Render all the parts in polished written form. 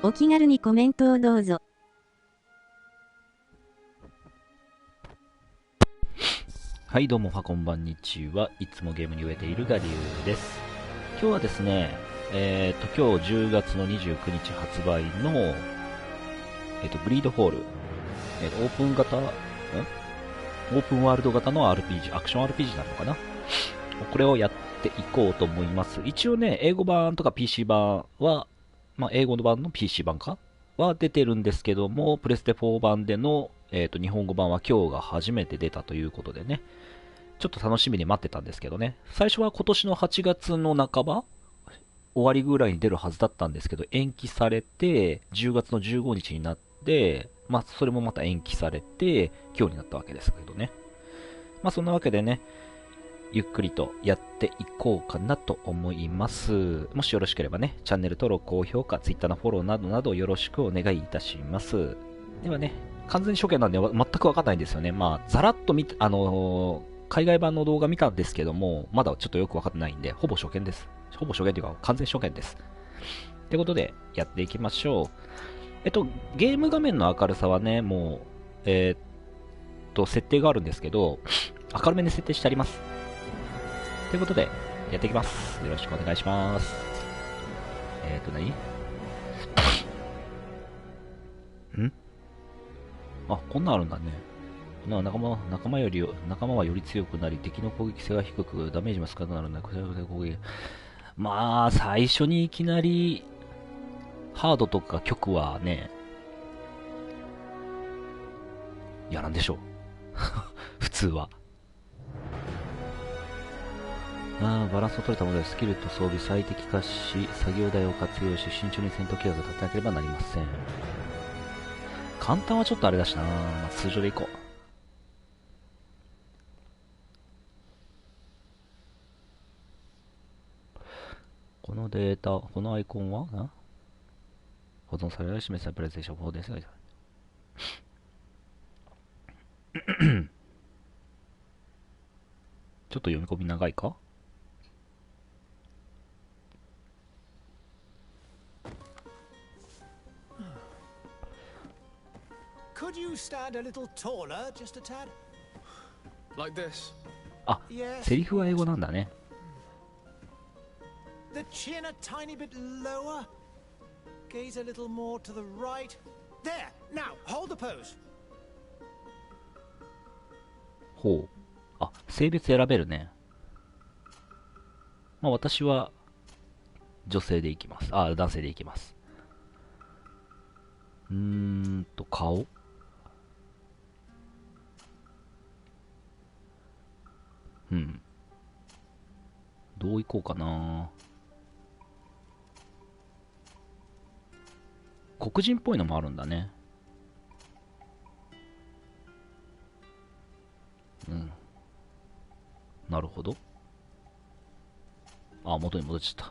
お気軽にコメントをどうぞ。はい、どうも、こんばんにちは。いつもゲームに飢えているがりゅうです。今日はですね、今日10月の29日発売の、ブリードホール、オープン型、オープンワールド型の RPG、アクション RPG なのかな、これをやっていこうと思います。一応ね、英語版とか PC 版は、英語の版の PC 版かは出てるんですけども、プレステ4版での、日本語版は今日が初めて出たということでね、ちょっと楽しみに待ってたんですけどね、最初は今年の8月の半ば終わりぐらいに出るはずだったんですけど、延期されて、10月の15日になって、それもまた延期されて、今日になったわけですけどね。そんなわけでね、ゆっくりとやっていこうかなと思います。もしよろしければね、チャンネル登録、高評価、Twitter のフォローなどなどよろしくお願いいたします。ではね、完全初見なんで全くわかんないんですよね。ざらっと海外版の動画見たんですけども、まだちょっとよくわかってないんで、ほぼ初見です。ほぼ初見というか、完全初見です。ってことで、やっていきましょう。ゲーム画面の明るさはね、もう、設定があるんですけど、明るめに設定してあります。ということで、やっていきます。よろしくお願いします。何こんなんあるんだね。仲間はより強くなり、敵の攻撃性が低く、ダメージも少なくなるんだ。攻撃。最初にいきなり、ハードとか曲はね、やらんでしょう。普通は。バランスを取れたものでスキルと装備最適化し、作業台を活用し、慎重に戦闘計画を立てなければなりません。簡単はちょっとあれだしな、通常でいこう。このデータ、このアイコンは保存される示されるプレゼンテーション4です。ちょっと読み込み長いか。Could you stand a little taller, just a tad? Like this. セリフは英語なんだね。The chin a tiny bit lower. Gaze a little more to the right. There. Now, hold the pose. ほう。性別選べるね。私は女性でいきます。男性でいきます。顔。どういこうかな。黒人っぽいのもあるんだね。なるほど。元に戻っちゃっ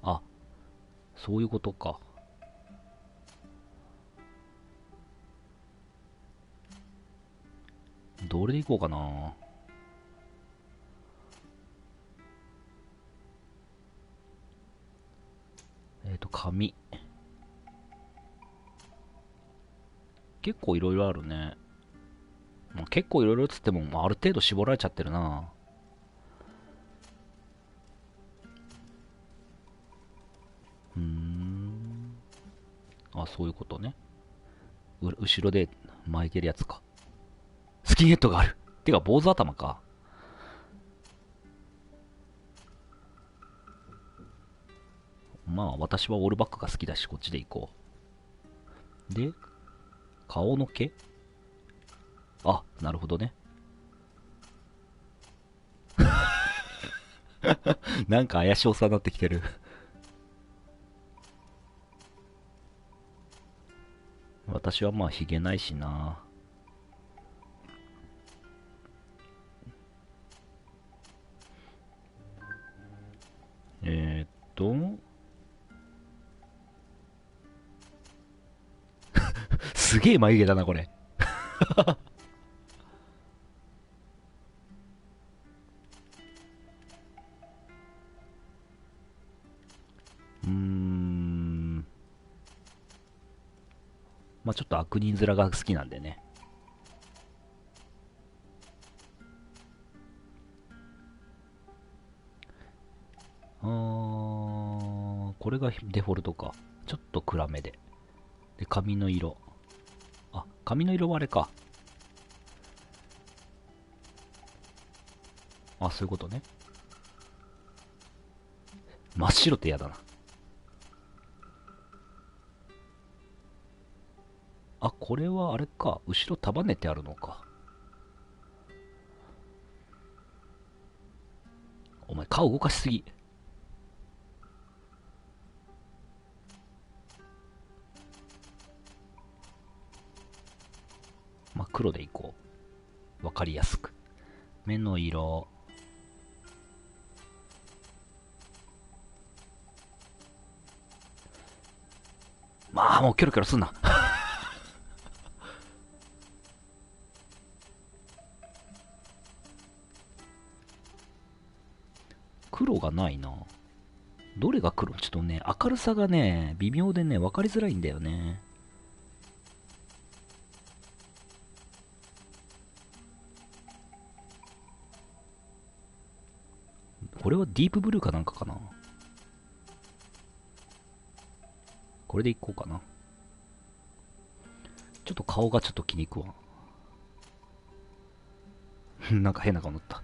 た。そういうことか。どれでいこうかな。髪。結構いろいろあるね。結構いろいろつっても、ある程度絞られちゃってるな。そういうことね。後ろで巻いてるやつか。スキンヘッドがある。てか、坊主頭か。私はオールバックが好きだし、こっちで行こう。で、顔の毛。なるほどね。なんか怪しおさになってきてる。私はヒゲないしな。すげえ眉毛だな、これ。まあちょっと悪人面が好きなんでね。これがデフォルトか。ちょっと暗めで。で、髪の色。あ、髪の色はあれか。あ、そういうことね。真っ白って嫌だな。あ、これはあれか。後ろ束ねてあるのか。お前顔動かしすぎ。まあ、黒でいこう。わかりやすく。目の色。まあ、もうキョロキョロすんな。黒がないな。どれが黒？ちょっとね、明るさがね、微妙でね、わかりづらいんだよね。これはディープブルーかなんかかな。これでいこうかな。ちょっと顔がちょっと気に食わん。なんか変な顔塗った。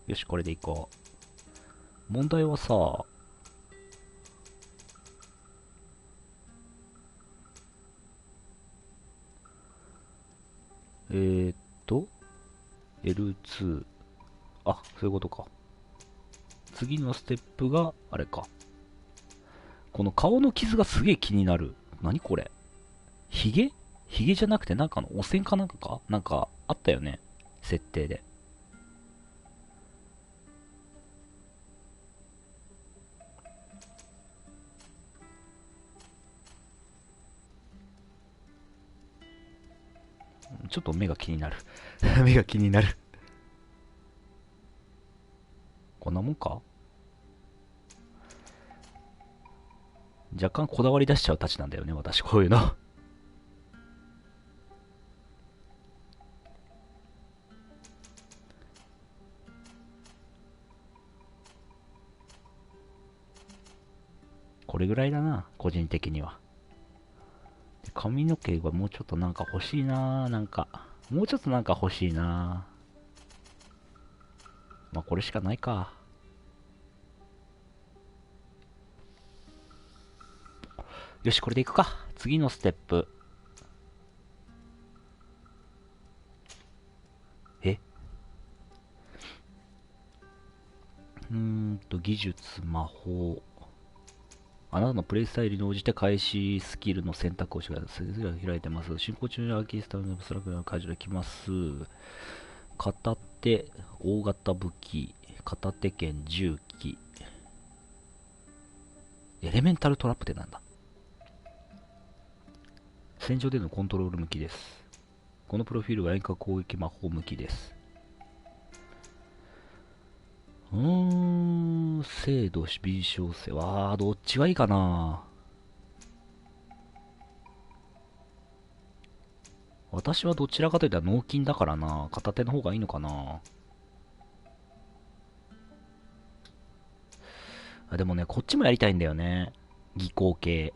よし、これでいこう。問題はさ、L2。あ、そういうことか。次のステップが、あれか。この顔の傷がすげえ気になる。何これ？ヒゲじゃなくてなんかの汚染かなんかかなんかあったよね。設定で。ちょっと目が気になる。目が気になる。こんなもんか？若干こだわり出しちゃうたちなんだよね、私、こういうの。これぐらいだな、個人的には。髪の毛がもうちょっとなんか欲しいな、なんか。もうちょっとなんか欲しいな。まあ、これしかないか。よし、これでいくか。次のステップ。技術、魔法。あなたのプレイスタイルに応じて開始スキルの選択をしてください。それが開いてます。進行中にアーキスタのスラックが解除できます。片手、大型武器、片手剣、銃器。エレメンタルトラップってなんだ？戦場でのコントロール向きです。このプロフィールは遠隔攻撃魔法向きです。精度、敏捷性。どっちがいいかな。私はどちらかというと脳筋だからな。片手の方がいいのかな。でもね、こっちもやりたいんだよね。技巧系。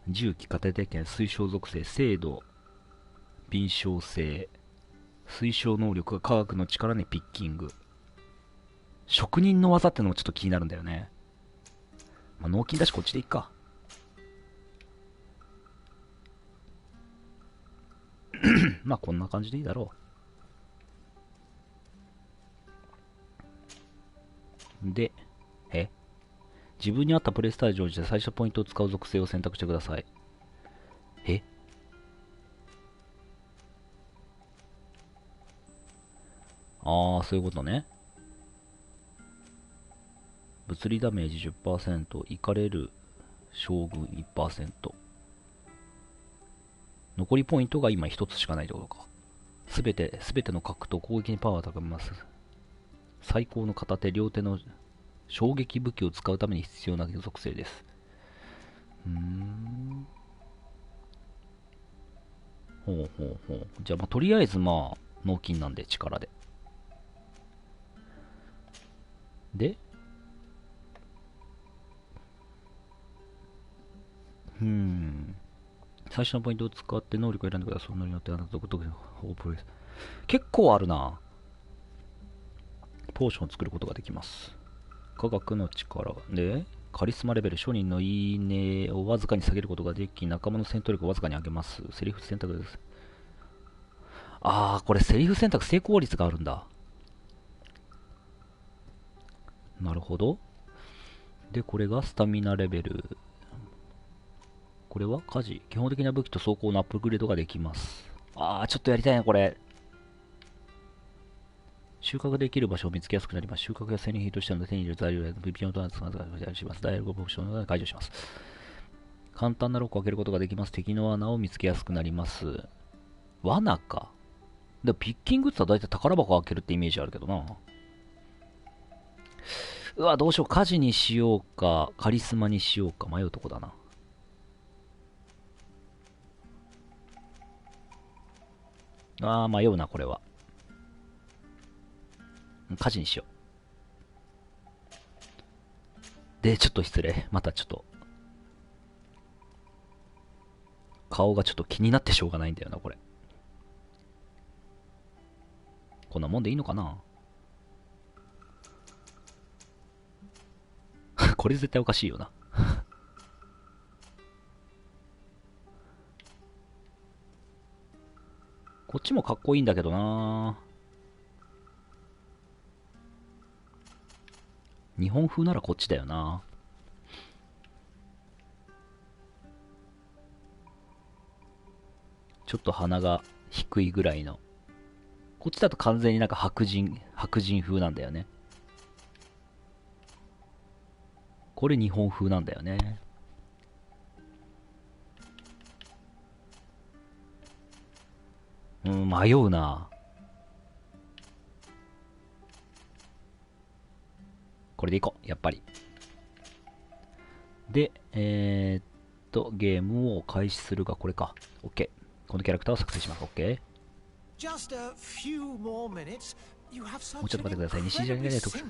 銃器、片手剣、推奨属性、精度、敏捷性。推奨能力が科学の力にピッキング。職人の技ってのもちょっと気になるんだよね。まあ、脳筋だしこっちでいっか。まあこんな感じでいいだろう。で、自分に合ったプレイスタイルに応じて最初ポイントを使う属性を選択してください。そういうことね。物理ダメージ 10%、イカれる将軍 1%。残りポイントが今1つしかないってことか。すべての格闘攻撃にパワーを高めます。最高の片手、両手の衝撃武器を使うために必要な属性です。ほうほうほう。じゃあ、まあ、とりあえずまあ、脳筋なんで力で。で、最初のポイントを使って能力を選んでください。そのによってあなた独特の方プレイス。結構あるな。ポーションを作ることができます。科学の力で、カリスマレベル、商人のいいねをわずかに下げることができ、仲間の戦闘力をわずかに上げます。セリフ選択です。これセリフ選択成功率があるんだ。なるほど。で、これがスタミナレベル。これは家事。基本的な武器と装甲のアップグレードができます。ちょっとやりたいな、これ。収穫できる場所を見つけやすくなります。収穫や戦利品としての手に入れる材料やビピオンとなってします。ダイヤルゴボプションを解除します。簡単なロックを開けることができます。敵の穴を見つけやすくなります。罠か。でもピッキングって言ったら大体宝箱を開けるってイメージあるけどな。どうしよう。火事にしようか、カリスマにしようか、迷うとこだな。迷うな、これは。火事にしよう。で、ちょっと失礼。またちょっと。顔がちょっと気になってしょうがないんだよな、これ。こんなもんでいいのかなこれ絶対おかしいよな。こっちもかっこいいんだけどな。日本風ならこっちだよな。ちょっと鼻が低いぐらいの。こっちだと完全になんか白人風なんだよね。これ日本風なんだよね。迷うな。これでいこう、やっぱり。で、ゲームを開始するがこれか。OK。このキャラクターを作成します。OK。もうちょっと待ってください。西じゃない特殊。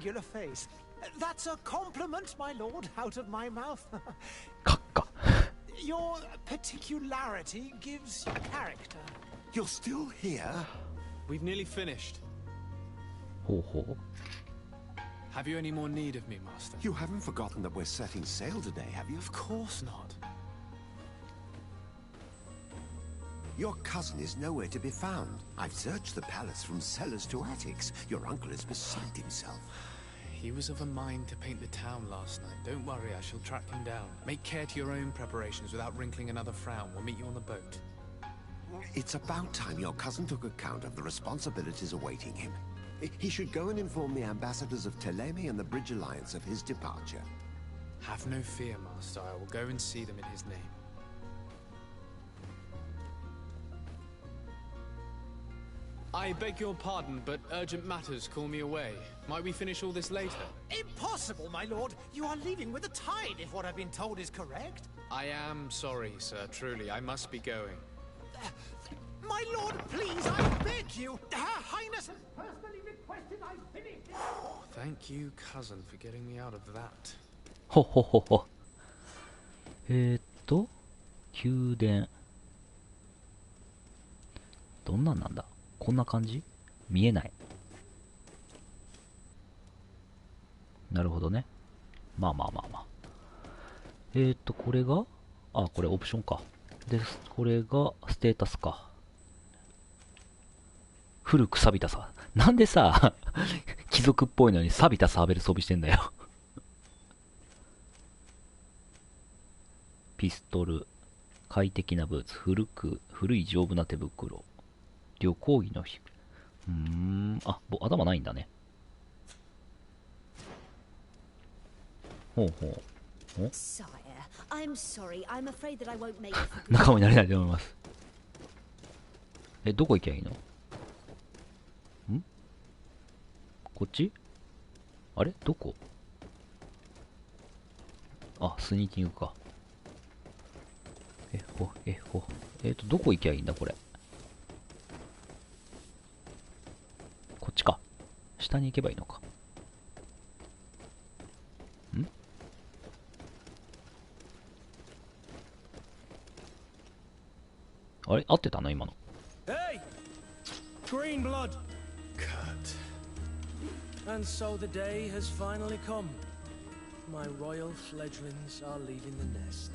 カッカ。Your particularity gives you character. You're still here? We've nearly finished. ほうほう。Have you any more need of me, Master? You haven't forgotten that we're setting sail today, have you? Of course not. Your cousin is nowhere to be found. I've searched the palace from cellars to attics. Your uncle is beside himself. He was of a mind to paint the town last night. Don't worry, I shall track him down. Make care to your own preparations without wrinkling another frown. We'll meet you on the boat. It's about time your cousin took account of the responsibilities awaiting him. He should go and inform the ambassadors of Teleme and the Bridge Alliance of his departure. Have no fear, Master. I will go and see them in his name. I beg your pardon, but urgent matters call me away. Might we finish all this later? Impossible, my lord. You are leaving with the tide, if what I've been told is correct. I am sorry, sir. Truly, I must be going. My lord, please, I beg you. Her Highness has personally requested I finish. Thank you, cousin, for getting me out of that. ほほほほ。宮殿。どんなんなんだ？こんな感じ？見えない。なるほどね。まあまあまあまあ。これがこれオプションか。で、これがステータスか。古く錆びたさ。なんでさ、貴族っぽいのに錆びたサーベル装備してんだよ。ピストル、快適なブーツ、古い丈夫な手袋、旅行着の日。頭ないんだね。ほうほう。Sire, I'm sorry. I'm afraid that I won't make it for good. 仲間になれないと思います。どこ行きゃいいの？こっち？あれどこ？あ、スニーキングか。どこ行きゃいいんだ、これ。こっちか。下に行けばいいのか。あれ合ってたな、今の。Hey! Green blood! Kurt. And so the day has finally come. My royal fledglings are leaving the nest.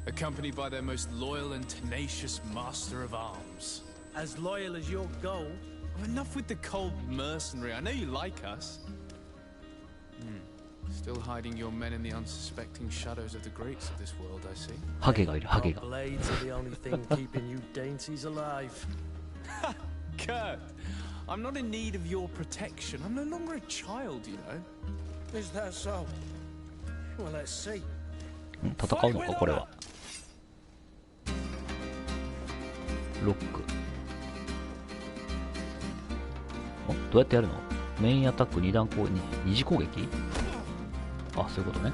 Accompanied by their most loyal and tenacious master of arms. As loyal as your goal. Oh, enough with the cold mercenary. I know you like us. Still hiding your men in the unsuspecting shadows of the greats of this world, I see. ハゲがいる、ハゲが。 Blades are the only thing keeping you dainties alive. Kurt, I'm not in need of your protection. I'm no longer a child, you know. Is that so? Well, let's see. 戦うのか、これは。ロック。どうやってやるの？メインアタック2段攻撃、二次攻撃？あ、そういうことね。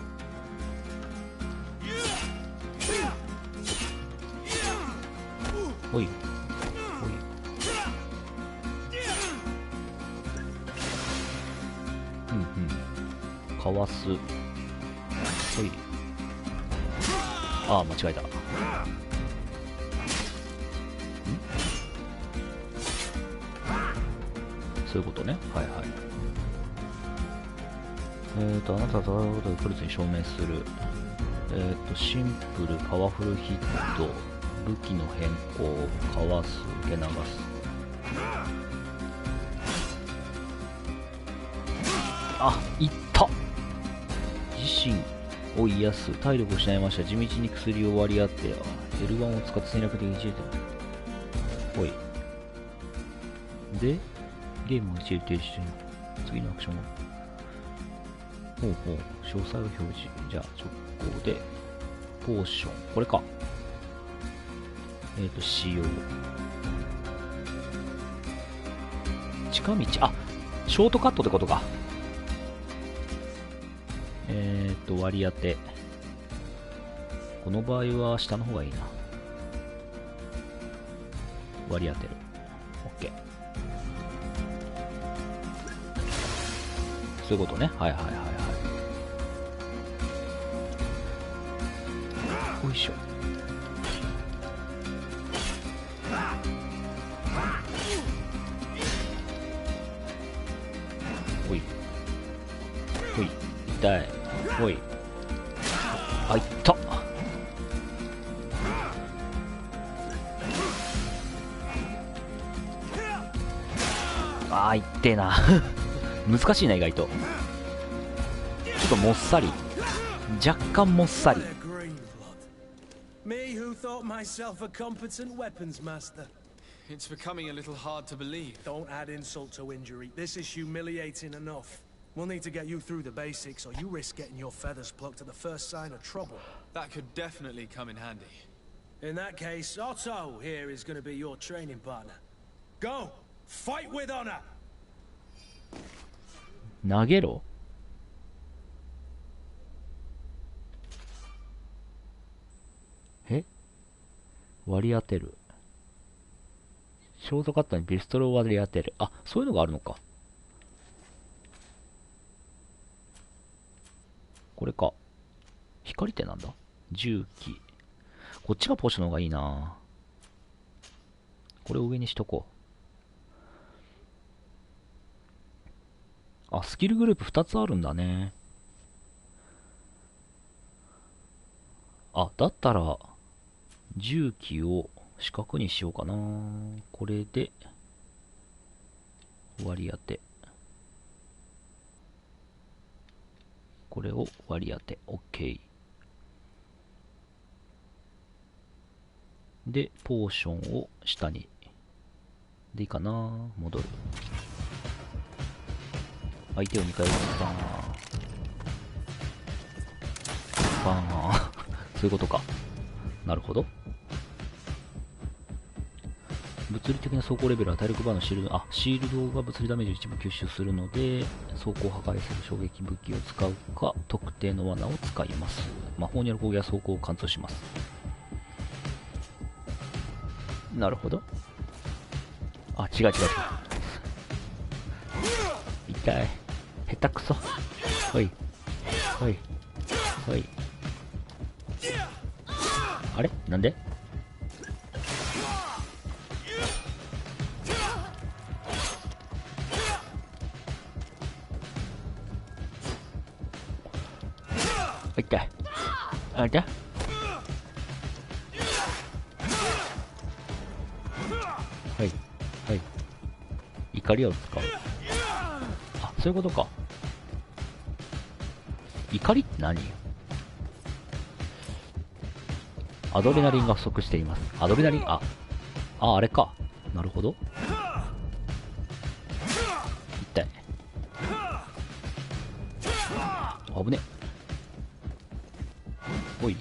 ほい。ほい。かわす。ほい。ああ、間違えた。そういうことね。はいはい。あなたは戦うことでクルツに証明する。シンプル、パワフルヒット、武器の変更、かわす、受け流す。あ、いった。自身を癒す。体力を失いました。地道に薬を割り当て、L1 を使って戦略的に一時点。ほい。で、ゲームを一時停止中。次のアクションはほうほう。詳細を表示。じゃあ、直行で、ポーション。これか。使用。近道。あ、ショートカットってことか。割り当て。この場合は下の方がいいな。割り当てる。OK。そういうことね。はいはいはいはい。よいしょ。ほい。ほい。痛い。ほい。あ、いった。あー、いってえな。難しいな、意外と。ちょっともっさり。若干もっさり。Me who thought myself a competent weapons master. It's becoming a little hard to believe. Don't add insult to injury. This is humiliating enough. We'll need to get you through the basics, or you risk getting your feathers plucked at the first sign of trouble. That could definitely come in handy. In that case, Otto here is going to be your training partner. Go! Fight with honor! 投げろ。割り当てる。ショートカットにピストルを割り当てる。あ、そういうのがあるのか。これか。光ってなんだ？重機。こっちがポーションの方がいいな。これを上にしとこう。あ、スキルグループ2つあるんだね。あ、だったら、重機を四角にしようかな。これで、割り当て。これを割り当て。OK。で、ポーションを下に。でいいかな。戻る。相手を2回バーン。バーン。そういうことか。なるほど。物理的な走行レベルは体力バーのシールドが物理ダメージを一部吸収するので、走行を破壊する衝撃武器を使うか、特定の罠を使います。魔法による攻撃や走行を貫通します。なるほど。あ、違う。痛い。下手くそ。ほい。あれなんで？痛い。あれだ？はい。怒りを使う。あ、そういうことか。怒りって何？アドレナリンが不足しています。アドレナリン、あれか。なるほど。痛い。危ね。ほい。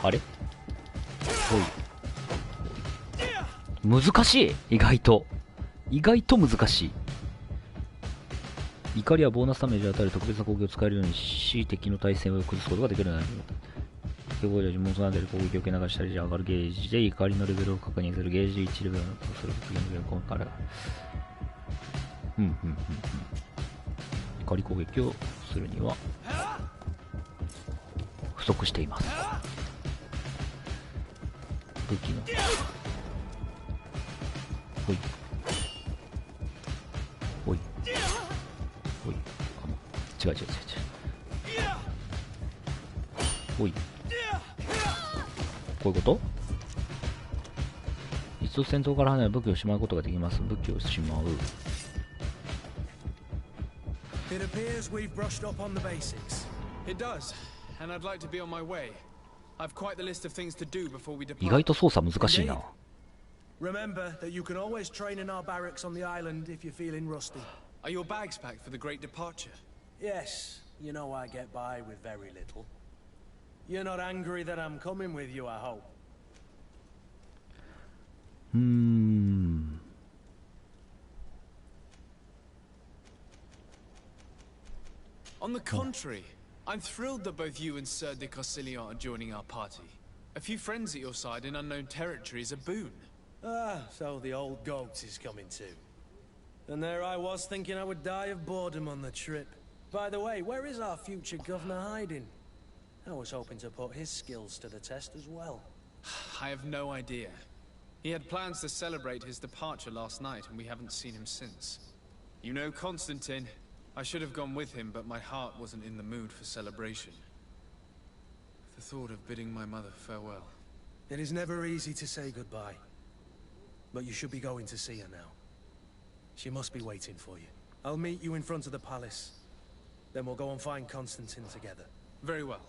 あれ？ほい。難しい。意外と難しい。怒りはボーナスダメージを与える特別な攻撃を使えるようにし、敵の対戦を崩すことができるようになる。抵抗時は呪文となっている攻撃を受け流したり上がるゲージで怒りのレベルを確認する。ゲージ1レベルのする次のゲームから。怒り攻撃をするには不足しています。武器のほい違うほい、こういうこと？一度戦闘から離れ武器をしまうことができます。武器をしまう。It appears we've brushed up on the basics. It does, and I'd like to be on my way. I've quite the list of things to do before we depart. 意外と操作難しいな。Remember that you can always train in our barracks on the island if you're feeling rusty. Are your bags packed for the great departure? Yes, you know I get by with very little. You're not angry that I'm coming with you, I hope. On the contrary, I'm thrilled that both you and Sir de Corsilian are joining our party. A few friends at your side in unknown territory is a boon. Ah, so the old goat is coming too. And there I was thinking I would die of boredom on the trip. By the way, where is our future governor hiding? I was hoping to put his skills to the test as well. I have no idea. He had plans to celebrate his departure last night, and we haven't seen him since. You know Constantine. I should have gone with him, but my heart wasn't in the mood for celebration. The thought of bidding my mother farewell. It is never easy to say goodbye. But you should be going to see her now. She must be waiting for you. I'll meet you in front of the palace. Then we'll go and find Constantine together. Very well.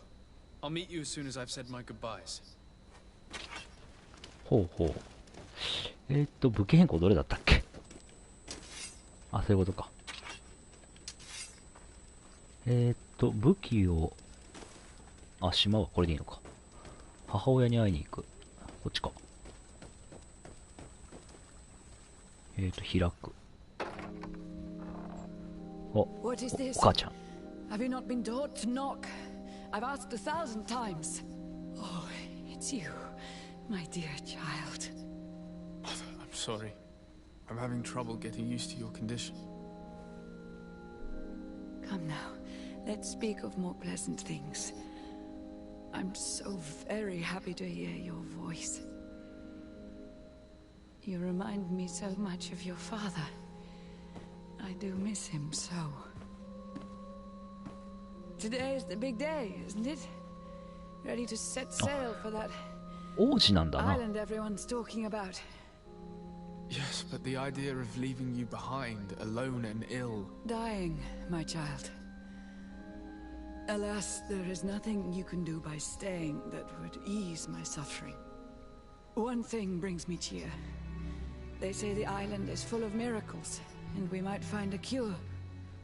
I'll meet you as soon as I've said my goodbyes. ほう。武器変更どれだったっけ？あ、そういうことか。武器を、しまうわ。これでいいのか。母親に会いに行く。こっちか。開く。お母ちゃん。Have you not been taught to knock? I've asked 1,000 times. Oh, it's you, my dear child. I'm sorry. I'm having trouble getting used to your condition. Come now, let's speak of more pleasant things. I'm so very happy to hear your voice. You remind me so much of your father. I do miss him so. Today is the big day, isn't it? Ready to set sail for that 王子なんだな。 island everyone's talking about. Yes, but the idea of leaving you behind, alone and ill. Dying, my child. Alas, there is nothing you can do by staying that would ease my suffering. One thing brings me cheer. They say the island is full of miracles, and we might find a cure.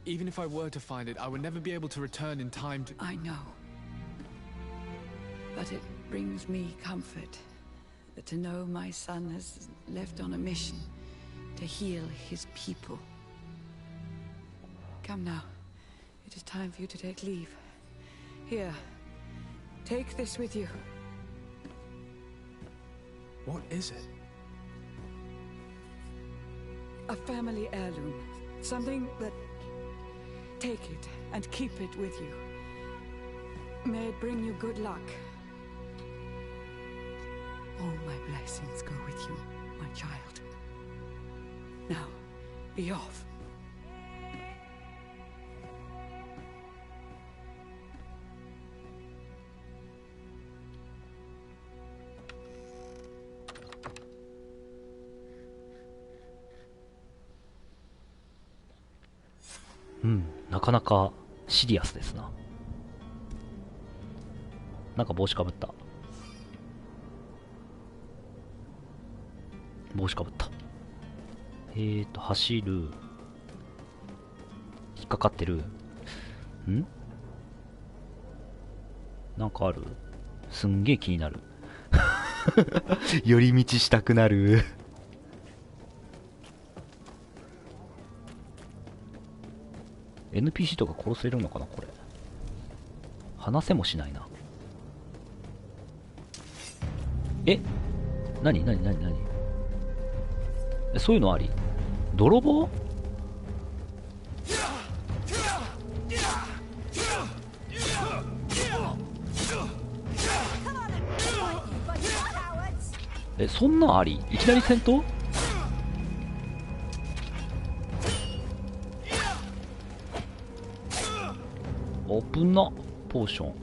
Even if I were to find it, I would never be able to return in time to... I know. But it brings me comfort to know my son has left on a mission to heal his people. Come now. It is time for you to take leave. Here. Take this with you. What is it? A family heirloom. Something that... Take it and keep it with you. May it bring you good luck. All my blessings go with you, my child. Now, be off. Hmm. なかなかシリアスですな。なんか帽子かぶった。帽子かぶった。走る。引っかかってる。ん？なんかある？すんげえ気になる。寄り道したくなる。NPC とか殺せるのかなこれ。話せもしないな。え？なにそういうのあり？泥棒？そんなんあり？いきなり戦闘？オープンなポーション。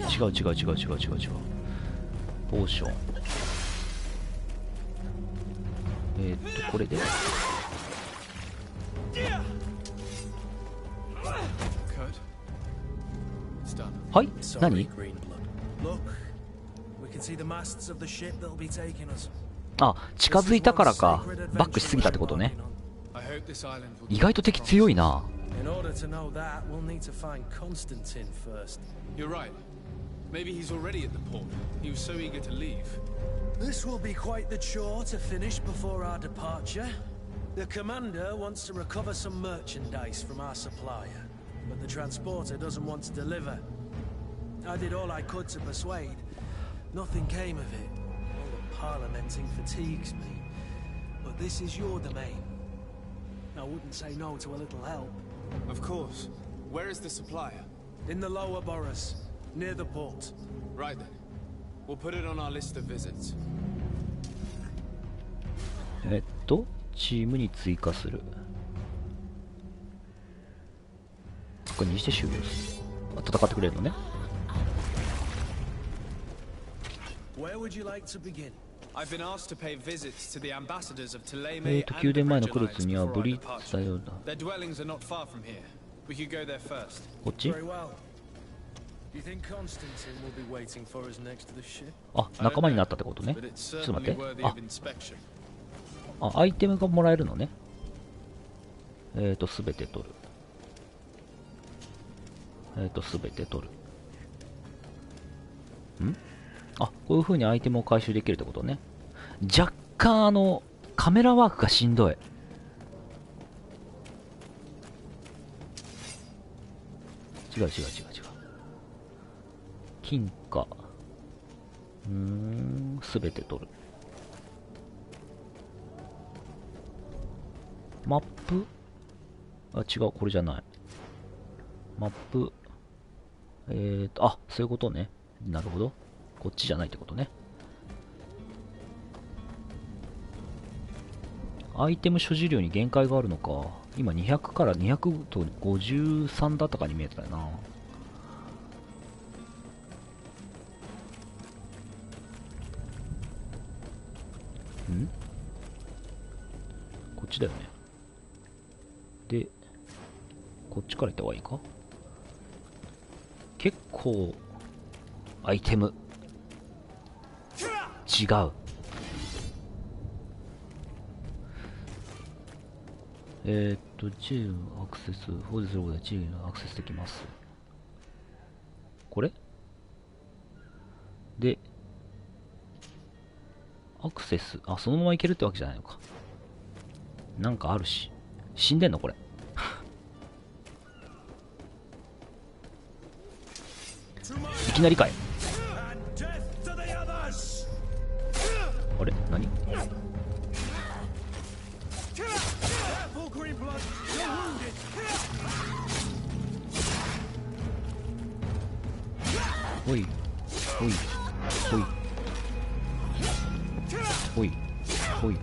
違う。ポーション。これで。はい？何？あ、近づいたからか。バックしすぎたってことね。意外と敵強いな。Maybe he's already at the port. He was so eager to leave. This will be quite the chore to finish before our departure. The commander wants to recover some merchandise from our supplier, but the transporter doesn't want to deliver. I did all I could to persuade. Nothing came of it. All the parliamenting fatigues me. But this is your domain. I wouldn't say no to a little help. Of course. Where is the supplier? In the lower boroughs. Near the port. Right then. We'll put it on our list of visits. チームに追加する。これにして終了する。戦ってくれるのね。Where would you like to begin? I've been asked to pay visits to the ambassadors of Thélème and 宮殿前のクル the ツには Bridgelites ブリ before our ッだ departure. よだ。 Their dwellings are not far from here. We could go there first. こっち？ Very well. Do you think Constantine will be waiting for us next to the ship? あ、仲間になったってことね。 But it's ちょっと待 certainly って。 worthy of inspection. アイテムがもらえるのね。すべて取る。すべて取る。ん？あ、こういう風にアイテムを回収できるってことね。若干カメラワークがしんどい。違う。金貨。すべて取る。マップ？あ、違う、これじゃない。マップ。あ、そういうことね。なるほど。こっちじゃないってことね。アイテム所持量に限界があるのか。今200から200と53だったかに見えてたよな。こっちだよね。で、こっちから行った方がいいか？結構、アイテム。違う。J のアクセス、保持することで J のアクセスできます。これで、アクセス、あ、そのままいけるってわけじゃないのか。なんかあるし。死んでんのこれ。いきなりかい。あれ何ほいほいほいほいほい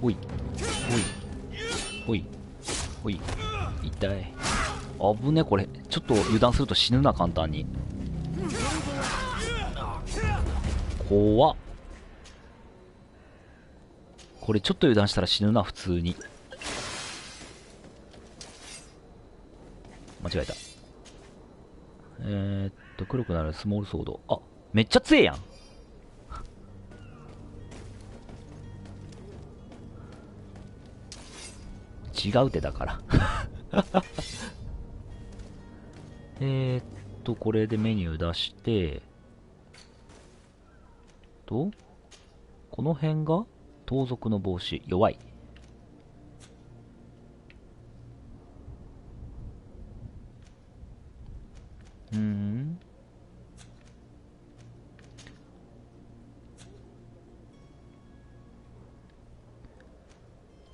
ほいほいほい。痛い。危ねこれ。ちょっと油断すると死ぬな、簡単に。怖っ。これちょっと油断したら死ぬな、普通に。間違えた。黒くなるスモールソード。あ、めっちゃ強えやん。違う手だからこれでメニュー出してこの辺が盗賊の帽子。弱い。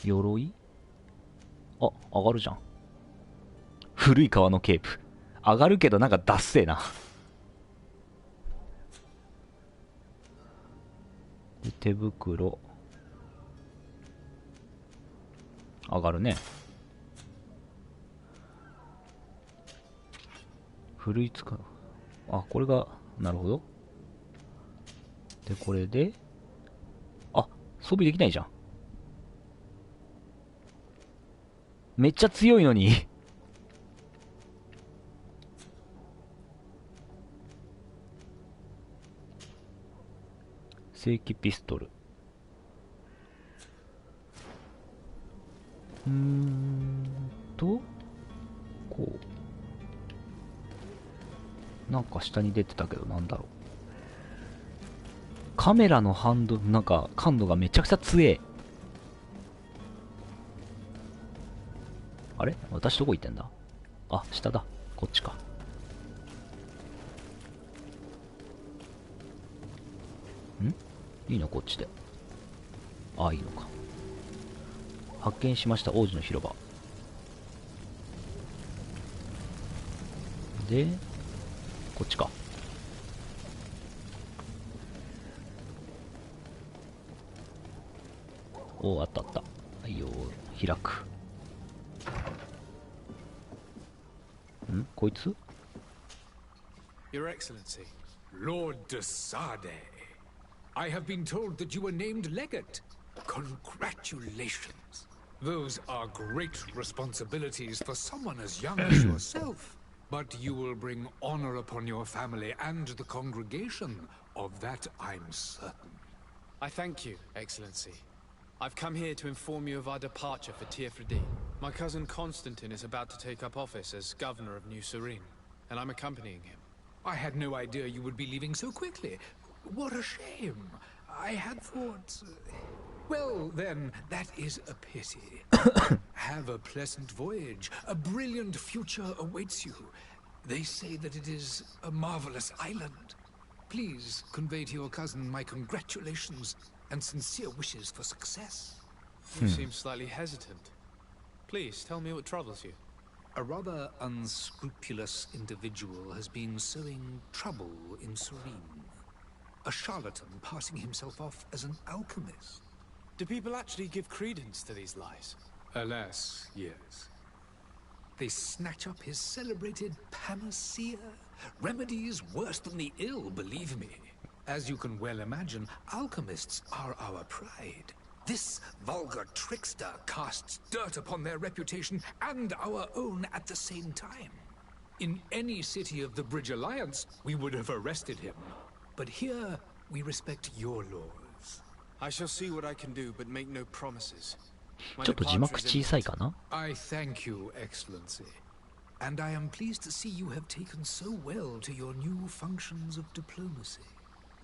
鎧。あ、上がるじゃん。古い革のケープ。上がるけどなんかダッセーな。で、手袋。上がるね。古い使う。あ、これが、なるほど。で、これで、あ、装備できないじゃん。めっちゃ強いのに正規ピストル。こう。なんか下に出てたけど、なんだろう。カメラのハンドル、なんか感度がめちゃくちゃ強え。あれ私どこ行ってんだ。あ、下だ。こっちか。いいのこっちで。ああ、いいのか。発見しました王子の広場。で、こっちか。お、あったあった。はいよ、開く。こいつ Your Excellency. Lord de Sade, I have been told that you were named legate. Congratulations. Those are great responsibilities for someone as young as yourself. But you will bring honor upon your family and the congregation. Of that I'm certain. I thank you, Excellency. I've come here to inform you of our departure for Tiefredi. My cousin Constantine is about to take up office as governor of New Serene, and I'm accompanying him. I had no idea you would be leaving so quickly. What a shame. I had thought... Well, then, that is a pity. Have a pleasant voyage. A brilliant future awaits you. They say that it is a marvelous island. Please convey to your cousin my congratulations and sincere wishes for success. You seem slightly hesitant. Please, tell me what troubles you. A rather unscrupulous individual has been sowing trouble in Serene. A charlatan passing himself off as an alchemist. Do people actually give credence to these lies? Alas, yes. They snatch up his celebrated panacea. Remedies worse than the ill, believe me. As you can well imagine, alchemists are our pride. This vulgar trickster casts dirt upon their reputation and our own at the same time. In any city of the Bridge Alliance, we would have arrested him. But here, we respect your laws. I shall see what I can do, but make no promises. ちょっと字幕小さいかな。 I thank you, Excellency. And I am pleased to see you have taken so well to your new functions of diplomacy.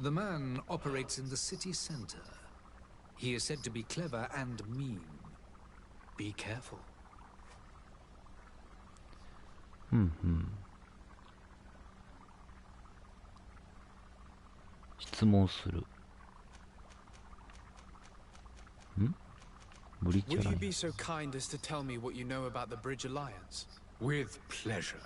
The man operates in the city center. He is said to be clever and mean. Be careful. 質問する。ブリッジ Will アライ you アン be ス。 so kind as to tell me what you know about the Bridge Alliance? With pleasure.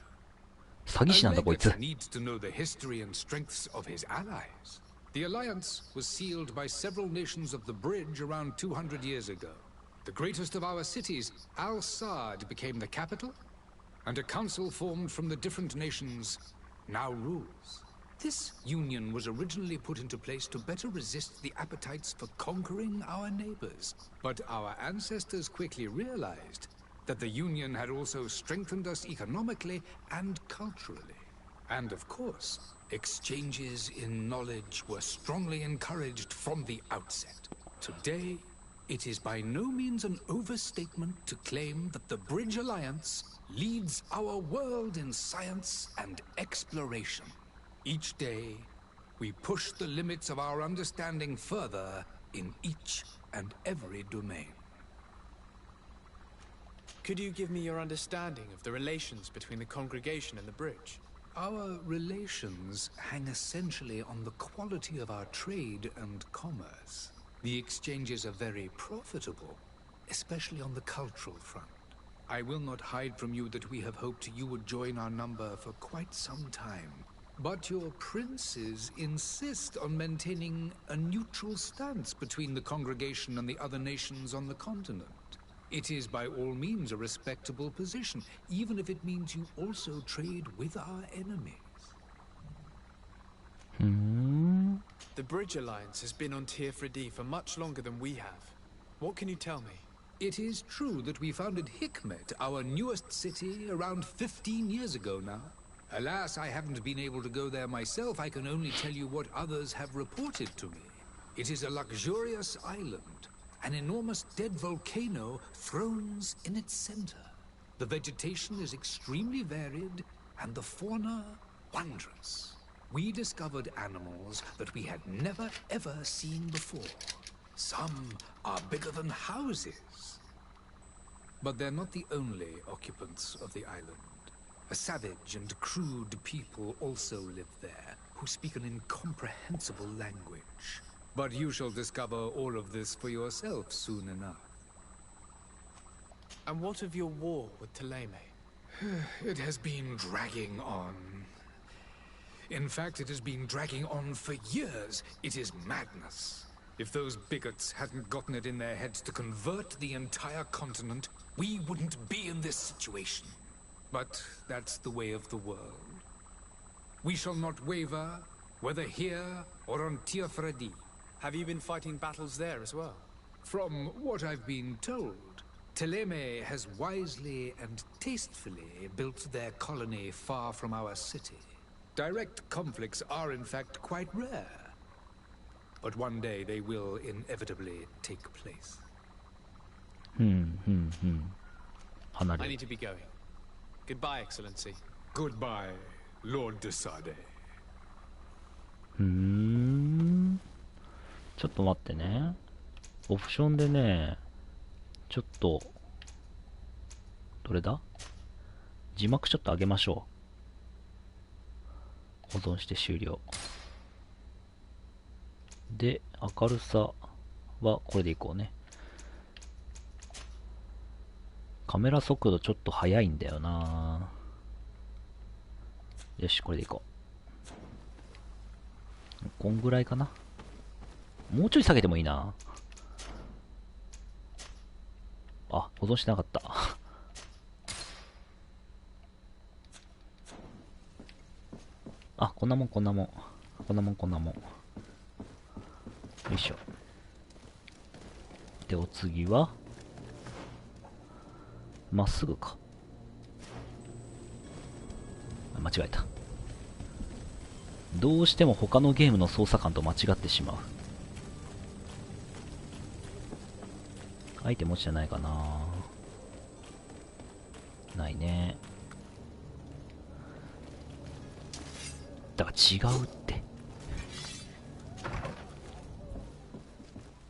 詐欺師なんだこいつ。 A legate needs to know the history and strengths of his allies. The alliance was sealed by several nations of the Bridge around 200 years ago. The greatest of our cities, Al-Sad, became the capital, and a council formed from the different nations now rules. This union was originally put into place to better resist the appetites for conquering our neighbors. But our ancestors quickly realized that the union had also strengthened us economically and culturally. And of course, exchanges in knowledge were strongly encouraged from the outset. Today, it is by no means an overstatement to claim that the Bridge Alliance leads our world in science and exploration. Each day, we push the limits of our understanding further in each and every domain. Could you give me your understanding of the relations between the congregation and the Bridge? Our relations hang essentially on the quality of our trade and commerce. The exchanges are very profitable, especially on the cultural front. I will not hide from you that we have hoped you would join our number for quite some time. But your princes insist on maintaining a neutral stance between the congregation and the other nations on the continent. It is by all means a respectable position, even if it means you also trade with our enemies. The Bridge Alliance has been on Tirfredi for much longer than we have. What can you tell me? It is true that we founded Hikmet, our newest city, around 15 years ago now. Alas, I haven't been able to go there myself. I can only tell you what others have reported to me. It is a luxurious island. An enormous dead volcano thrones in its center. The vegetation is extremely varied, and the fauna wondrous. We discovered animals that we had never ever seen before. Some are bigger than houses. But they're not the only occupants of the island. A savage and crude people also live there, who speak an incomprehensible language. But you shall discover all of this for yourself soon enough. And what of your war with Thélème? It has been dragging on. In fact, it has been dragging on for years. It is madness. If those bigots hadn't gotten it in their heads to convert the entire continent, we wouldn't be in this situation. But that's the way of the world. We shall not waver, whether here or on Tirfredi. Have you been fighting battles there as well? From what I've been told, Thélème has wisely and tastefully built their colony far from our city. Direct conflicts are in fact quite rare. But one day they will inevitably take place. I need to be going. Goodbye, Excellency. Goodbye, Lord de Sade. ちょっと待ってね。オプションでね、ちょっと、どれだ？字幕ちょっと上げましょう。保存して終了。で、明るさはこれでいこうね。カメラ速度ちょっと速いんだよな。よし、これでいこう。こんぐらいかな。もうちょい下げてもいいな。あ、保存してなかった。あ、こんなもん。こんなもん。よいしょ。で、お次は、まっすぐか。間違えた。どうしても他のゲームの操作感と間違ってしまう。アイテム落ちてないかな。ないね。だから違うって。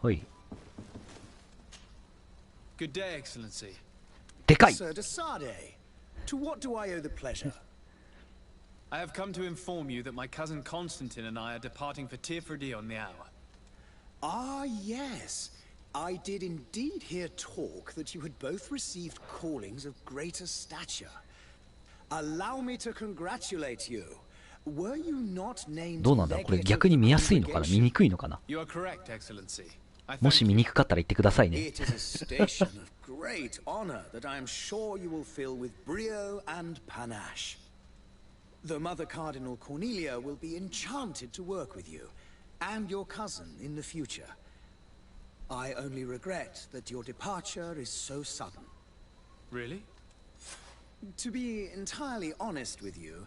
はい。Good day, Excellency. でかい。 Sir Desade, to what do I owe the pleasure? I have come to inform you that my cousin Constantine and I are departing for Tirfredi on the hour. Ah, yes. I did indeed hear talk that you had both received callings of greater stature. Allow me to congratulate you. Were you not named どうなんだろう、これ逆に見やすいのかな、見にくいのかな。 You are correct, Excellency. I も thank し見にくかったら言ってくださいね。 It is a station of great honor that I am sure you will fill with brio and panache. The Mother Cardinal Cornelia will be enchanted to work with you, and your cousin in the future. I only regret that your departure is so sudden. Really? To be entirely honest with you,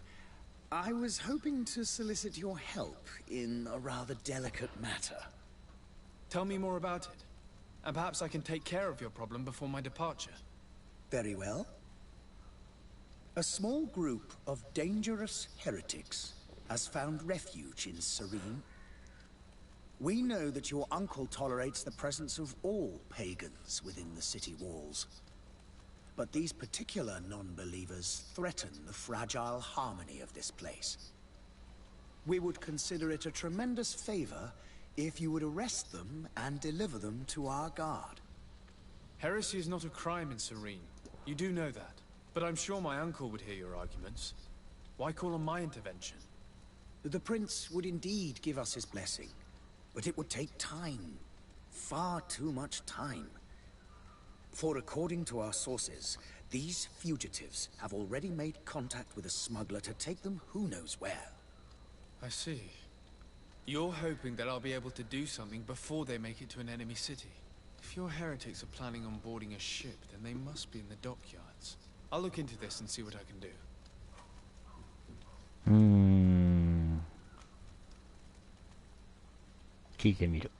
I was hoping to solicit your help in a rather delicate matter. Tell me more about it. And perhaps I can take care of your problem before my departure. Very well. A small group of dangerous heretics has found refuge in Serene. We know that your uncle tolerates the presence of all pagans within the city walls. But these particular non-believers threaten the fragile harmony of this place. We would consider it a tremendous favor if you would arrest them and deliver them to our guard. Heresy is not a crime in Serene. You do know that. But I'm sure my uncle would hear your arguments. Why call on my intervention? The prince would indeed give us his blessing, but it would take time. Far too much time. For according to our sources, these fugitives have already made contact with a smuggler to take them who knows where. I see. You're hoping that I'll be able to do something before they make it to an enemy city. If your heretics are planning on boarding a ship, then they must be in the dockyards. I'll look into this and see what I can do. 聞いてみる。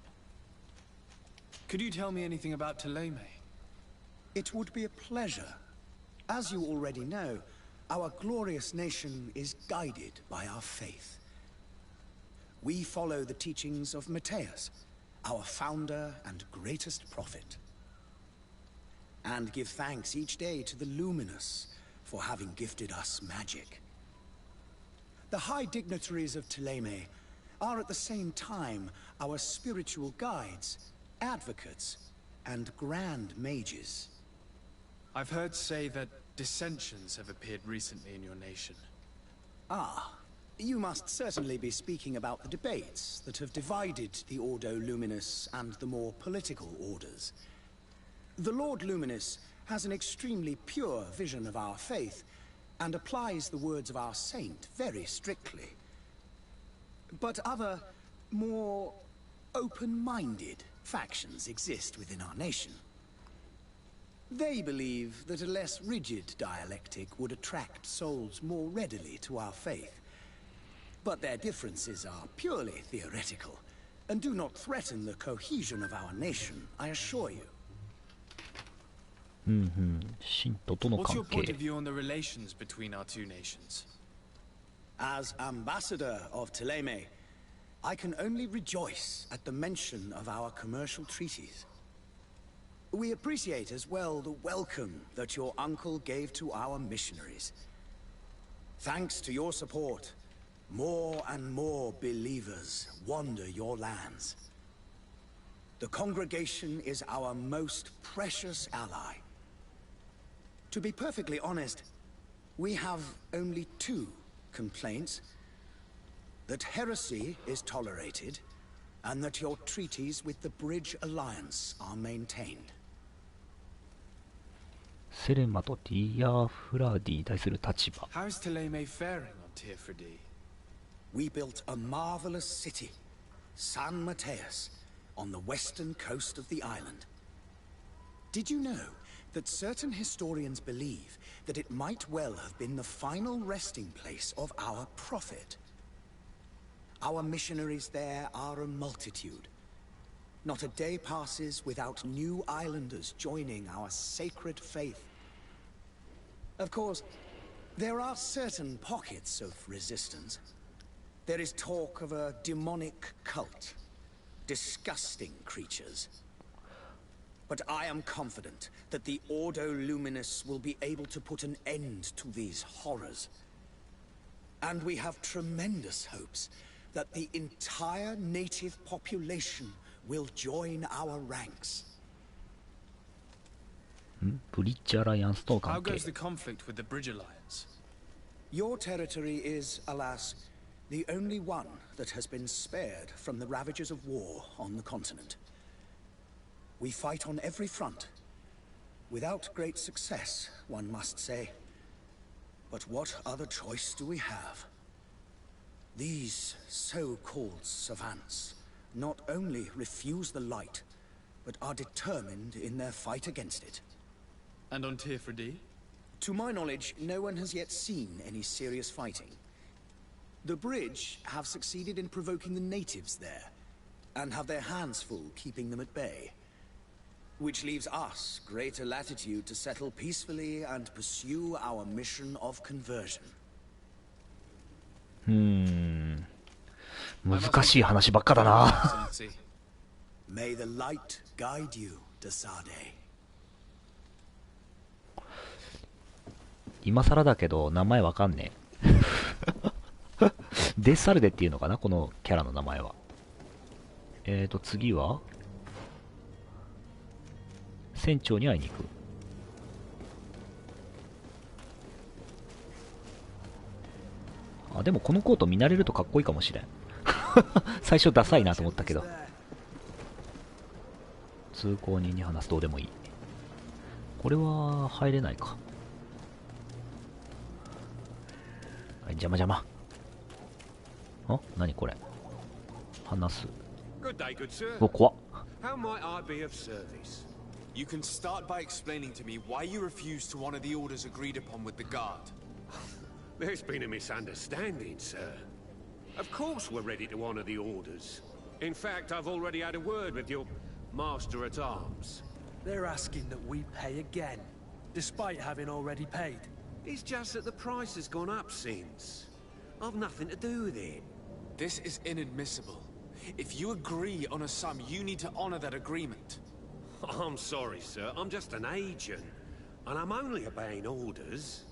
Could you tell me anything about Thélème? It would be a pleasure. As you already know, our glorious nation is guided by our faith. We follow the teachings of Matthias, our founder and greatest prophet, and give thanks each day to the Luminous for having gifted us magic. The high dignitaries of Thélème are at the same time our spiritual guides, advocates, and grand mages. I've heard say that dissensions have appeared recently in your nation. Ah, you must certainly be speaking about the debates that have divided the Ordo Luminous and the more political orders. The Lord Luminous has an extremely pure vision of our faith and applies the words of our saint very strictly. But other, more open-minded factions exist within our nation. They believe that a less rigid dialectic would attract souls more readily to our faith. But their differences are purely theoretical, and do not threaten the cohesion of our nation, I assure you. 信徒との What's 関 your point 係 of。view on the relations between our two nations? As ambassador of Thélème, I can only rejoice at the mention of our commercial treaties. We appreciate as well the welcome that your uncle gave to our missionaries. Thanks to your support, more and more believers wander your lands. The congregation is our most precious ally. To be perfectly honest, we have only two complaints: that heresy is tolerated, and that your treaties with the Bridge Alliance are maintained. セレマとディアフラディに対する立場。 How is Thélème faring on Tirfredi? We built a marvelous city, San Mateus, on the western coast of the island. Did you know that certain historians believe that it might well have been the final resting place of our prophet? Our missionaries there are a multitude. Not a day passes without new islanders joining our sacred faith. Of course, there are certain pockets of resistance. There is talk of a demonic cult. Disgusting creatures. But I am confident that the Ordo Luminous will be able to put an end to these horrors. And we have tremendous hopes that the entire native population will join our ranks. ブリッジアライアンスとの How 関係 goes the conflict with the Bridge Alliance? Your territory is, alas, the only one that has been spared from the ravages of war on the continent. We fight on every front. Without great success, one must say. But what other choice do we have? These so-called savants not only refuse the light, but are determined in their fight against it. And on Tifredi? To my knowledge, no one has yet seen any serious fighting. The bridge have succeeded in provoking the natives there, and have their hands full keeping them at bay. Which leaves us greater latitude to settle peacefully and pursue our mission of conversion. 難しい話ばっかだな。May the light guide you, Desade. 今更だけど名前わかんねえ。デサルデっていうのかな、このキャラの名前は。次は船長に会いに行く。あ、でもこのコート見慣れるとかっこいいかもしれん。最初ダサいなと思ったけど。通行人に話す、どうでもいい。これは入れないか。はい、邪魔邪魔。あ、何これ。話す。お、怖っ。How might I be of service? You can start by explaining to me why you refuse to honor the orders agreed upon with the guard. There's been a misunderstanding, sir. Of course we're ready to honor the orders. In fact, I've already had a word with your master-at-arms. They're asking that we pay again, despite having already paid. It's just that the price has gone up since. I've nothing to do with it. This is inadmissible. If you agree on a sum, you need to honor that agreement. I'm sorry, sir. I'm just an agent. And I'm only obeying orders.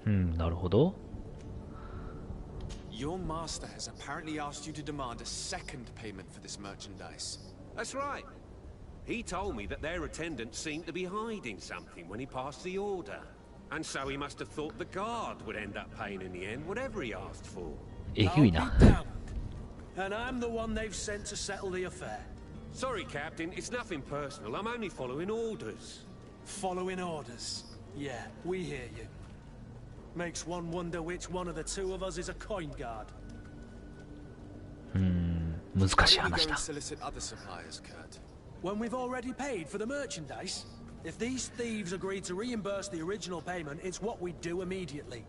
なるほど。Your master has apparently asked you to demand a second payment for this merchandise. That's right. He told me that their attendant seemed to be hiding something when he passed the order. And so he must have thought the guard would end up paying in the end whatever he asked for. えぐいな。 And I'm the one they've sent to settle the affair. Sorry, Captain. It's nothing personal. I'm only following orders. Following orders? Yeah, we hear you. Makes one wonder which one of the two of us is a coin guard. 難しい Why don't we 話 go だ。 and solicit other suppliers, Kurt? When we've already paid for the merchandise? If these thieves agree to reimburse the original payment, it's what we do immediately.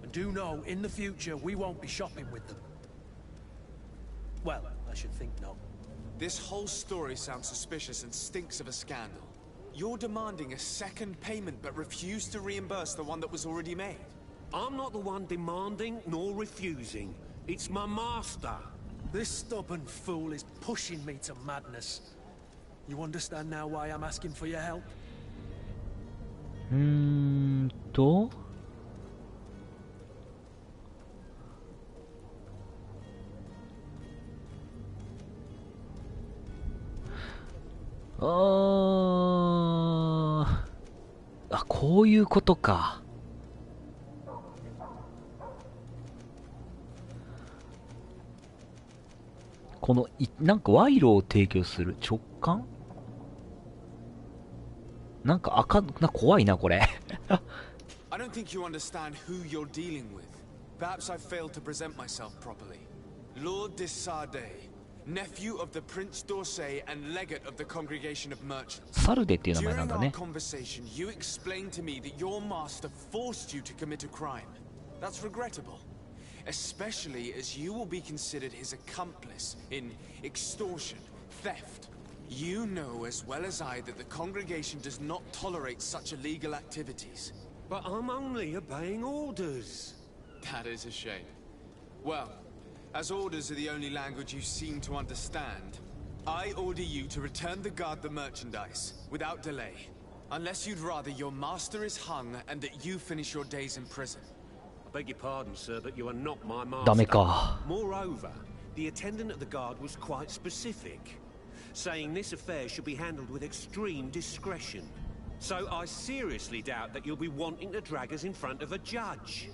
And do know, in the future, we won't be shopping with them. Well, I should think no. This whole story sounds suspicious and stinks of a scandal. You're demanding a second payment but refuse to reimburse the one that was already made. I'm not the one demanding nor refusing. It's my master. This stubborn fool is pushing me to madness. You understand now why I'm asking for your help? あ、こういうことか。このなんか賄賂を提供する直感、なんか怖いなこれ。I don't think you understand who you're dealing with. Perhaps I failed to present myself properly. Lord Desade, nephew of the Prince d'Orsay and legate of the Congregation of Merchants. サルデっていう名前なん During だ our ね。 conversation, you explained to me that your master forced you to commit a crime. That's regrettable, especially as you will be considered his accomplice in extortion, theft, You know as well as I that the congregation does not tolerate such illegal activities. But I'm only obeying orders. That is a shame. Well, as orders are the only language you seem to understand, I order you to return the guard the merchandise, without delay. Unless you'd rather your master is hung and that you finish your days in prison. I beg your pardon, sir, but you are not my ダ master. メか。 Moreover, the attendant at the guard was quite specific, saying this affair should be handled with extreme discretion. So I seriously doubt that you'll be wanting to drag us in front of a judge.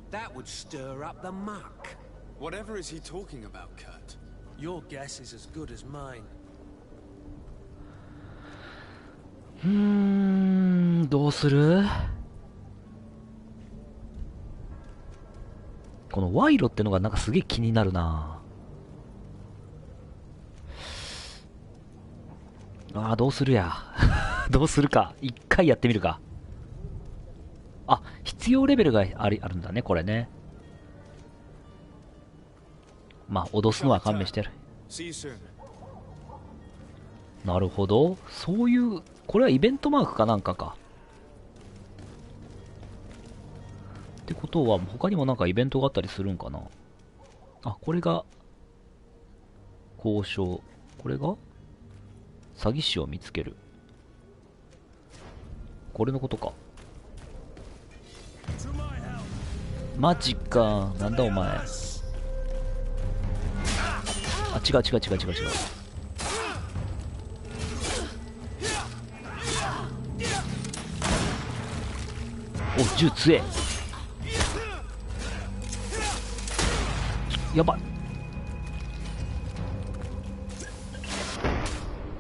That would stir up the muck. Whatever is he talking about, Kurt? Your guess is as good as mine. どうする？この賄賂ってのがなんかすげえ気になるな。ああ、どうするや。どうするか。一回やってみるか。あ、必要レベルがあるんだね、これね。まあ、脅すのは勘弁してる。なるほど。そういう、これはイベントマークかなんかか。ってことは、他にもなんかイベントがあったりするんかな。あ、これが、交渉。これが詐欺師を見つける。これのことか。マジか。なんだお前。あ、違う。お、銃強え。やば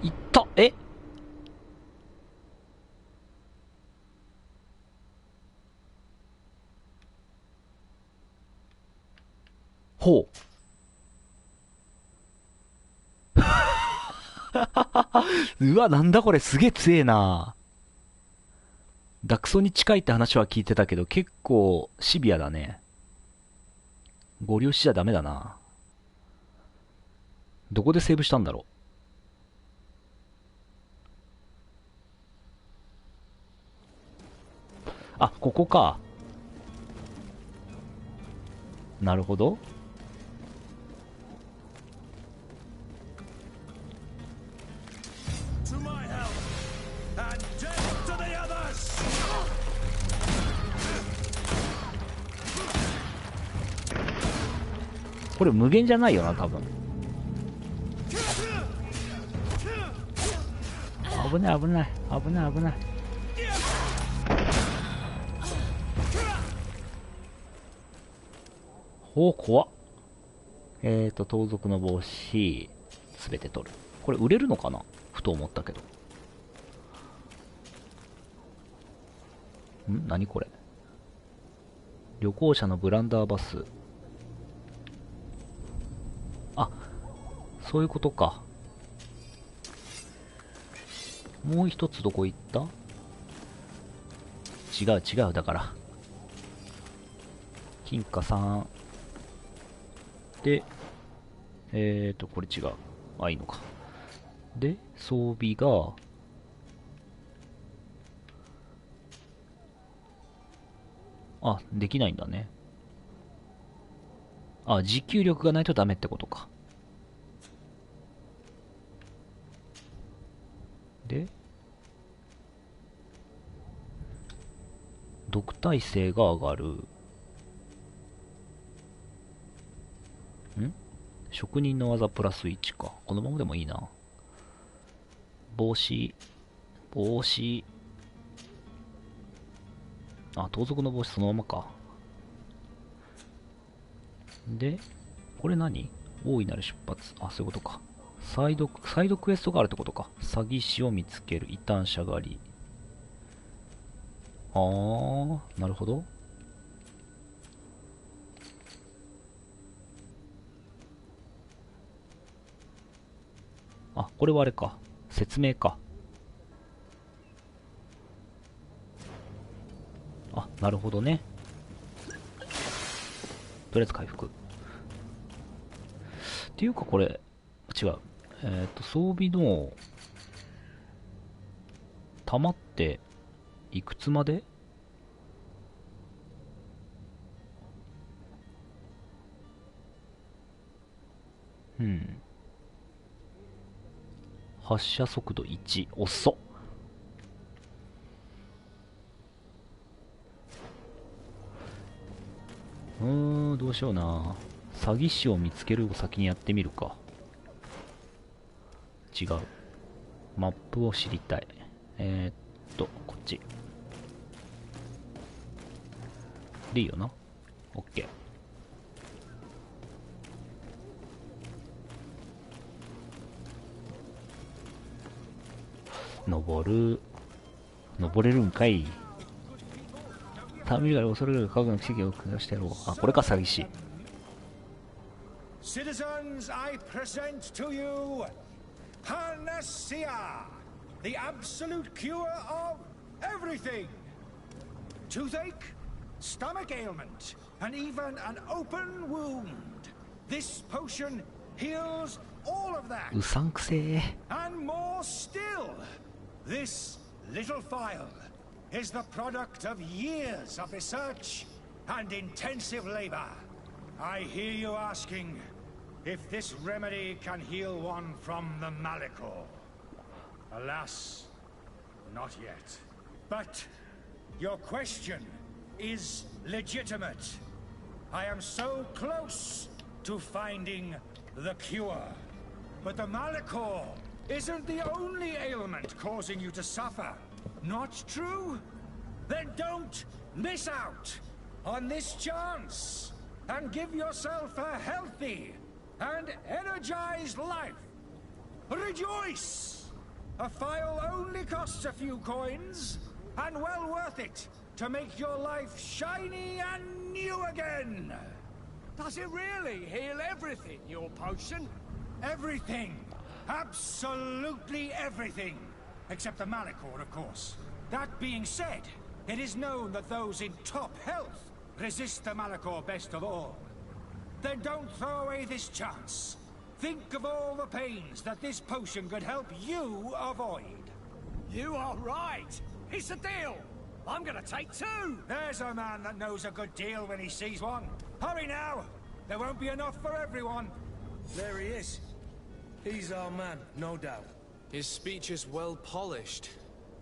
い。いった。え、ほう。うわ、なんだこれ、すげえ強えな。ダクソに近いって話は聞いてたけど、結構シビアだね。ご了承じゃダメだな。どこでセーブしたんだろう。あ、ここか。なるほど。これ無限じゃないよな、多分。危ない。お、怖っ。盗賊の帽子、すべて取る。これ売れるのかな、ふと思ったけど。何これ。旅行者のブランダーバス。あ、そういうことか。もう一つどこ行った？違う、だから。金貨3。で、これ違う。あ、いいのか。で、装備が、あ、できないんだね。あ、持久力がないとダメってことか。で、毒耐性が上がる。職人の技プラス1か。このままでもいいな。帽子。あ、盗賊の帽子そのままか。で、これ何？大いなる出発。あ、そういうことか。サイドクエストがあるってことか。詐欺師を見つける。異端者狩り。あー、なるほど。あ、これはあれか。説明か。あ、なるほどね。とりあえず回復。っていうかこれ、違う。装備の弾っていくつまで？発射速度1。遅っ。どうしような。詐欺師を見つけるを先にやってみるか。違う。マップを知りたい。こっち。でいいよな。オッケー。登れるんかい。民が恐れる科学の奇跡を下してやろう。あ、これか、詐欺師。Citizens, I present to you Panacea, the absolute cure of everything. Toothache, stomach ailment, and even an open wound. This potion heals all of that. うさんくせえ。 And more still, this little phial is the product of years of research and intensive labor. I hear you asking if this remedy can heal one from the Malachor. Alas, not yet. But your question is legitimate. I am so close to finding the cure. But the Malachor isn't the only ailment causing you to suffer. Not true? Then don't miss out on this chance and give yourself a healthy and energized life. Rejoice! A phial only costs a few coins, and well worth it to make your life shiny and new again. Does it really heal everything, your potion? Everything. Absolutely everything. Except the Malachor, of course. That being said, it is known that those in top health resist the Malachor best of all. Then don't throw away this chance. Think of all the pains that this potion could help you avoid. You are right. It's a deal. I'm gonna take two. There's a man that knows a good deal when he sees one. Hurry now. There won't be enough for everyone. There he is. He's our man, no doubt. His speech is well polished.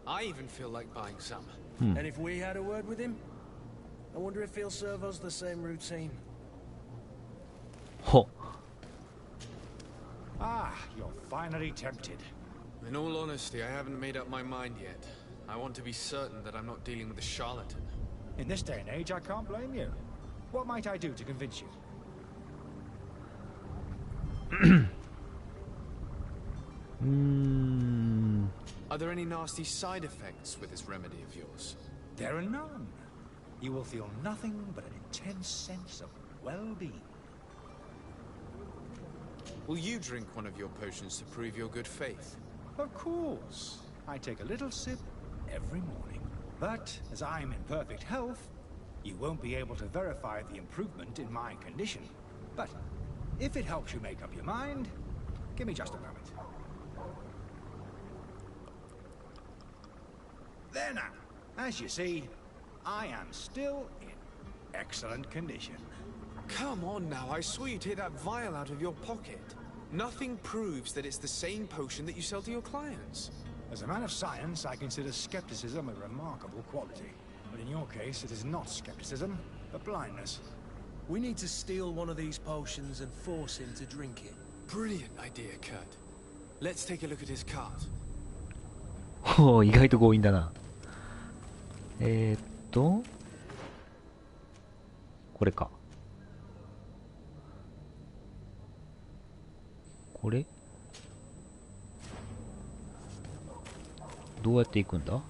I even feel like buying some. And if we had a word with him, I wonder if he'll serve us the same routine. Ho. Ah, you're finally tempted. In all honesty, I haven't made up my mind yet. I want to be certain that I'm not dealing with a charlatan. In this day and age, I can't blame you. What might I do to convince you? Are there any nasty side effects with this remedy of yours? There are none. You will feel nothing but an intense sense of well-being. Will you drink one of your potions to prove your good faith? Of course. I take a little sip every morning. But as I'm in perfect health, you won't be able to verify the improvement in my condition. But if it helps you make up your mind, give me just a moment. There now. As you see, I am still in excellent condition. Come on now, I saw you take that vial out of your pocket. Nothing proves that it's the same potion that you sell to your clients. As a man of science, I consider skepticism a remarkable quality. But in your case, it is not skepticism, but blindness. We need to steal one of these potions and force him to drink it. Brilliant idea, Kurt. Let's take a look at his cart. ほう、意外と強引だな。これか。これどうやって行くんだ？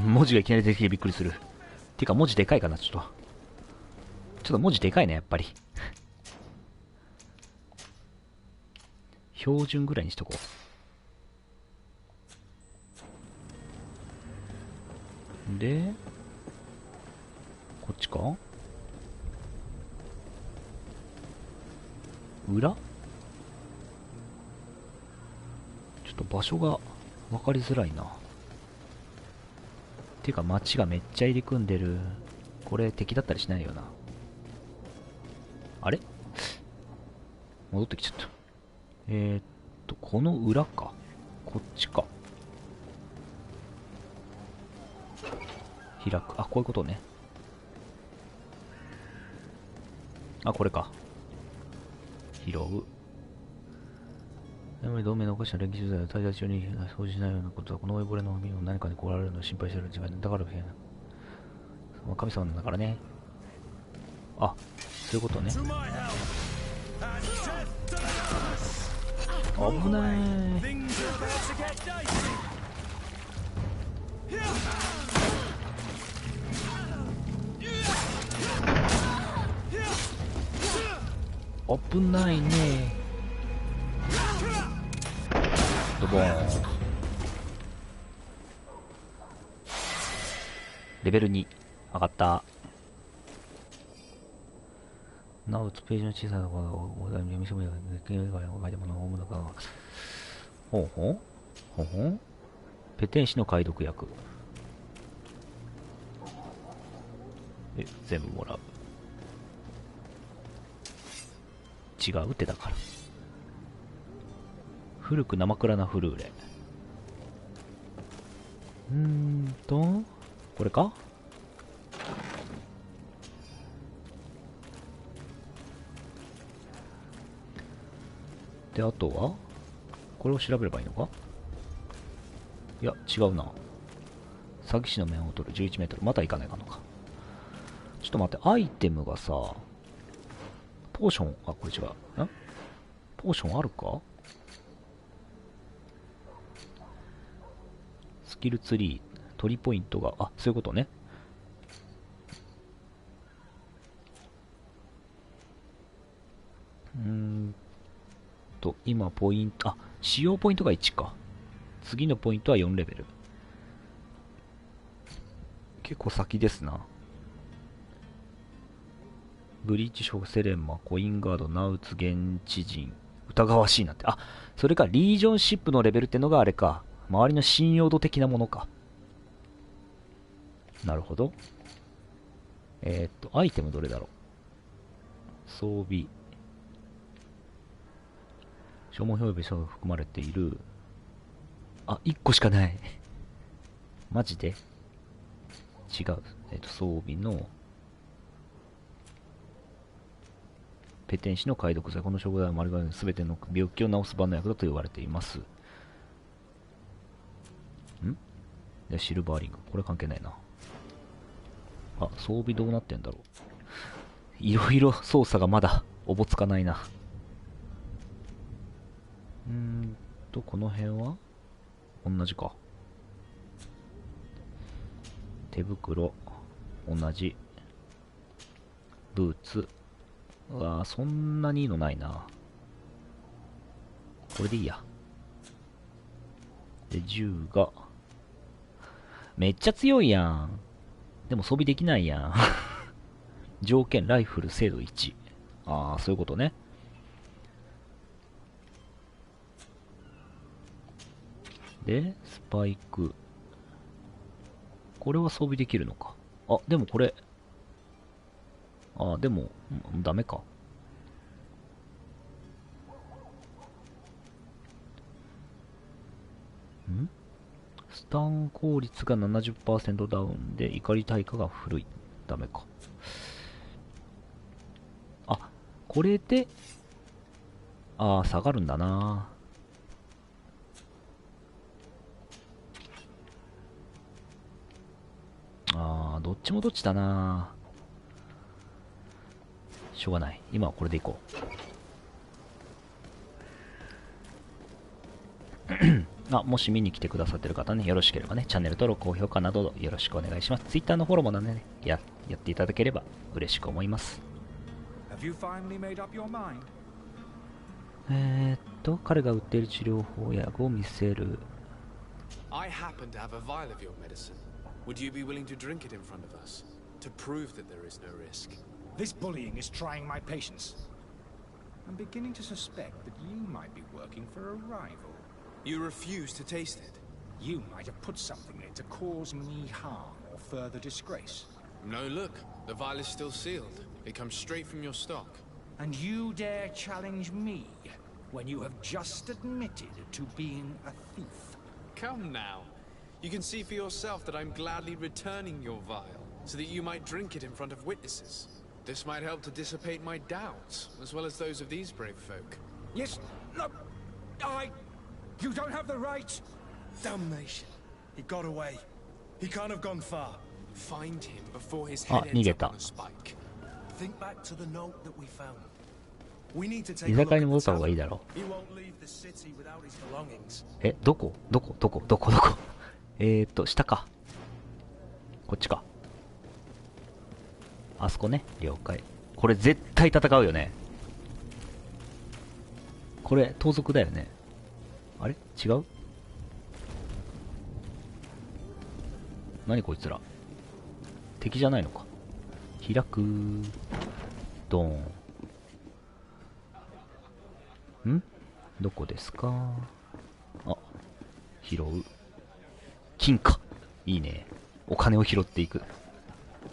文字がいきなり出てきてびっくりする。てか文字でかいかな、ちょっと文字でかいね、やっぱり。標準ぐらいにしとこう。で、こっちか？裏？ちょっと場所が分かりづらいな。ていうか街がめっちゃ入り組んでる。これ敵だったりしないよな。あれ？戻ってきちゃった。この裏か。こっちか。開く。あ、こういうことね。あ、これか。拾う。やはり同盟のおかしな連携取材を滞在中に掃除しないようなことは、この追いぼれの海を何かに来られるのを心配している時間だから神様なんだからね。あ、そういうことね。危ない。危ないね。ドボーン。レベル2上がった。なおページの小さなところをお題に見せもや書いたものを主だから。ほうほうほうほう。ペテン師の解読薬。全部もらう。違うってだから。古く生蔵なフルーレ。これか？で、あとはこれを調べればいいのか？いや、違うな。詐欺師の面を取る11メートル。また行かないかのか。ちょっと待って、アイテムがさ、ポーション、あ、これ違う。ポーションあるか？スキルツリー、取りポイントが、あ、そういうことね。今ポイント、あ、使用ポイントが1か。次のポイントは4レベル。結構先ですな。ブリーチ将セレンマ、コインガード、ナウツ、現地人、疑わしいなって。あ、それか、リージョンシップのレベルってのがあれか。周りの信用度的なものか。なるほど。アイテムどれだろう。装備。消耗表示が含まれている。あ、1個しかない。マジで違う。装備の、ペテン師の解読剤。この食材は丸がすべての病気を治す万能薬だと言われています。で、シルバーリング。これ関係ないな。あ、装備どうなってんだろう。いろいろ操作がまだおぼつかないな。この辺は同じか。手袋、同じ。ブーツ。うわぁ、そんなにいいのないな。これでいいや。で、銃が。めっちゃ強いやん。でも装備できないやん。条件、ライフル、精度1。ああ、そういうことね。で、スパイク。これは装備できるのか。あ、でもこれ。あ、でも、ダメか。スタン効率が 70% ダウンで怒り耐火が古い。ダメか。あ、これで、下がるんだな。どっちもどっちだな。しょうがない。今はこれでいこう。もし見に来てくださってる方ね、よろしければね、チャンネル登録、高評価などよろしくお願いします。Twitter のフォローもね、やっていただければ嬉しく思います。彼が売っている治療法薬を見せる。I happen to have a vial of your medicine. Would you be willing to drink it in front of us? To prove that there is no risk? This bullying is trying my patience. I'm beginning to suspect that you might be working for a rival. You refuse to taste it? You might have put something in it to cause me harm or further disgrace. No, look. The vial is still sealed. It comes straight from your stock. And you dare challenge me when you have just admitted to being a thief? Come now. You can see for yourself that I'm gladly returning your vial, so that you might drink it in front of witnesses. This might help to dissipate my doubts, as well as those of these brave folk. Yes, no, You don't have the right! Damnation. He got away. He can't have gone far. Find him before his head ends up on a spike. Think back to the note that we found. We need to take 居 a 酒 look 屋 at に戻っ the た方がいい tower. だろ He won't leave the city without his belongings. え、どこ下か。こっちか。あそこね。了解。これ絶対戦うよね。これ、盗賊だよね。あれ違う？何こいつら。敵じゃないのか。開く。ドーン。ん？どこですか？あ、拾う。金貨。いいね。お金を拾っていく。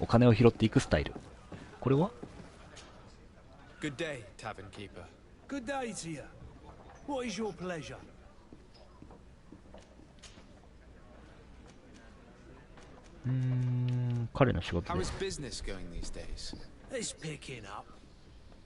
お金を拾っていくスタイル。これは？ Good day, tavern keeper. Good day to you. What is your pleasure? 彼の仕事 How で is す。 business going these days? It's picking up.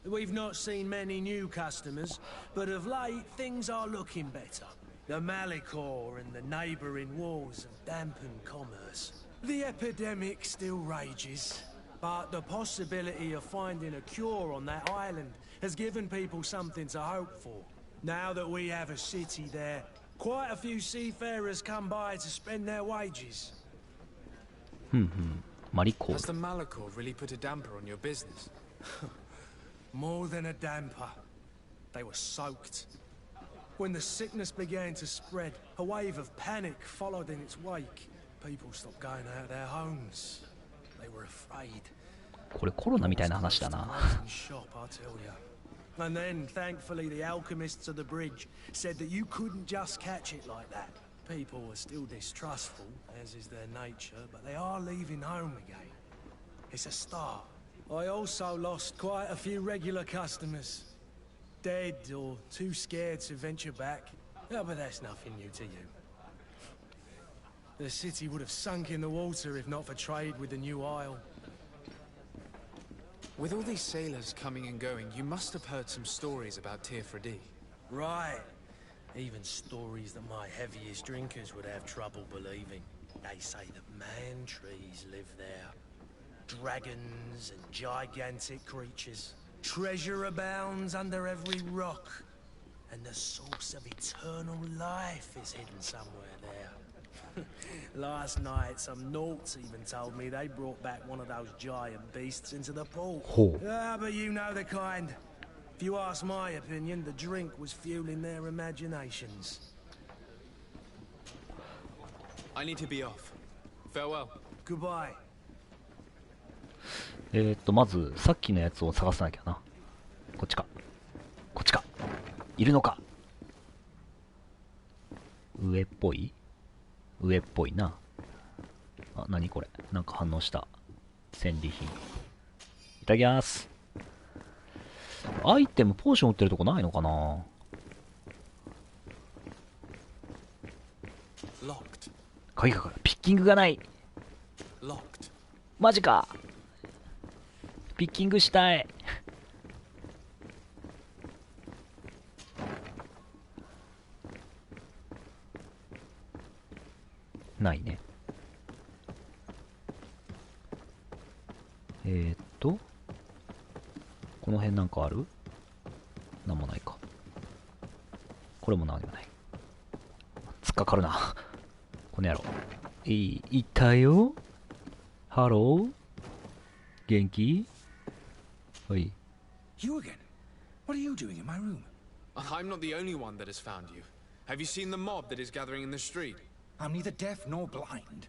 We've not seen many new customers, but of late things are looking better. The Malicor and the neighbouring wars have dampened commerce. The epidemic still rages, but the possibility of finding a cure on that island has given people something to hope for. Now that we have a city there, quite a few seafarers come by to spend their wages. マリコー Has the Malicor really put a damper on your business? More than a damper. They were soaked. When the sickness began to spread, a wave of panic followed in its wake. People stopped going out of their homes. They were afraid. これコロナみたいな話だな。 Shop, I tell you. And then, thankfully, the alchemists of the bridge said that you couldn't just catch it like that. People were still distrustful, as is their nature, but they are leaving home again. It's a start. I also lost quite a few regular customers. Dead or too scared to venture back. Oh, but that's nothing new to you. The city would have sunk in the water if not for trade with the new isle. With all these sailors coming and going, you must have heard some stories about Tirfredi. Right. Even stories that my heaviest drinkers would have trouble believing. They say that man trees live there. Dragons and gigantic creatures. Treasure abounds under every rock. And the source of eternal life is hidden somewhere there. Last night, some Nauts even told me they brought back one of those giant beasts into the port. Ah, but you know the kind. If you ask my opinion, the drink was fueling their imaginations. I need to be off. Farewell. Goodbye. まず、さっきのやつを探さなきゃな。こっちか。こっちか。いるのか。上っぽい？上っぽいな。あ、なにこれ。なんか反応した。戦利品。いただきます。アイテム、ポーション売ってるとこないのかな。鍵かかる。ピッキングがない。マジか。ピッキングしたい。ないね。この辺なんかある？なんもないか。これもなんもない。突っかかるな。この野郎。いたよ。ハロー。元気？はい。You again? What are you doing in my room? I'm not the only one that has found you. Have you seen the mob that is gathering in the street? I'm neither deaf nor blind.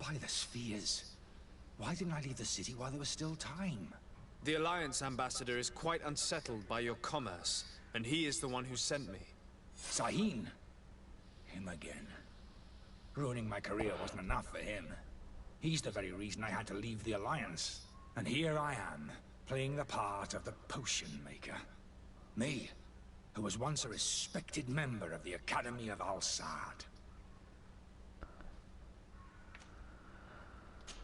By the spheres. Why didn't I leave the city while there was still time? The Alliance ambassador is quite unsettled by your commerce, and he is the one who sent me. Sahin? Him again. Ruining my career wasn't enough for him. He's the very reason I had to leave the Alliance. And here I am, playing the part of the potion maker. Me, who was once a respected member of the Academy of Al-Sad.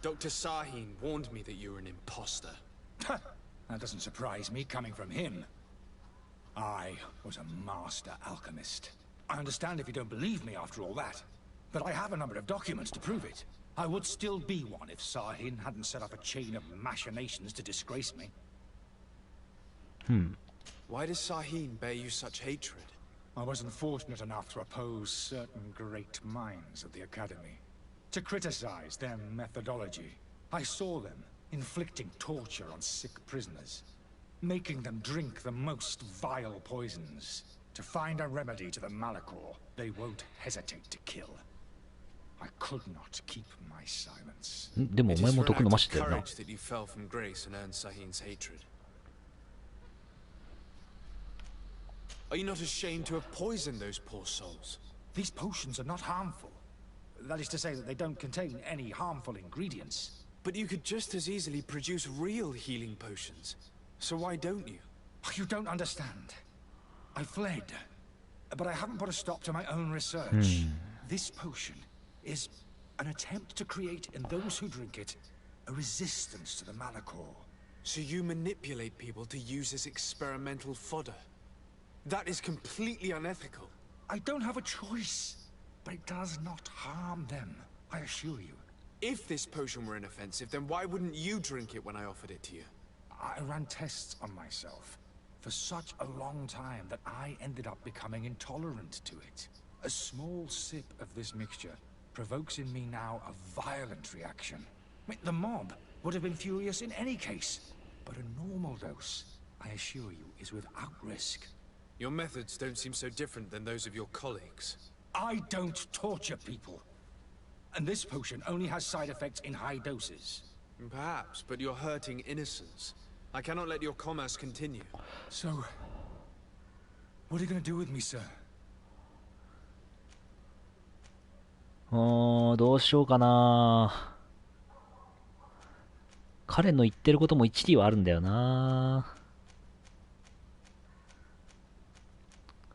Dr. Sahin warned me that you were an imposter. That doesn't surprise me, coming from him. I was a master alchemist. I understand if you don't believe me after all that, but I have a number of documents to prove it. I would still be one if Sahin hadn't set up a chain of machinations to disgrace me. Why does Sahin bear you such hatred? I wasn't fortunate enough to oppose certain great minds of the Academy. To criticize their methodology. I saw them inflicting torture on sick prisoners, making them drink the most vile poisons. To find a remedy to the Malachor, they won't hesitate to kill. I could not keep my silence. でもお前も毒飲ましてたよな。 Courage that you fell from grace and earned Sahin's hatred. Are you not ashamed to have poisoned those poor souls? These potions are not harmful. That is to say that they don't contain any harmful ingredients. But you could just as easily produce real healing potions. So why don't you? You don't understand. I fled, but I haven't put a stop to my own research. This potion is an attempt to create in those who drink it a resistance to the Malachor. So you manipulate people to use as experimental fodder. That is completely unethical. I don't have a choice, but it does not harm them, I assure you. If this potion were inoffensive, then why wouldn't you drink it when I offered it to you? I ran tests on myself for such a long time that I ended up becoming intolerant to it. A small sip of this mixture provokes in me now a violent reaction. I mean, the mob would have been furious in any case, but a normal dose, I assure you, is without risk. Your methods don't seem so different than those of your colleagues. I don't torture people. And this potion only has side effects in high doses. Perhaps, but you're hurting innocents. I cannot let your commerce continue. So, what are you going to do with me, sir? どうしようかな。彼の言ってることも一理はあるんだよな。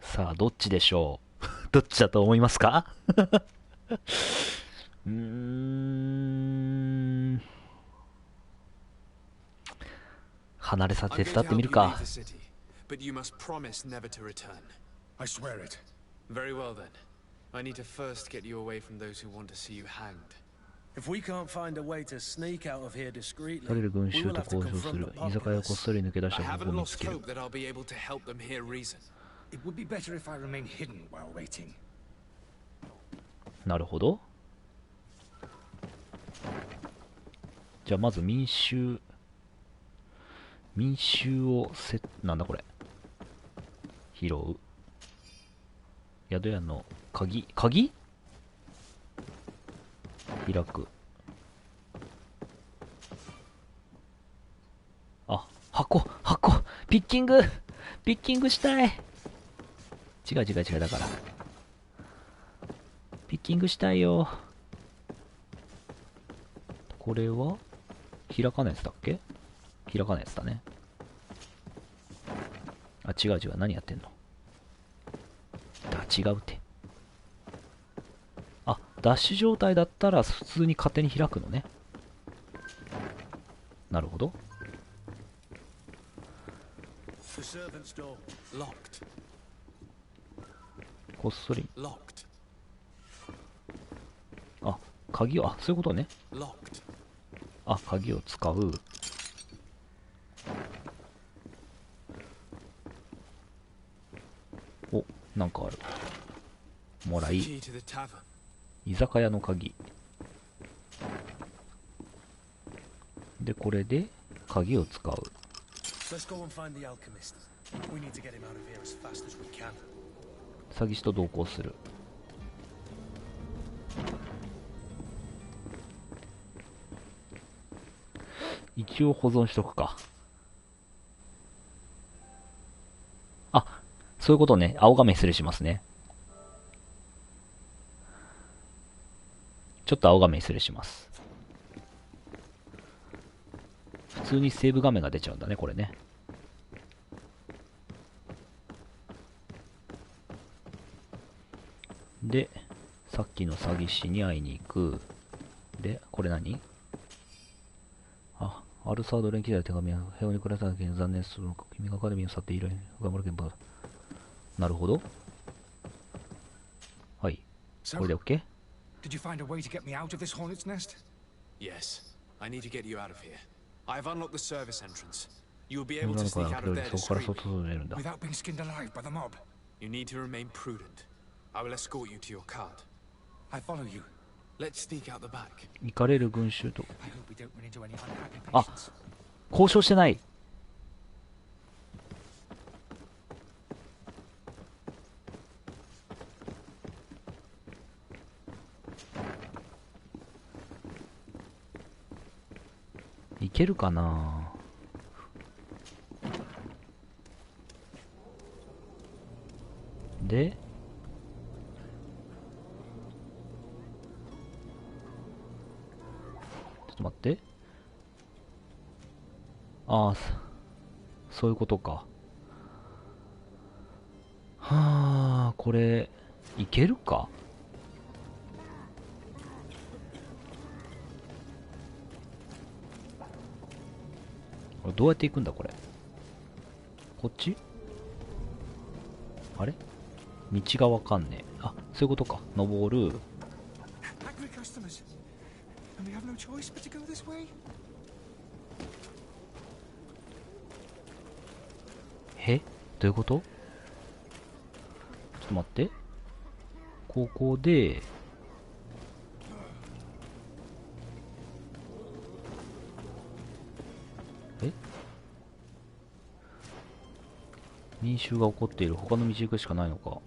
さあ、どっちでしょう。どっちだと思いますか？離れさ手伝ってみるか。But you must promise never to return. I swear it. Very well then. I need to first get you away from those who want to see you hanged. If we can't find a way to sneak out of here discreetly, される群 we 衆 will と have to 交渉す confront る。 the 居酒屋をこっ populace. そり抜け出し I た方法 haven't を見 lost つける。 hope that I'll be able to help them hear reason. It would be better if I remain hidden while waiting. なるほど。じゃあまず民衆をなんだこれ。拾う。宿屋の鍵開く。あ、箱ピッキングしたい。違うだからピッキングしたいよ。これは開かないやつだっけ？開かないやつだね。あ、違う何やってんの？違うって。あ、ダッシュ状態だったら普通に勝手に開くのね。なるほど。こっそり。あ、鍵を、そういうことね。あ、鍵を使う。お、なんかある。もらい。居酒屋の鍵。で、これで鍵を使う。詐欺師と同行する。一応保存しとくか。あ、そういうことね。青画面失礼しますね。ちょっと青画面失礼します。普通にセーブ画面が出ちゃうんだね、これね。で、さっきの詐欺師に会いに行く。で、これ何？あ、アルサード連携で手紙は平和に暮らさなきゃ残念するのか。君がアカデミーを去って以来、頑張る現場だ。なるほど。はい。これで OK？ Did you find a way to get me out of this hornet's nest? Yes. I need to get you out of here. I've unlocked the service entrance. You will be able to sneak out of there discreetly. Without being skinned alive by the mob. You need to remain prudent. I will escort you to your cart. I follow you. Let's sneak out the back. 行かれる群衆と。 I hope we don't run into any unhappy あ、 patients. 交渉してない。いけるかな。で、ちょっと待って。ああ、そういうことか。はあ、これ、いけるか。これどうやって行くんだこれ。こっち？あれ？道がわかんねえ。あ、そういうことか。登る。え？どういうこと？ちょっと待って。ここで、民衆が起こっている。他の道行くしかないのか。ちょ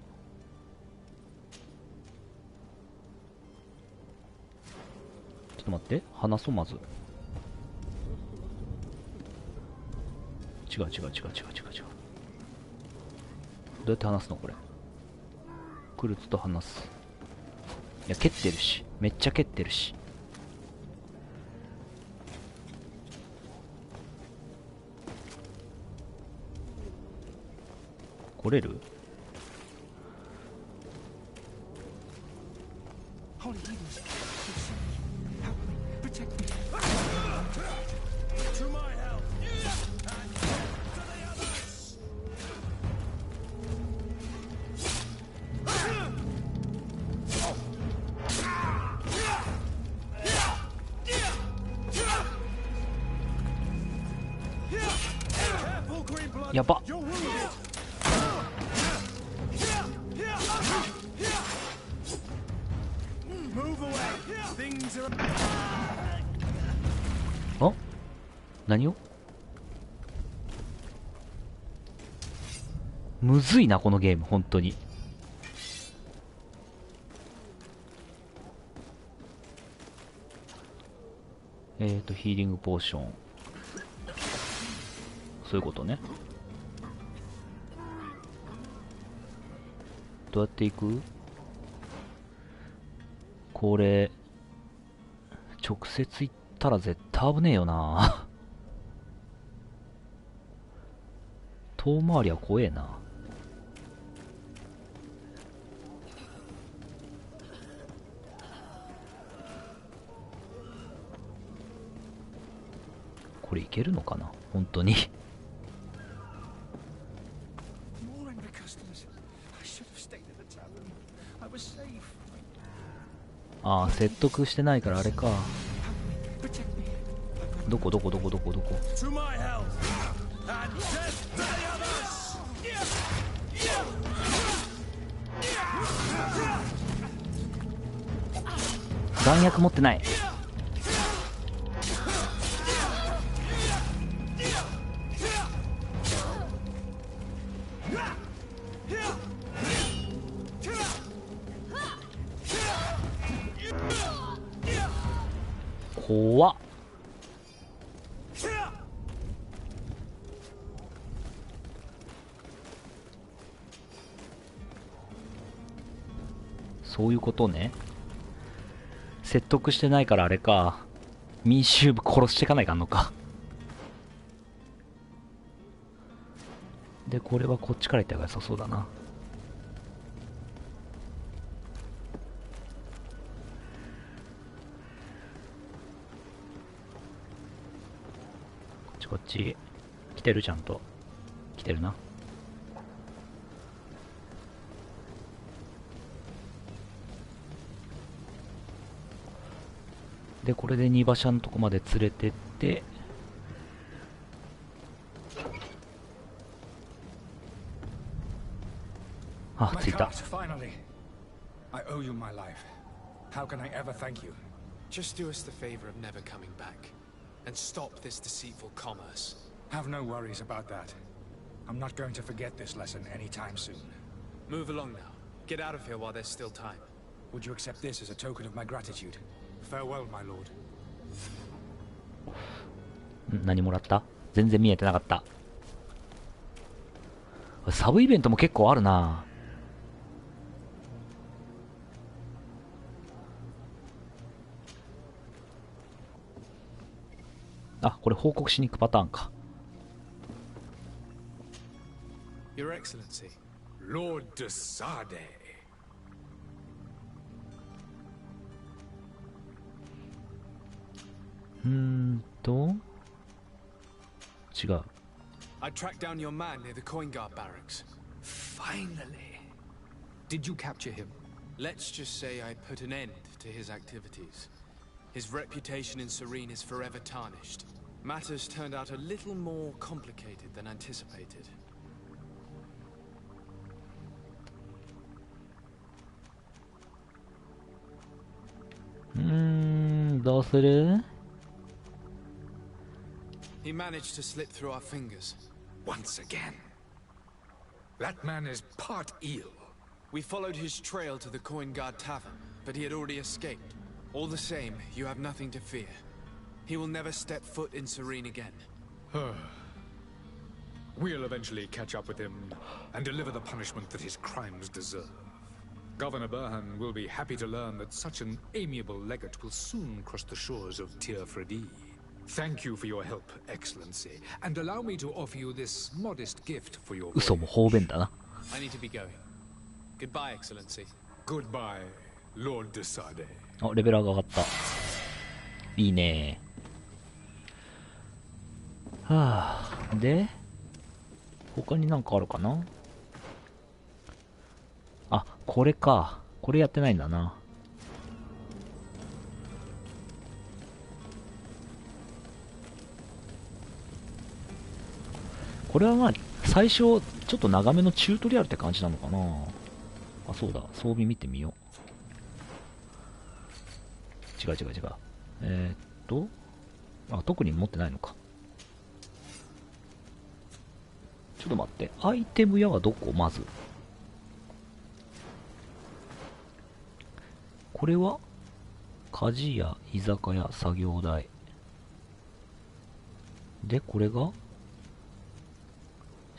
っと待って。話そう、まず。違う。どうやって話すのこれ。クルツと話す。いや、蹴ってるし。めっちゃ蹴ってるし。来れる？やばっ。あ？何を？むずいなこのゲーム本当に。ヒーリングポーション。そういうことね。どうやって行く？これ直接行ったら絶対危ねえよな。遠回りは怖えな。これいけるのかな本当に。ああ、説得してないからあれか。どこ弾薬持ってない。怖っ。そういうことね。説得してないからあれか。民衆部殺していかないかんのか。で、これはこっちから行った方が良さそうだな。こっち。来てるちゃんと。来てるな。で、これで荷馬車のとこまで連れてって、あ、着いた。I owe you my life. How can I ever thank you? Just do us the favor of never coming back, and stop this deceitful commerce. Have no worries about that. I'm not going to forget this lesson anytime soon. Move along now. Get out of here while there's still time. Would you accept this as a token of my gratitude? Farewell, my lord. 何もらった？全然見えてなかった。サブイベントも結構あるな。あ、これ報告しに行くパターンか。Your Excellency. Lord Desade. 違う。I tracked down your man near the coin guard barracks. Finally. Did you capture him? Let's just say I put an end to his activities. His reputation in Serene is forever tarnished. Matters turned out a little more complicated than anticipated. どうする？ He managed to slip through our fingers. Once again. That man is part eel. We followed his trail to the Coin Guard Tavern, but he had already escaped. All the same, you have nothing to fear. He will never step foot in Serene again. We'll eventually catch up with him and deliver the punishment that his crimes deserve. Governor Burhan will be happy to learn that such an amiable legate will soon cross the shores of Tir Fredi. Thank you for your help, Excellency, and allow me to offer you this modest gift for your 嘘も方便だな。 I need to be going. Goodbye, Excellency. Goodbye, Lord Desade. あ、レベル上がった。いいね。はあ、で、他になんかあるかな？あ、これか。これやってないんだな。これはまあ、最初、ちょっと長めのチュートリアルって感じなのかな。あ、そうだ。装備見てみよう。違う。あ、特に持ってないのか。ちょっと待って。アイテム屋はどこ？まず。これは鍛冶屋、居酒屋、作業台。で、これが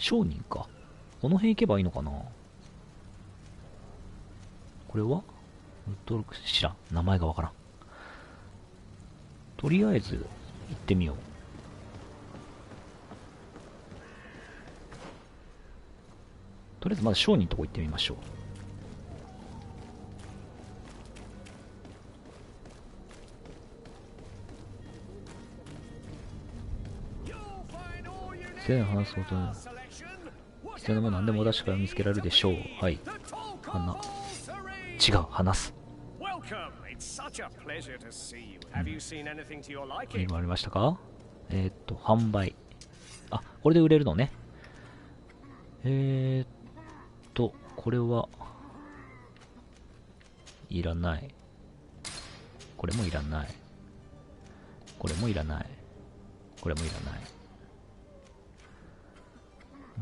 商人か。この辺行けばいいのかな。これは登録知らん。名前がわからん。とりあえず行ってみよう。とりあえずまず商人のとこ行ってみましょう。全話すこと必要なもの何でもお出しから見つけられるでしょう。はい。違う、話す。何もありましたか？販売。あ、これで売れるのね。これはいらない。これもいらない。これもいらない。これもいらない。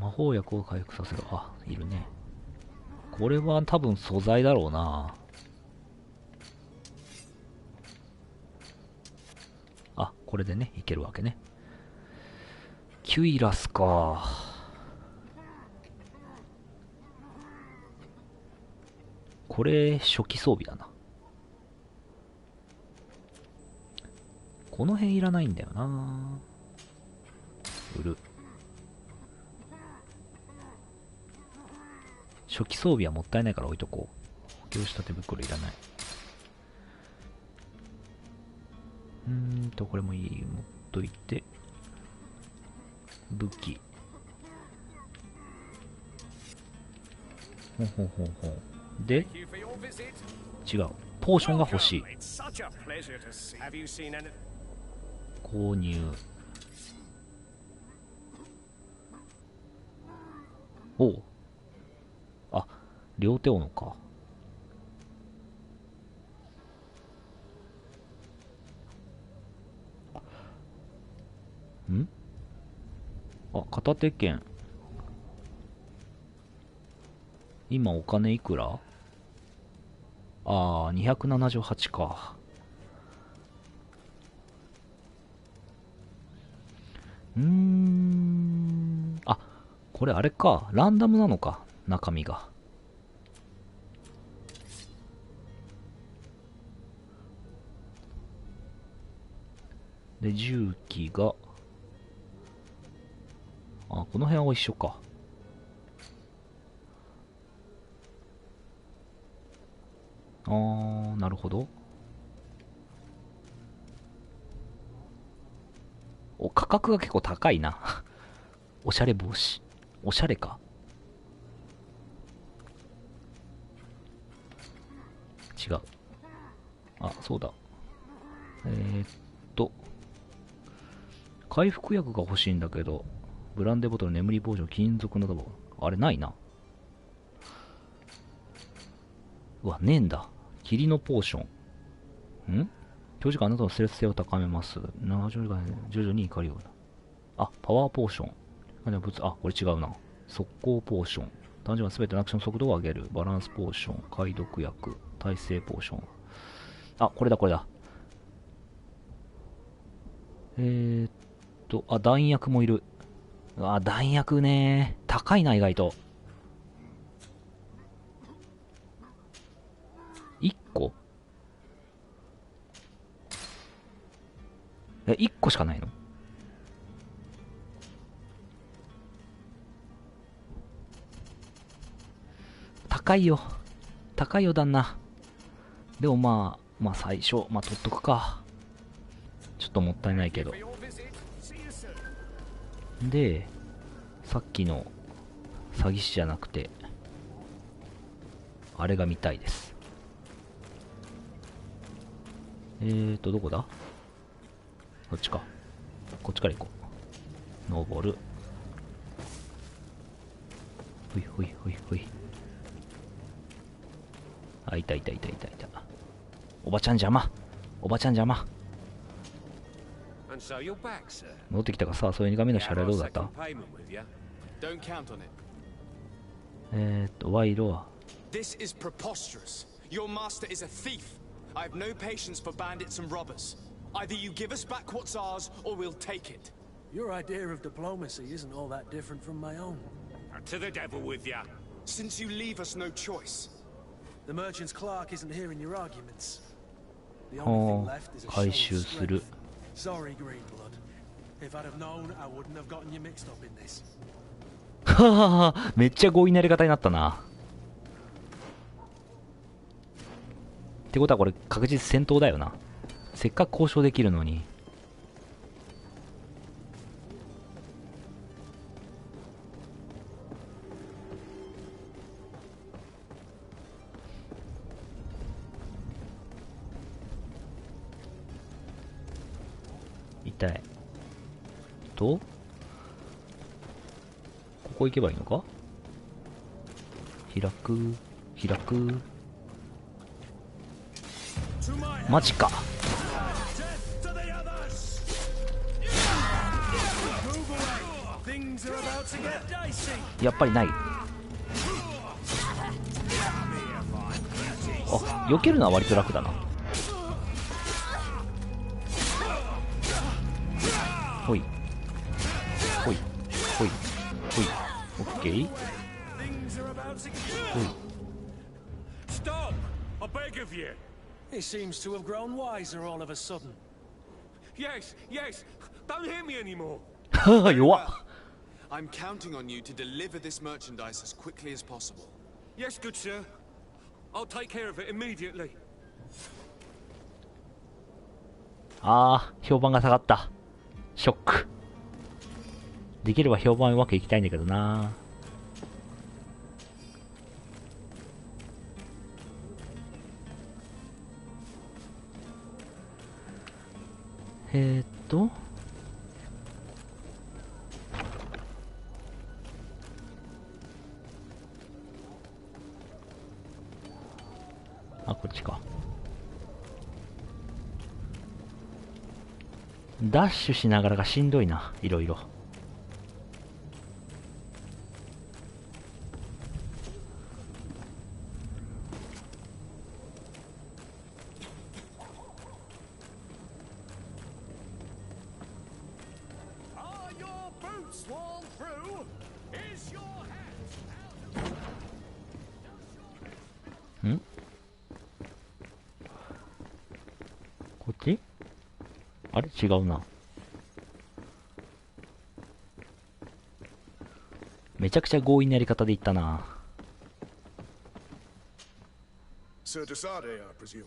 魔法薬を回復させる。あ、いるね。これは多分素材だろうな。あ、これでね、いけるわけね。キュイラスか。これ初期装備だな。この辺いらないんだよな。売る。初期装備はもったいないから置いとこう。補強した手袋いらない。これもいい。持っといて。武器。ほんほんほんほん。で、違う。ポーションが欲しい。購入。おう。あ、両手斧か。ん？あ、片手剣。今お金いくら？ああ、278か。あ、これあれか。ランダムなのか。中身が。で、重機が。あ、この辺は一緒か。あー、なるほど。お、価格が結構高いな。おしゃれ帽子。おしゃれか。違う。あ、そうだ。回復薬が欲しいんだけど、ブランデーボトル、眠りポーション、金属など、あれないな。うわ、ねえんだ。霧のポーション。長時間あなたのストレス性を高めます。長時間徐々に怒りを。あ、パワーポーション。あ、これ違うな。速攻ポーション。短時間すべてのアクション速度を上げる。バランスポーション。解毒薬。耐性ポーション。あ、これだ、これだ。あ、弾薬もいる。あ、弾薬ね。高いな、意外と。1個1個しかないの？高いよ。高いよ、旦那。でもまあ最初、取っとくか。ちょっともったいないけど。で、さっきの詐欺師じゃなくて、あれが見たいです。どこだ？こっちか。こっちから行こう。登る。ほいほいほいほい。あ、いたいたいたいたいた。おばちゃん邪魔。おばちゃん邪魔。戻ってきたか。さあ、それ2回目の謝礼はどうだった？賄賂は。This is preposterous. Your master is a thief. I have no patience for bandits and robbers. Either you give us back what's ours, or we'll take it. Your idea of diplomacy isn't all that different from my own. To the devil with ya. Since you leave us no choice. The merchant's clerk isn't hearing your arguments. The only thing left is a show of strength. Sorry, Greenblood. If I'd have known, I wouldn't have gotten you mixed up in this. はは、めっちゃ強引なやり方になったな。ってことはこれ確実戦闘だよな。せっかく交渉できるのに。痛い。と、ここ行けばいいのか？開く、開く。マジか。やっぱりない。あ、避けるのは割と楽だな。ほいほいほいほい。オッケー。ほい。you? He seems to have grown wiser all of a sudden. Yes, yes. Don't hear me anymore. 弱っ。 I'm counting on you to deliver this merchandise as quickly as possible. Yes, good sir. I'll take care of it immediately. あー、評判が下がった。ショック。できれば評判うまくいきたいんだけどな。あ、こっちか。ダッシュしながらがしんどいな、いろいろ。ん？こっち？あれ？違うな。めちゃくちゃ強引なやり方でいったな。Sir Desade, I presume.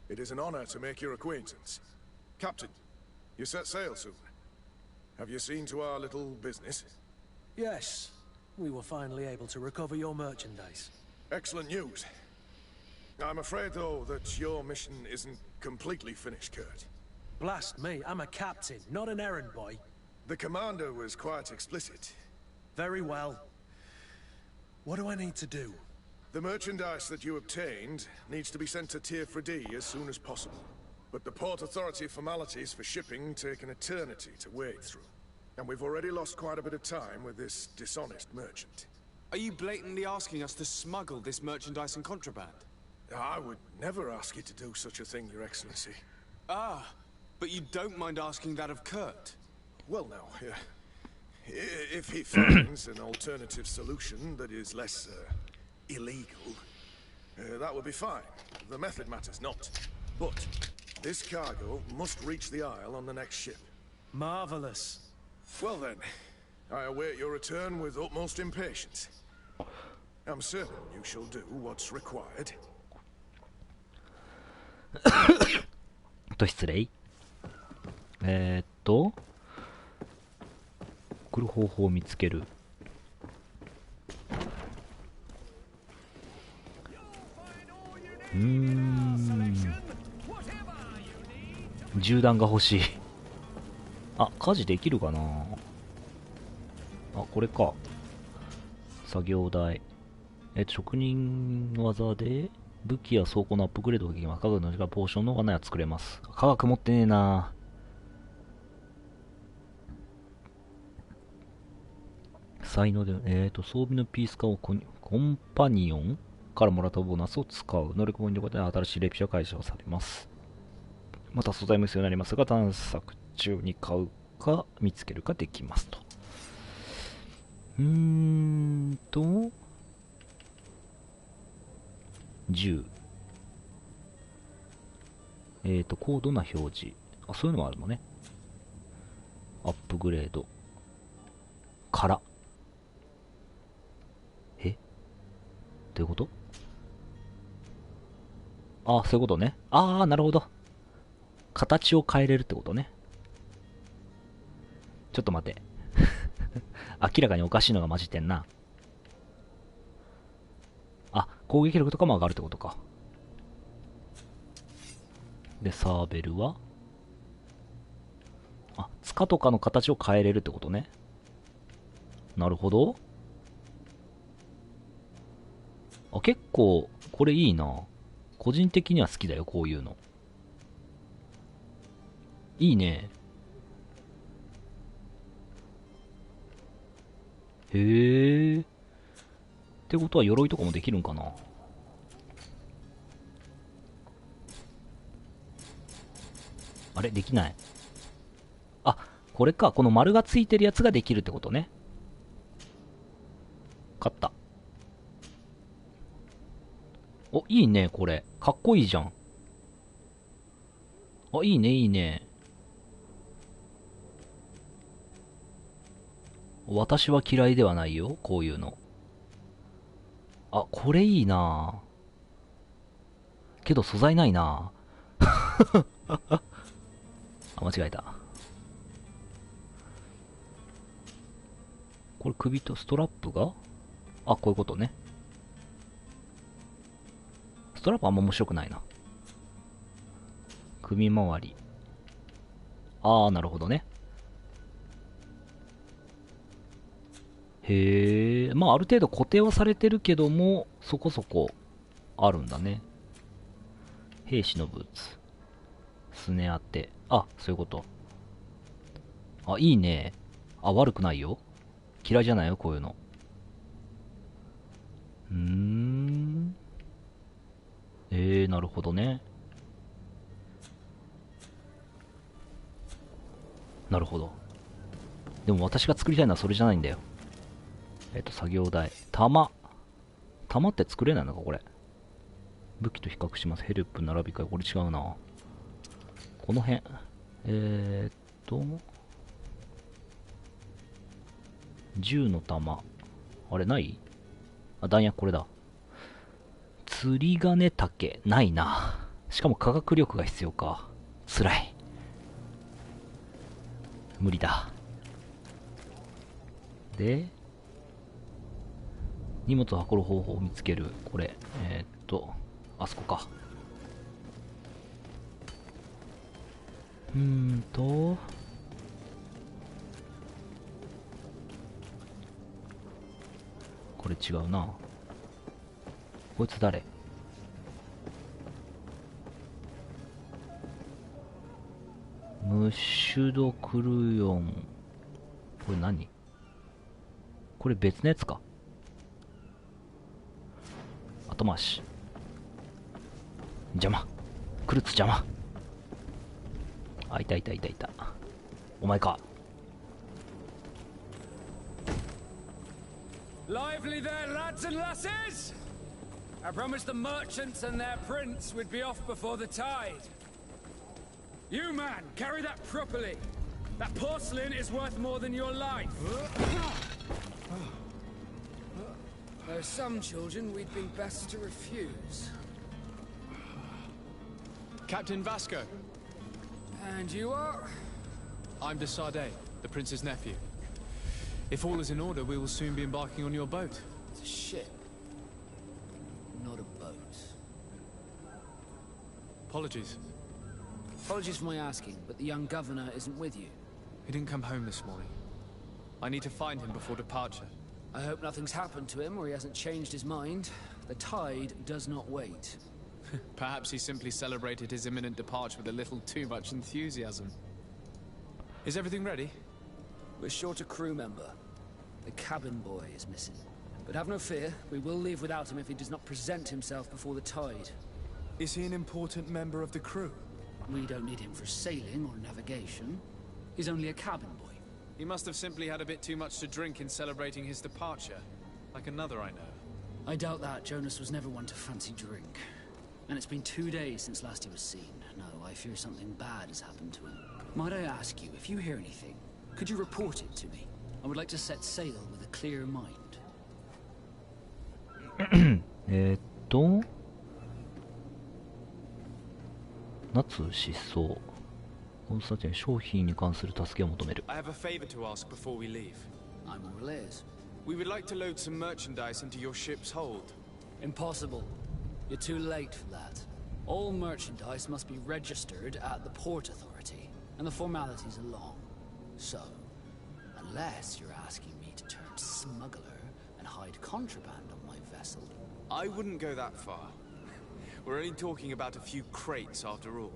It is an honor to make your acquaintance. Captain, you set sail soon. Have you seen to our little business? Yes, we were finally able to recover your merchandise. Excellent news. I'm afraid, though, that your mission isn't completely finished, Kurt. Blast me, I'm a captain, not an errand boy. The commander was quite explicit. Very well. What do I need to do? The merchandise that you obtained needs to be sent to Tier 4D as soon as possible. But the Port Authority formalities for shipping take an eternity to wade through. And we've already lost quite a bit of time with this dishonest merchant. Are you blatantly asking us to smuggle this merchandise and contraband? I would never ask you to do such a thing, Your Excellency. Ah, but you don't mind asking that of Kurt? Well, no. If he finds an alternative solution that is less illegal, that would be fine. The method matters not. But this cargo must reach the Isle on the next ship. Marvelous. Well then, I await your return with utmost impatience. I'm certain you shall do what's required. 失礼。送る方法を見つける。銃弾が欲しい。あ、火事できるかな。あ、これか。作業台。職人技で武器や装甲のアップグレードができます。科学の時間ポーションの罠や作れます。科学持ってねえな。才能で、装備のピース化をコンパニオンからもらったボーナスを使う。能力ポイントごとに新しいレピシャが解消されます。また素材も必要になりますが、探索中に買うか見つけるかできますと。10。高度な表示。あ、そういうのもあるのね。アップグレード。から。どういうこと？ああ、そういうことね。ああ、なるほど。形を変えれるってことね。ちょっと待って。明らかにおかしいのが混じってんな。あ、攻撃力とかも上がるってことか。で、サーベルはあ、塚とかの形を変えれるってことね。なるほど。あ、結構、これいいな。個人的には好きだよ、こういうの。いいね。へえ。ってことは鎧とかもできるんかな。あれできない。あ、これか。この丸がついてるやつができるってことね。勝った。お、いいね、これ。かっこいいじゃん。あ、いいね、いいね。私は嫌いではないよ、こういうの。あ、これいいなけど素材ないなあ、間違えた。これ首とストラップがあ、こういうことね。ストラップあんま面白くないな。首周り。あー、なるほどね。へえ、まあある程度固定はされてるけども、そこそこあるんだね。兵士のブーツ。すね当て。あ、そういうこと。あ、いいね。あ、悪くないよ。嫌いじゃないよ、こういうの。なるほどね。なるほど。でも私が作りたいのはそれじゃないんだよ。作業台。弾って作れないのか、これ。武器と比較します。ヘルプ、並び替え。これ違うな。この辺。銃の弾。あれ、ないあ、弾薬これだ。釣り鐘竹。ないな。しかも科学力が必要か。辛い。無理だ。で、荷物を運ぶ方法を見つける。これ、あそこか。これ違うな。こいつ誰？ムッシュドクルヨン。これ何？これ別のやつか。後回し。邪魔。クルツ邪魔。あ、いたいたいたいた。お前か。Lively there, lads and lasses! I promised the merchants and their prince we'd be off before the tide. You, man, carry that properly. That porcelain is worth more than your life. There are some children we'd be best to refuse. Captain Vasco. And you are? I'm de Sade, the prince's nephew. If all is in order, we will soon be embarking on your boat. It's a ship, not a boat. Apologies. Apologies for my asking, but the young governor isn't with you. He didn't come home this morning. I need to find him before departure. I hope nothing's happened to him or he hasn't changed his mind. The tide does not wait. Perhaps he simply celebrated his imminent departure with a little too much enthusiasm. Is everything ready? We're short a crew member. The cabin boy is missing. But have no fear, we will leave without him if he does not present himself before the tide. Is he an important member of the crew? We don't need him for sailing or navigation. He's only a cabin boy. He must have simply had a bit too much to drink in celebrating his departure. Like another I know. I doubt that. Jonas was never one to fancy drink. And it's been 2 days since last he was seen. No, I fear something bad has happened to him. Might I ask you, if you hear anything, could you report it to me? I would like to set sail with a clear mind. 夏失踪。この人たちに商品に関する助けを求める。I have a favor to ask before we leave. I'm all ears. We would like to load some merchandise into your ship's hold. Impossible. You're too late for that. All merchandise must be registered at the Port Authority, and the formalities are long. So, unless you're asking me to turn smuggler and hide contraband on my vessel. I wouldn't go that far. We're only talking about a few crates after all.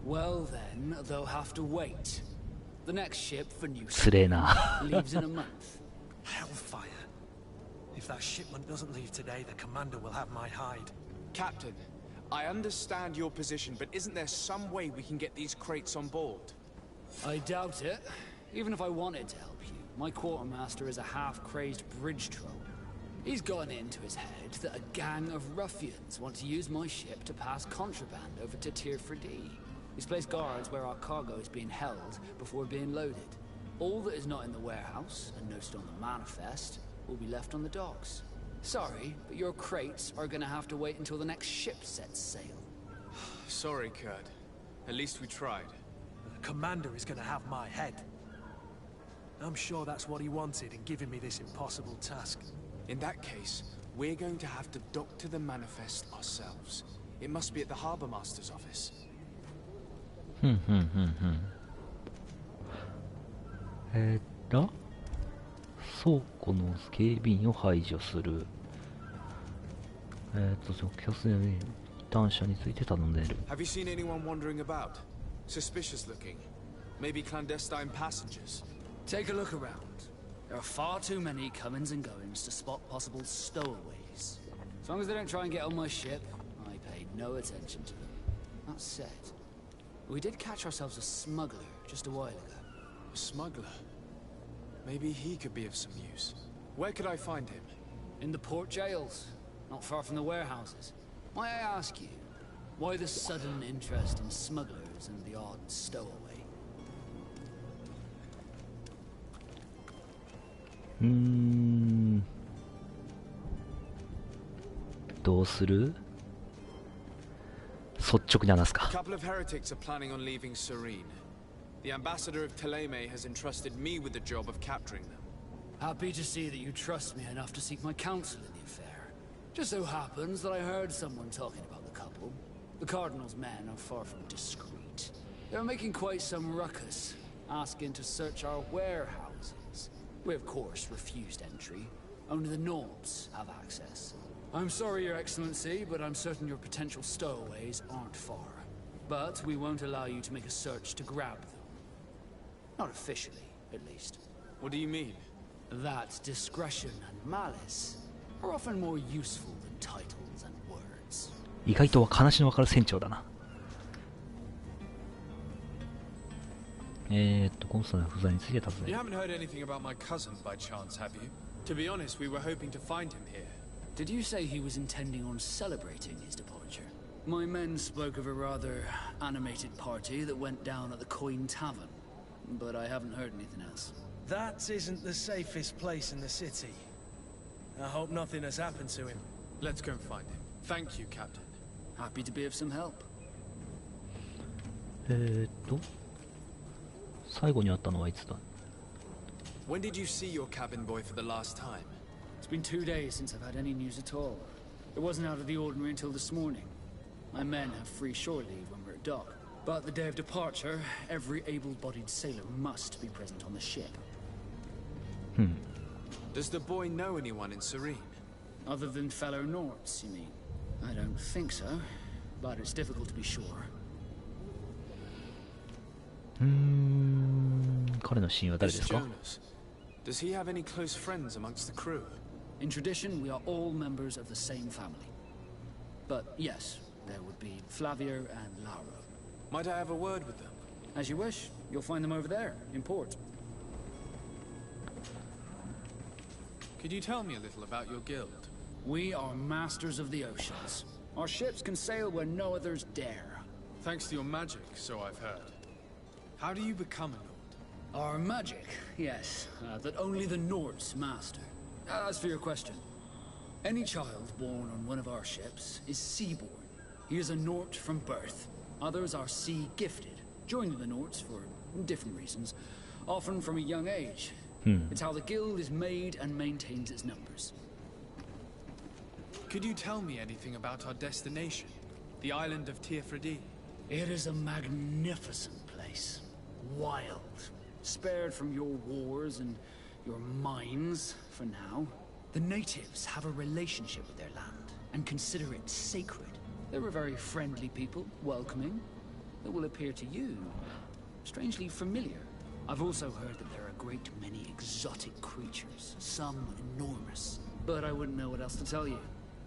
Well then, they'll have to wait. The next ship for New leaves in a month. Hellfire. If that shipment doesn't leave today, the commander will have my hide. Captain, I understand your position, but isn't there some way we can get these crates on board? I doubt it. Even if I wanted to help you, my quartermaster is a half-crazed bridge troll. He's gotten into his head that a gang of ruffians want to use my ship to pass contraband over to Tier 4D. He's placed guards where our cargo is being held before being loaded. All that is not in the warehouse and noted on the manifest will be left on the docks. Sorry, but your crates are gonna have to wait until the next ship sets sail. Sorry, Kurt. At least we tried. The commander is gonna have my head. I'm sure that's what he wanted in giving me this impossible task. In that case, we're going to have to doctor the manifest ourselves. It must be at the Harbour Master's office. 倉庫の警備員を排除する。キャスに単車について頼んでいる。Have you seen anyone wandering about? Suspicious looking. Maybe clandestine passengers. Take a look around. There are far too many comings and goings to spot possible stowaways. As long as they don't try and get on my ship, I pay no attention to them. That said, we did catch ourselves a smuggler just a while ago. A smuggler? Maybe he could be of some use. Where could I find him? In the port jails, not far from the warehouses. May I ask you, why the sudden interest in smugglers and the odd stowaway? どうする？率直に話すか。A couple of heretics are planning on leaving Serene. The ambassador of Teleme has entrusted me with the job of capturing them. Happy to see that you trust me enough to seek my counsel in the affair. Just so happens that I heard someone talking about the couple. The Cardinal's men are far from discreet. They're making quite some ruckus, asking to search our warehouses. We of course refused entry. Only the Norbs have access. I'm sorry, Your Excellency, but I'm certain your potential stowaways aren't far. But we won't allow you to make a search to grab them. Not officially, at least. What do you mean? That discretion and malice are often more useful than titles and words. 意外と話のわかる船長だな。コンスタント不在について尋ねる。 You haven't heard anything about my cousin by chance, have you? To be honest, we were hoping to find him here. Did you say he was intending on celebrating his departure? My men spoke of a rather animated party that went down at the Coin Tavern, but I haven't heard anything else. That isn't the safest place in the city. I hope nothing has happened to him. Let's go and find him. Thank you, Captain. Happy to be of some help. 最後に会ったのはいつだ？ When did you see your cabin boy for the last time? It's been 2 days since I've had any news at all. It wasn't out of the ordinary until this morning. My men have free shore leave when we're at dock. But the day of departure, every able-bodied sailor must be present on the ship. Does the boy know anyone in Serene? Other than fellow Norts, you mean? I don't think so, but it's difficult to be sure. 彼の親友は誰ですか？ Does he have any close friends amongst the crew? In tradition, we are all members of the same family. But yes, there would be Flavio and Lauro. Might I have a word with them? As you wish. You'll find them over there, in port. Could you tell me a little about your guild? We are masters of the oceans. Our ships can sail where no others dare. Thanks to your magic, so I've heard. How do you become a Nord? Our magic, yes, that only the Nords master. As for your question, any child born on one of our ships is seaborn. He is a Nord from birth. Others are sea-gifted, joining the Nords for different reasons, often from a young age. It's how the guild is made and maintains its numbers. Could you tell me anything about our destination? The island of Tier 4D? It is a magnificent place. Wild. Spared from your wars and your mines, for now. The natives have a relationship with their land, and consider it sacred. They're a very friendly people, welcoming. That will appear to you strangely familiar. I've also heard that there are a great many exotic creatures, some enormous. But I wouldn't know what else to tell you.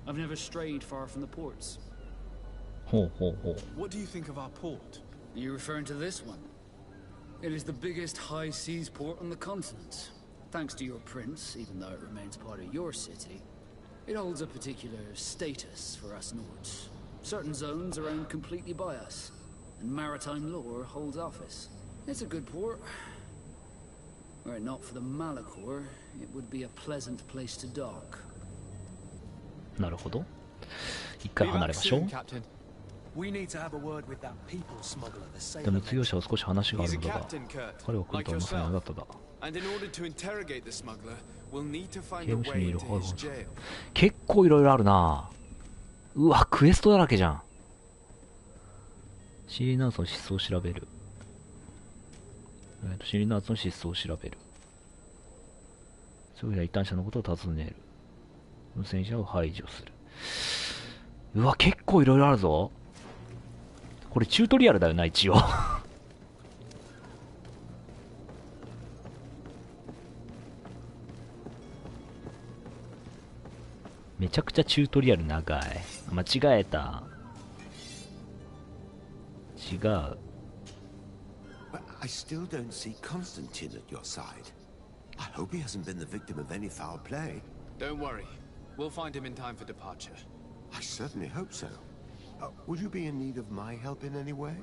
I've never strayed far from the ports. What do you think of our port? Are you referring to this one? It is the biggest high seas port on the continent. Thanks to your prince, even though it remains part of your city. It holds a particular status for us Nords. Certain zones are owned completely by us, and maritime law holds office. It's a good port. Were it not for the Malachor, it would be a pleasant place to dock. なるほど。一回離れましょう。でも密漁者は少し話があるのだが、彼は来るとはまさにあなただ。刑務所にいる方法。結構いろいろあるな。うわ、クエストだらけじゃん。シリナーズの失踪を調べる。シリナーズの失踪を調べる。それでは一旦者のことを尋ねる。無線者を排除する。うわ、結構いろいろあるぞ。これチュートリアルだよな、一応。めちゃくちゃチュートリアル長い。間違えた。違う。I still don't see Constantine at your side. I hope he hasn't been the victim of any foul play. Don't worry. We'll find him in time for departure. I certainly hope so. Would you be in need of my help in any way?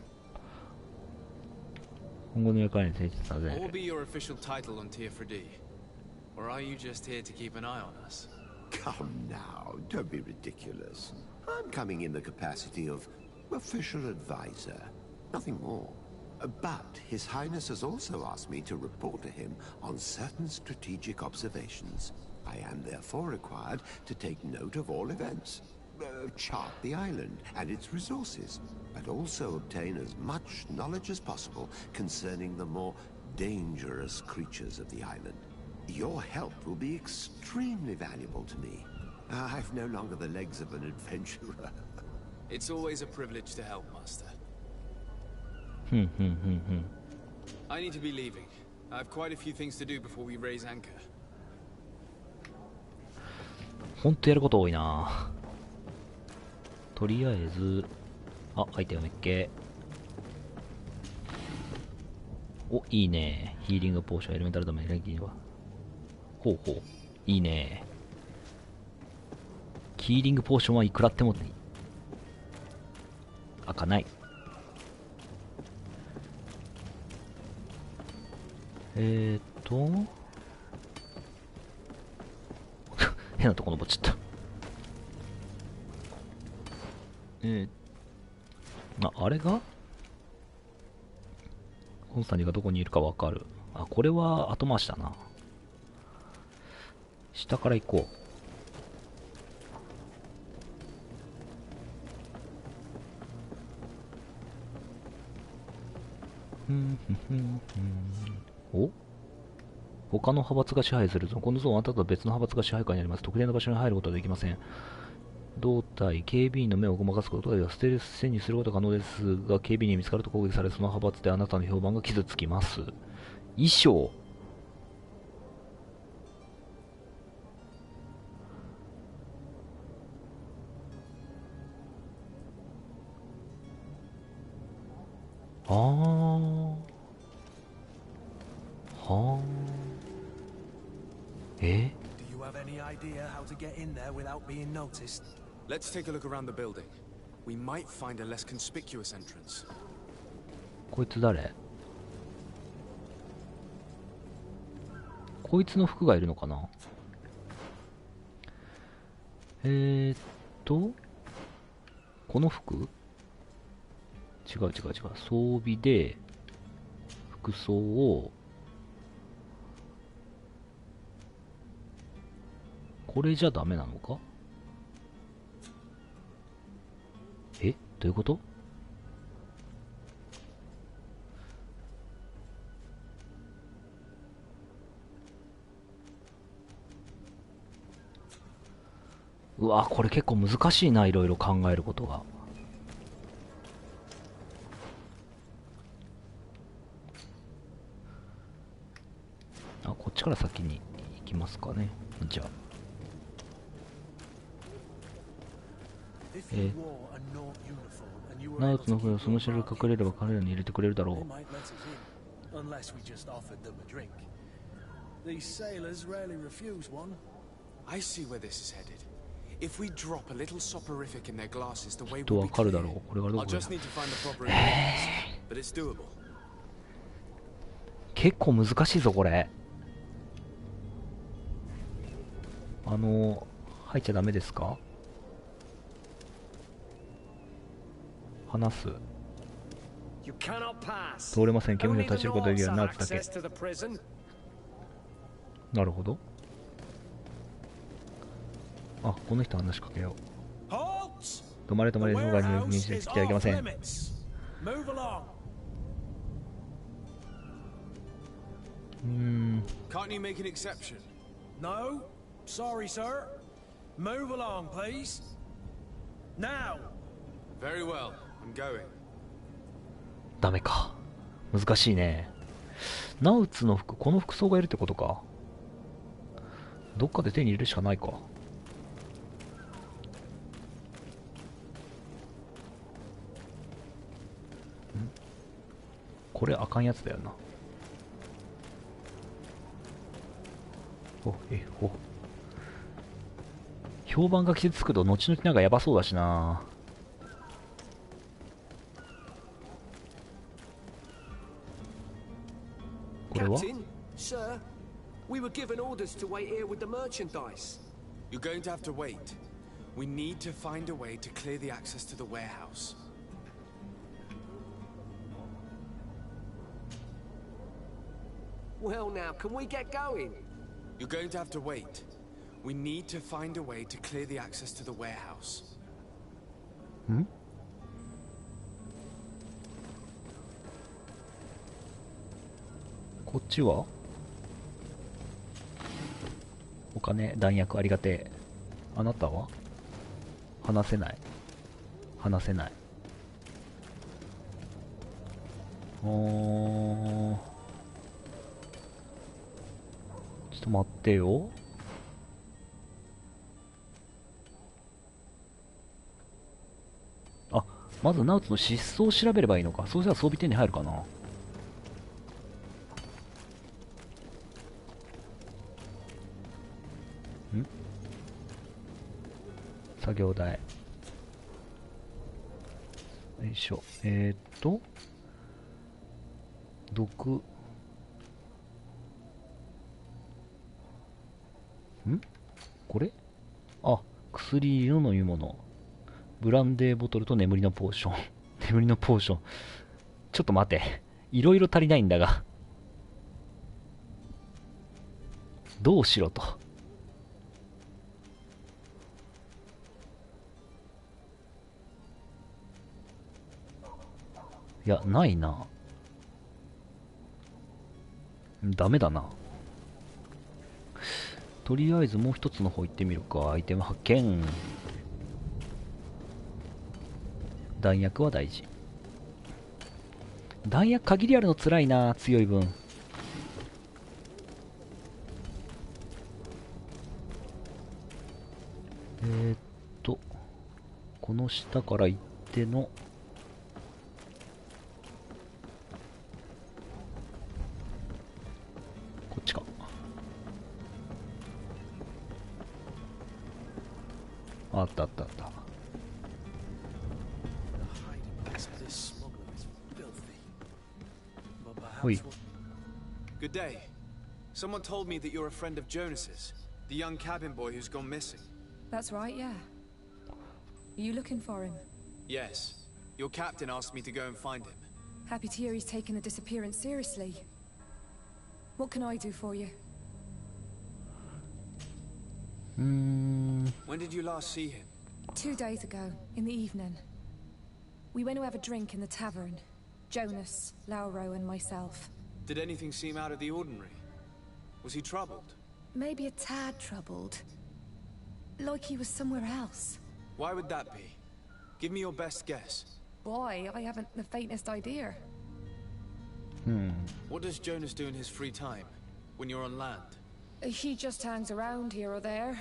今後の役割に定着させる。What will be your official title on Tier 4D? Or are you just here to keep an eye on us? Come now, don't be ridiculous. I'm coming in the capacity of official advisor, nothing more. But His Highness has also asked me to report to him on certain strategic observations. I am therefore required to take note of all events, chart the island and its resources, but also obtain as much knowledge as possible concerning the more dangerous creatures of the island. Your help will be extremely valuable to me. I've no longer the legs of an adventurer. It's always a privilege to help, Master. I need to be leaving. I have quite a few things to do before we raise anchor. ほんとやること多いな。とりあえず、あ、アイテムめっけ。お、いいね。ヒーリングポーション、エレメンタルダメージ、エネルギーは。ほうほう。いいね。ヒーリングポーションはいくらってもいい。開かない。変なとこ登っちゃった。あれがコンスタンティがどこにいるかわかる。あ、これは後回しだな。下から行こう。お、他の派閥が支配するゾーン。このゾーンはただ別の派閥が支配下にあります。特定の場所に入ることはできません。胴体、警備員の目をごまかすことではステルス戦にすることが可能ですが、警備員に見つかると攻撃され、その派閥であなたの評判が傷つきます。衣装。あー。はー。え？ Do you have any idea how to get in there without being noticed? Let's take a look around the building. We might find a less conspicuous entrance. こいつ誰？こいつの服がいるのかな？この服？違う。装備で、服装を、これじゃダメなのか？え？どういうこと？うわ、これ結構難しいな、いろいろ考えることが。あ、こっちから先に行きますかね。じゃあ。ナウツの服をその後ろに隠れれば彼らに入れてくれるだろう。I see where this is headed. If we drop a little soporific in their glasses, the way と will わ be かるだ clear. ろう。これがど I'll こだ。 just need to find the proper ingredients, but it's doable. 結構難しいぞこれ。入っちゃダメですか？話す。通れません。煙を立ちることができるようになるだけ。なるほど。あ、この人話しかけよう。止まれ止まれ、その側に入室してきてはいけません。Can't you make an exception? No, sorry, sir. Move along, please. Now. Very well. I'm going. ダメか。難しいね。ナウツの服、この服装がいるってことか。どっかで手に入れるしかないか。ん？これあかんやつだよな。評判が傷つくと後々なんかやばそうだしな。これは Captain, sir, we were given orders to wait here with the merchandise. You're going to have to wait. We need to find a way to clear the access to the warehouse. Well now, can we get going? You're going to have to wait. We need to find a way to clear the access to the warehouse. ん？こっちはお金、弾薬ありがてえ。あなたは話せない。話せない。ちょっと待ってよ。あ、まずナウツの失踪を調べればいいのか。そうしたら装備店に入るかな。作業台。よいしょ。毒。これ？あ、薬入りの飲み物。ブランデーボトルと眠りのポーション。眠りのポーション。ちょっと待て。いろいろ足りないんだが。どうしろと。いや、ないな。ダメだな。とりあえずもう一つの方行ってみるか。アイテム発見。弾薬は大事。弾薬限りあるのつらいな、強い分。この下から行ってのこっちか。あったあったあった。ほい。 Good day. Someone told me that you're a friend of Jonas's, the young cabin boy who's gone missing. That's right, yeah. Are you looking for him? Yes. Your captain asked me to go and find him. Happy to hear he's taken the disappearance seriously. What can I do for you? When did you last see him? 2 days ago, in the evening. We went to have a drink in the tavern. Jonas, Lauro, and myself. Did anything seem out of the ordinary? Was he troubled? Maybe a tad troubled. Like he was somewhere else. Why would that be? Give me your best guess. Boy, I haven't the faintest idea. What does Jonas do in his free time, when you're on land? He just hangs around here or there.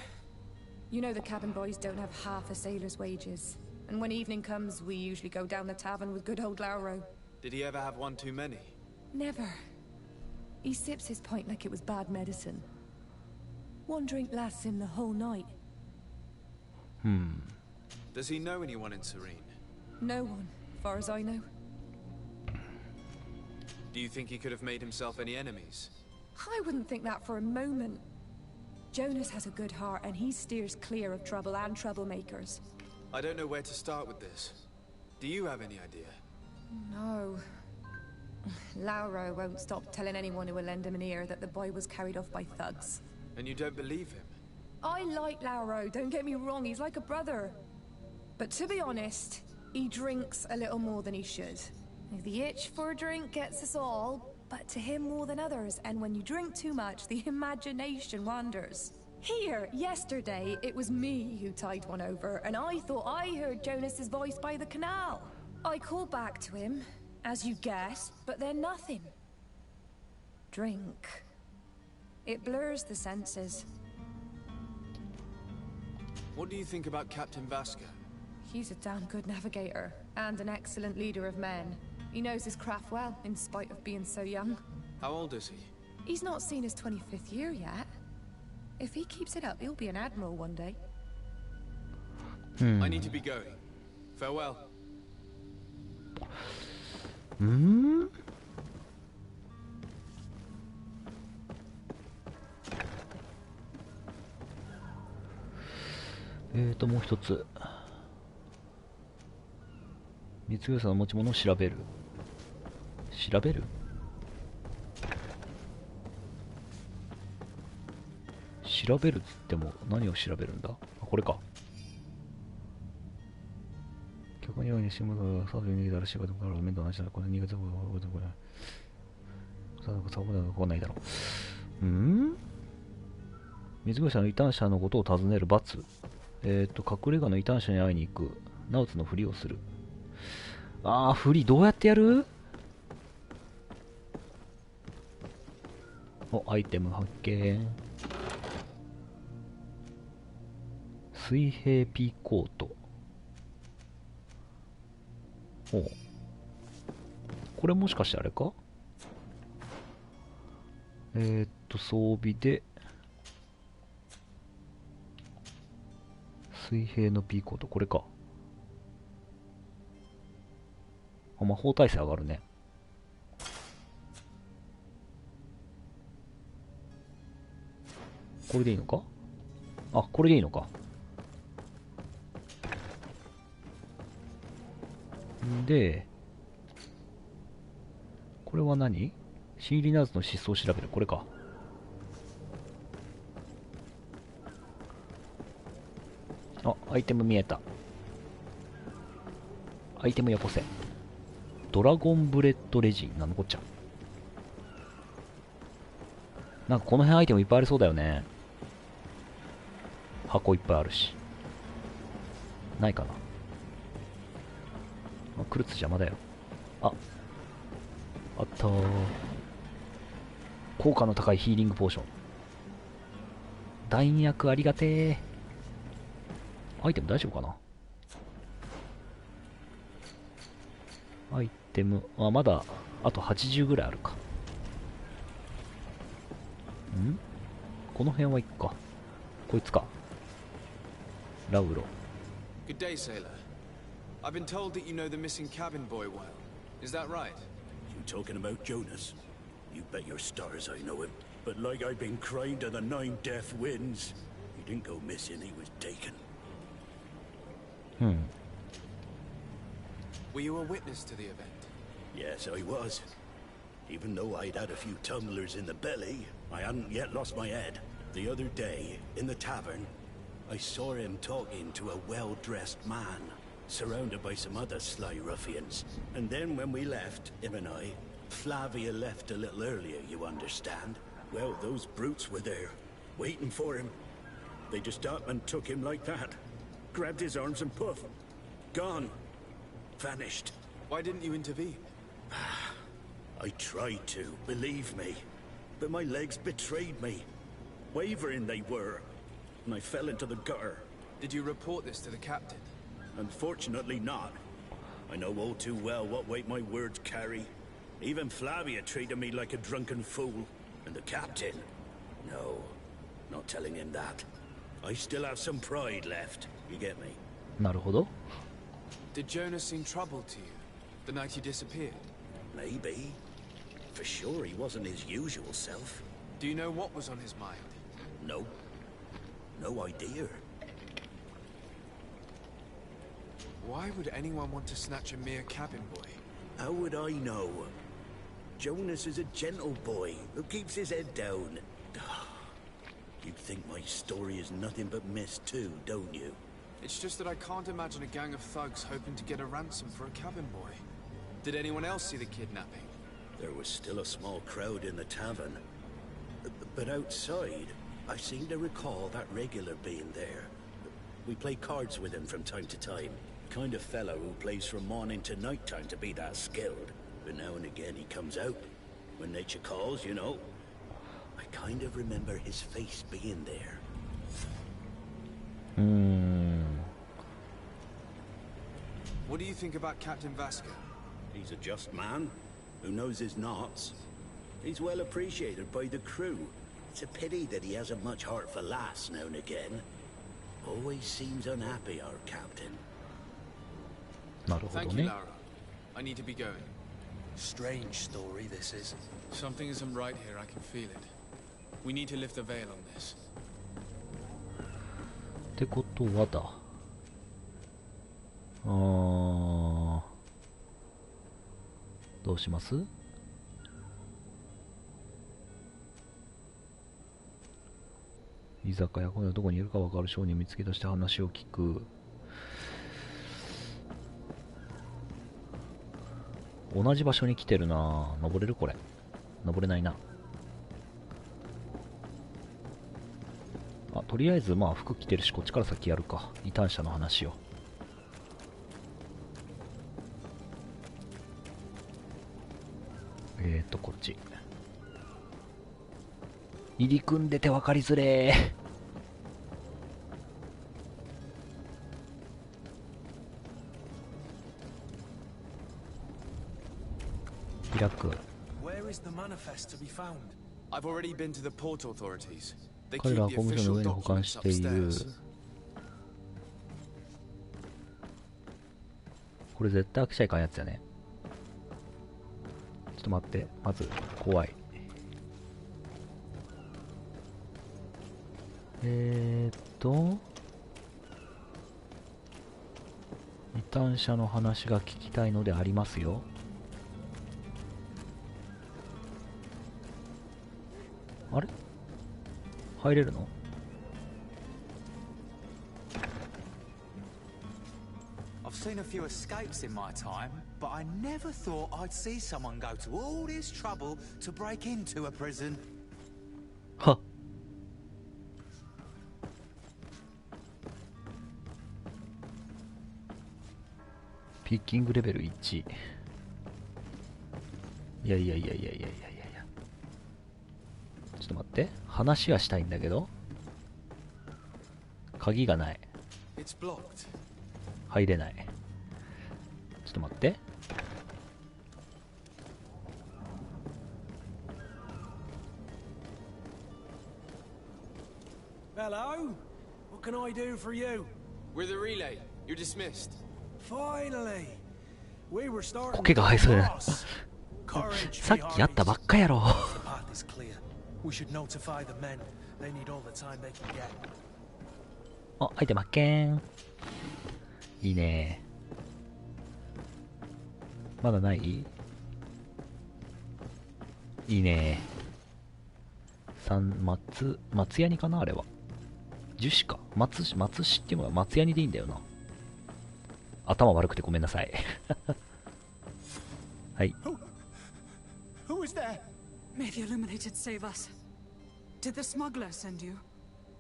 You know the cabin boys don't have half a sailor's wages. And when evening comes, we usually go down the tavern with good old Lauro. Did he ever have one too many? Never. He sips his pint like it was bad medicine. One drink lasts him the whole night. Does he know anyone in Serene? No one, far as I know. Do you think he could have made himself any enemies? I wouldn't think that for a moment. Jonas has a good heart and he steers clear of trouble and troublemakers. I don't know where to start with this. Do you have any idea? No. Lauro won't stop telling anyone who will lend him an ear that the boy was carried off by thugs. And you don't believe him? I like Lauro, don't get me wrong, he's like a brother. But to be honest, he drinks a little more than he should. The itch for a drink gets us all, but to him more than others, and when you drink too much, the imagination wanders. Here, yesterday, it was me who tied one over, and I thought I heard Jonas's voice by the canal. I called back to him, as you guessed, but then nothing. Drink. It blurs the senses. What do you think about Captain Vasco? He's a damn good navigator, and an excellent leader of men. He knows his craft well, in spite of being so young. How old is he? He's not seen his 25th year yet. If he keeps it up, he'll be an admiral one day. I need to be going. Farewell.もう一つ。密輸者の持ち物を調べる。調べる？調べるっつっても何を調べるんだ？あ、これか。客にはにしむがさあ逃げたら仕事から面倒なしだ。これ逃げたらこれ。さあそこで来ないだろう。水口さんの異端者のことを尋ねる×。隠れ家の異端者に会いに行く。ナウツのふりをする。あー、ふりどうやってやる？お、アイテム発見。水平ピーコート。お、これもしかしてあれか？装備で水平のピーコート、これか。あ、魔法耐性上がるね。これでいいのか？あ、これでいいのか。で、これは何？シーリナーズの失踪を調べる。これか。あ、アイテム見えた。アイテムよこせ。ドラゴンブレッドレジン。なんのこっちゃ。なんかこの辺アイテムいっぱいありそうだよね。箱いっぱいあるし。ないかな。あ、クルツ邪魔だよ。あ、あったー。効果の高いヒーリングポーション。弾薬ありがてー。アイテム大丈夫かな？アイテム、あ、まだあと80ぐらいあるか。この辺はいっか。こいつか。ラウロ。Good day, sailor. I've been told that you know the missing cabin boy well. Is that right? You talking about Jonas? You bet your stars I know him. But like I've been crying to the 9 death winds, he didn't go missing, he was taken. Were you a witness to the event? Yes, I was. Even though I'd had a few tumblers in the belly, I hadn't yet lost my head. The other day, in the tavern, I saw him talking to a well-dressed man, surrounded by some other sly ruffians. And then when we left, him and I, Flavia left a little earlier, you understand. Well, those brutes were there, waiting for him. They just up and took him like that. Grabbed his arms and poof. Gone. Vanished. Why didn't you intervene? I tried to, believe me. But my legs betrayed me. Wavering they were. And I fell into the gutter. Did you report this to the captain? Unfortunately not. I know all too well what weight my words carry. Even Flavia treated me like a drunken fool. And the captain? No, not telling him that. I still have some pride left. You get me? なるほど。 Did Jonas seem troubled to you the night he disappeared? Maybe. For sure he wasn't his usual self. Do you know what was on his mind? No. No idea. Why would anyone want to snatch a mere cabin boy? How would I know? Jonas is a gentle boy who keeps his head down. You think my story is nothing but mist too, don't you? It's just that I can't imagine a gang of thugs hoping to get a ransom for a cabin boy. Did anyone else see the kidnapping? There was still a small crowd in the tavern. But outside, I seem to recall that regular being there. We play cards with him from time to time. Kind of fellow who plays from morning to night time to be that skilled. But now and again he comes out. When nature calls, you know. I kind of remember his face being there. What do you think about Captain Vasco? He's a just man who knows his knots. He's well appreciated by the crew. It's a pity that he hasn't much heart for laughs now and again. Always seems unhappy, our captain. Thank you, Lara. I need to be going. Strange story, this is. Something isn't right here, I can feel it. We need to lift the veil on this. ってことはだ。どうします？居酒屋、このどこにいるか分かる商人を見つけ出して話を聞く。同じ場所に来てるな。登れるこれ。登れないな。あ、とりあえずまあ服着てるし、こっちから先やるか。異端者の話を。こっち。入り組んでて分かりづれー。開く。彼らは公務所の上に保管している。これ絶対開けちゃいかんやつやね。ちょっと待って、まず怖い。異端者の話が聞きたいのでありますよ。あれ？入れるの？I've seen a few escapes in my time, but I never thought I'd see someone go to all this trouble to break into a prison. はっ。ピッキングレベル1。いや。ちょっと待って。話はしたいんだけど。鍵がない。入れない。ちょっと待って。Hello? What can I do for you? We're the relay. You're dismissed. Finally. We were starting. 苔が生えそうやな。さっきやったばっかやろ。We should notify the men. They need all the time they can get. あ、アイテム発見。いいね。まだない？いいね。松ヤニかなあれは。樹脂か。松脂っていうのは松ヤニでいいんだよな。頭悪くてごめんなさい。はい。Who is there? May the Illuminated save us. Did the smuggler send you?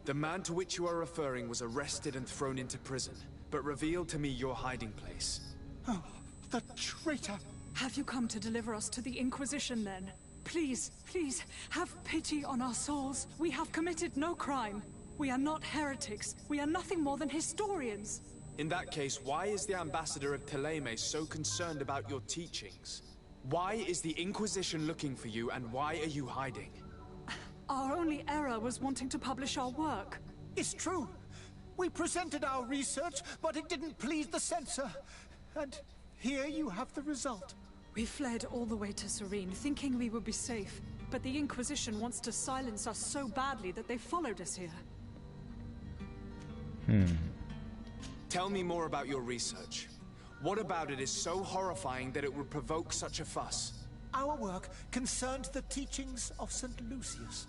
The man to which you are referring was arrested and thrown into prison, but revealed to me your hiding place. Oh, the traitor! Have you come to deliver us to the Inquisition then? Please, please, have pity on our souls. We have committed no crime. We are not heretics. We are nothing more than historians. In that case, why is the ambassador of Teleme so concerned about your teachings? Why is the Inquisition looking for you, and why are you hiding? Our only error was wanting to publish our work. is true. We presented our research, but it didn't please the censor. And here you have the result. We fled all the way to Serene, thinking we would be safe. But the Inquisition wants to silence us so badly that they followed us here. Tell me more about your research. What about it is so horrifying that it would provoke such a fuss? Our work concerned the teachings of St. Lucius.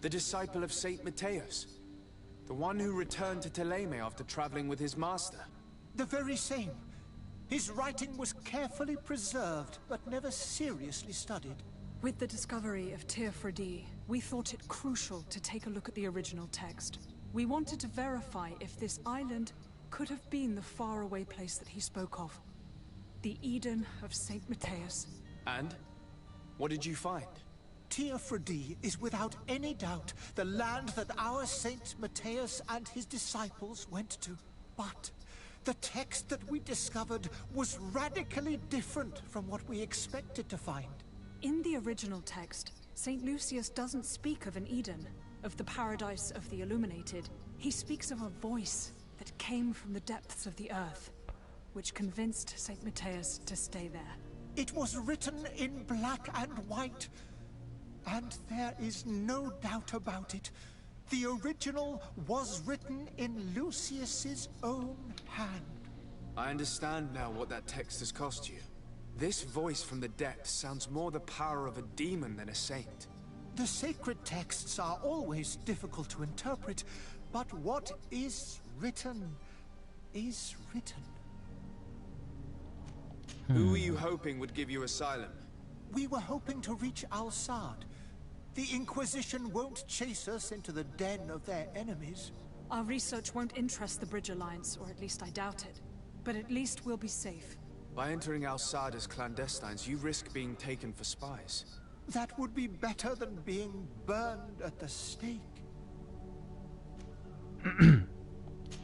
The disciple of Saint Matthias. The one who returned to Teleme after traveling with his master. The very same. His writing was carefully preserved, but never seriously studied. With the discovery of Teofredi, we thought it crucial to take a look at the original text. We wanted to verify if this island could have been the faraway place that he spoke of. The Eden of Saint Matthias. And? What did you find? Teofredi is without any doubt the land that our Saint Matthias and his disciples went to. But the text that we discovered was radically different from what we expected to find. In the original text, Saint Lucius doesn't speak of an Eden, of the paradise of the illuminated. He speaks of a voice that came from the depths of the earth, which convinced Saint Matthias to stay there. It was written in black and white, and there is no doubt about it. The original was written in Lucius's own hand. I understand now what that text has cost you. This voice from the depths sounds more the power of a demon than a saint. The sacred texts are always difficult to interpret, but what is written is written. Who were you hoping would give you asylum? We were hoping to reach Al-Sad. The Inquisition won't chase us into the den of their enemies. Our research won't interest the Bridge Alliance, or at least I doubt it. But at least we'll be safe. By entering Al-Sad as clandestines, you risk being taken for spies. That would be better than being burned at the stake.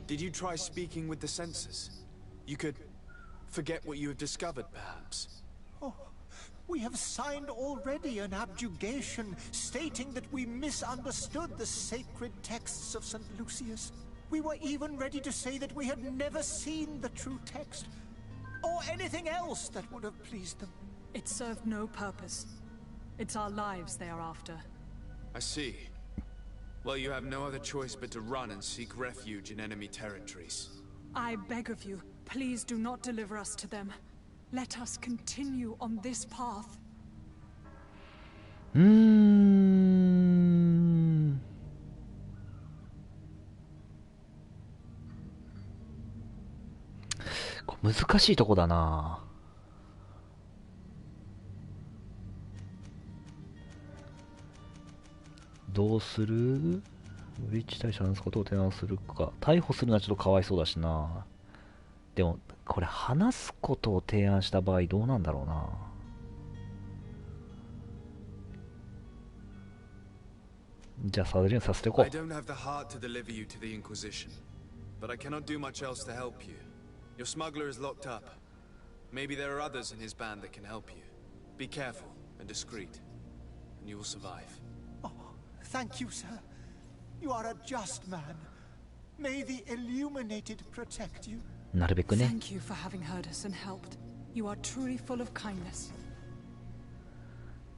Did you try speaking with the censors? You could forget what you have discovered, perhaps. Oh, we have signed already an abjugation stating that we misunderstood the sacred texts of St. Lucius. We were even ready to say that we had never seen the true text, or anything else that would have pleased them. It served no purpose. It's our lives they are after. I see. Well, you have no other choice but to run and seek refuge in enemy territories. I beg of you, please do not deliver us to them. Let us continue on this path. 難しいとこだな。どうする？ブリッジ大使話すことを提案するか。逮捕するのはちょっとかわいそうだしな。でも、これ話すことを提案した場合どうなんだろうな。じゃあサドリンさせておこう。I don't have the heart to deliver you to the Inquisition, but I cannot do much else to help you. Your smuggler is locked up. Maybe there are others in his band that can help you. Be careful and discreet, and you will survive. Oh, thank you, sir. You are a just man. May the illuminated protect you. なるべくね。Thank you for having heard us and helped. You are truly full of kindness.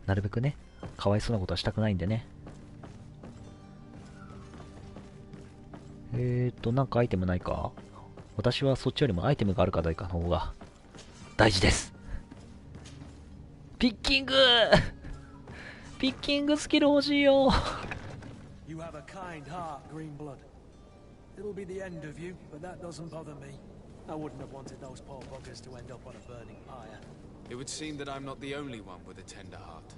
なるべくね、かわいそうなことはしたくないんでね。なんかアイテムないか？私はそっちよりもアイテムがあるかないかの方が大事です。ピッキングピッキングスキル欲しいよ。You have a kind heart, Greenblood. It'll be the end of you, but that doesn't bother me. I wouldn't have wanted those poor buggers to end up on a burning pyre. It would seem that I'm not the only one with a tender heart.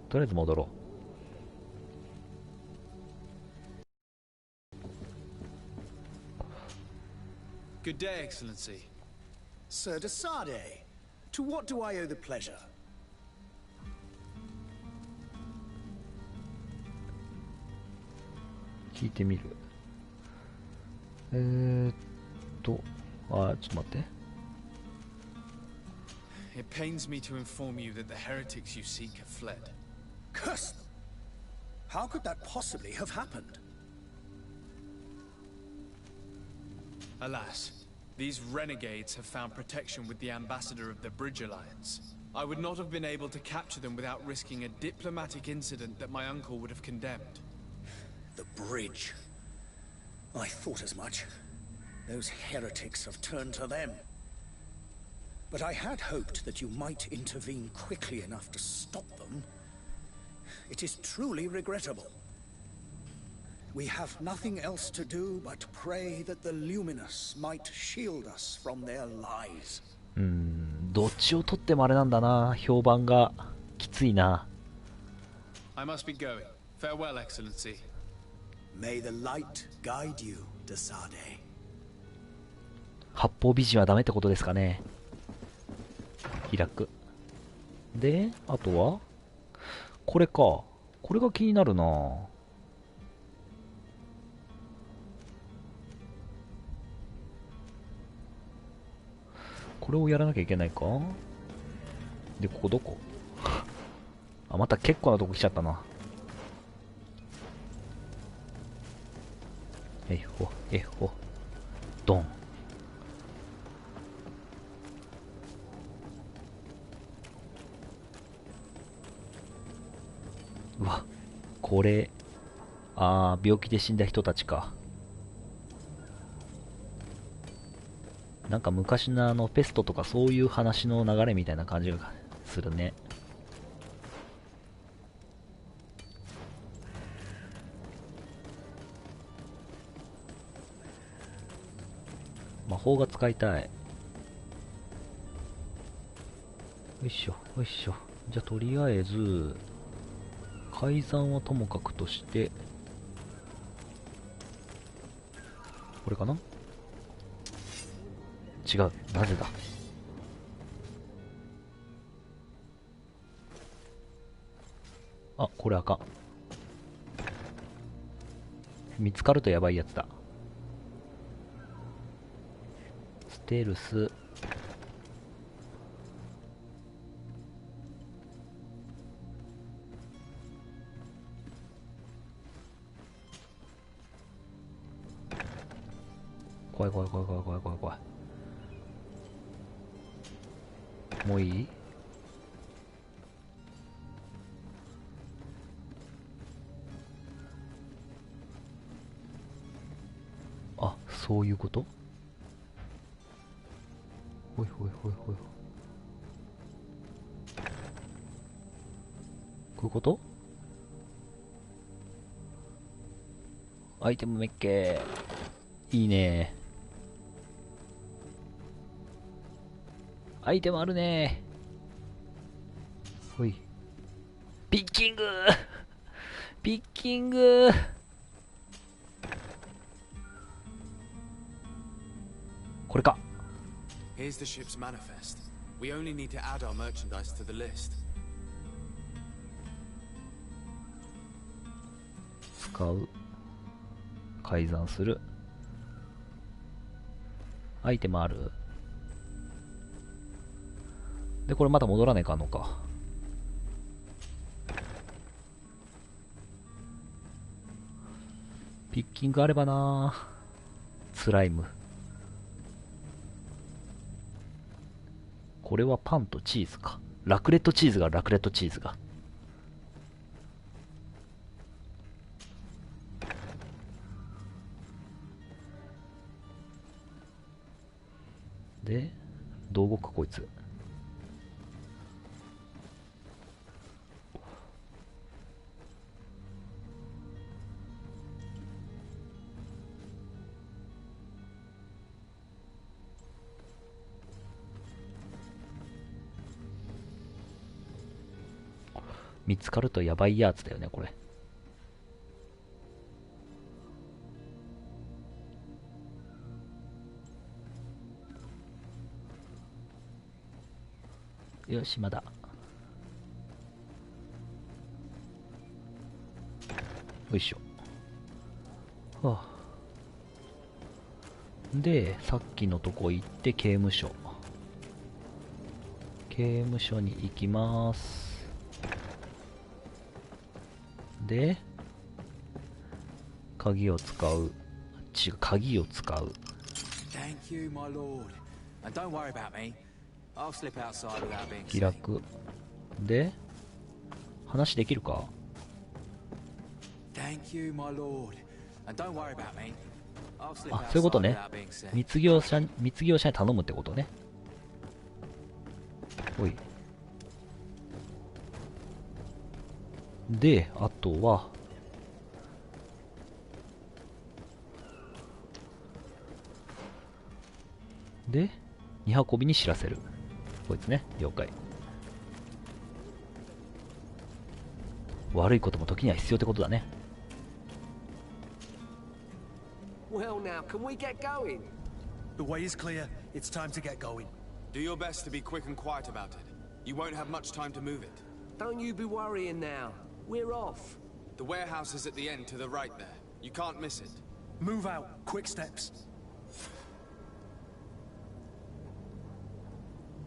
とりあえず戻ろう。Good day, Excellency. Sir de Sade, to what do I owe the pleasure? 聞いてみる。ちょっと待って。It pains me to inform you that the heretics you seek have fled. Curse them! How could that possibly have happened? Alas, these renegades have found protection with the ambassador of the Bridge Alliance. I would not have been able to capture them without risking a diplomatic incident that my uncle would have condemned. The bridge. I thought as much. Those heretics have turned to them. But I had hoped that you might intervene quickly enough to stop them. It is truly regrettable. We have nothing else to do but pray that the Luminous might shield us from their lies. どっちを取ってもあれなんだな。評判がきついな。I must be going. Farewell, Excellency. May the light guide you, Desade. 八方美人はダメってことですかね。開く。で、あとはこれか。これが気になるな。これをやらなきゃいけないか。で、ここどこあ、また結構なとこ来ちゃったな。えほ、えほ、ドン。うわ、これ、病気で死んだ人たちか。なんか昔のペストとかそういう話の流れみたいな感じがするね。魔法が使いたい。よいしょ、よいしょ。じゃあとりあえず、改ざんはともかくとして、これかな？違う。なぜだ？あ、これあかん。見つかるとやばいやつだ。ステルス。怖い怖い怖い怖い怖い怖い怖い。もういい？あ、そういうこと？ほいほいほいほい。こういうこと？アイテムめっけー。いいね。アイテムあるね。ほい。ピッキングピッキング。これか。Here's the ship's manifest. We only need to add our merchandise to the list. 使う。改ざんする。アイテムある？で、これまた戻らないかんのか。ピッキングあればな。スライム。これはパンとチーズか。ラクレットチーズが、ラクレットチーズが。で、どう動くこいつ。見つかるとやばいやつだよね、これ。よし、まだ。よいしょ。はあ、で、さっきのとこ行って刑務所。刑務所に行きます。で、鍵を使う。鍵を使う。 Thank you, my lord. And don't worry about me. I'll slip outside without being 気 seen. 楽で話できるか。 Thank you, my lord. And don't worry about me. I'll slip あ、そういうこと outside ね。 without being seen. 密業者に頼むってことね。おい。で、あとはで、荷運びに知らせる。こいつね、了解。悪いことも時には必要ってことだね。Well, now, can we get going? The way is clear. It's time to get going. Do your best to be quick and quiet about it. You won't have much time to move it. Don't you be worrying now. We're off. The warehouse is at the end to the right there. You can't miss it. Move out. Quick steps.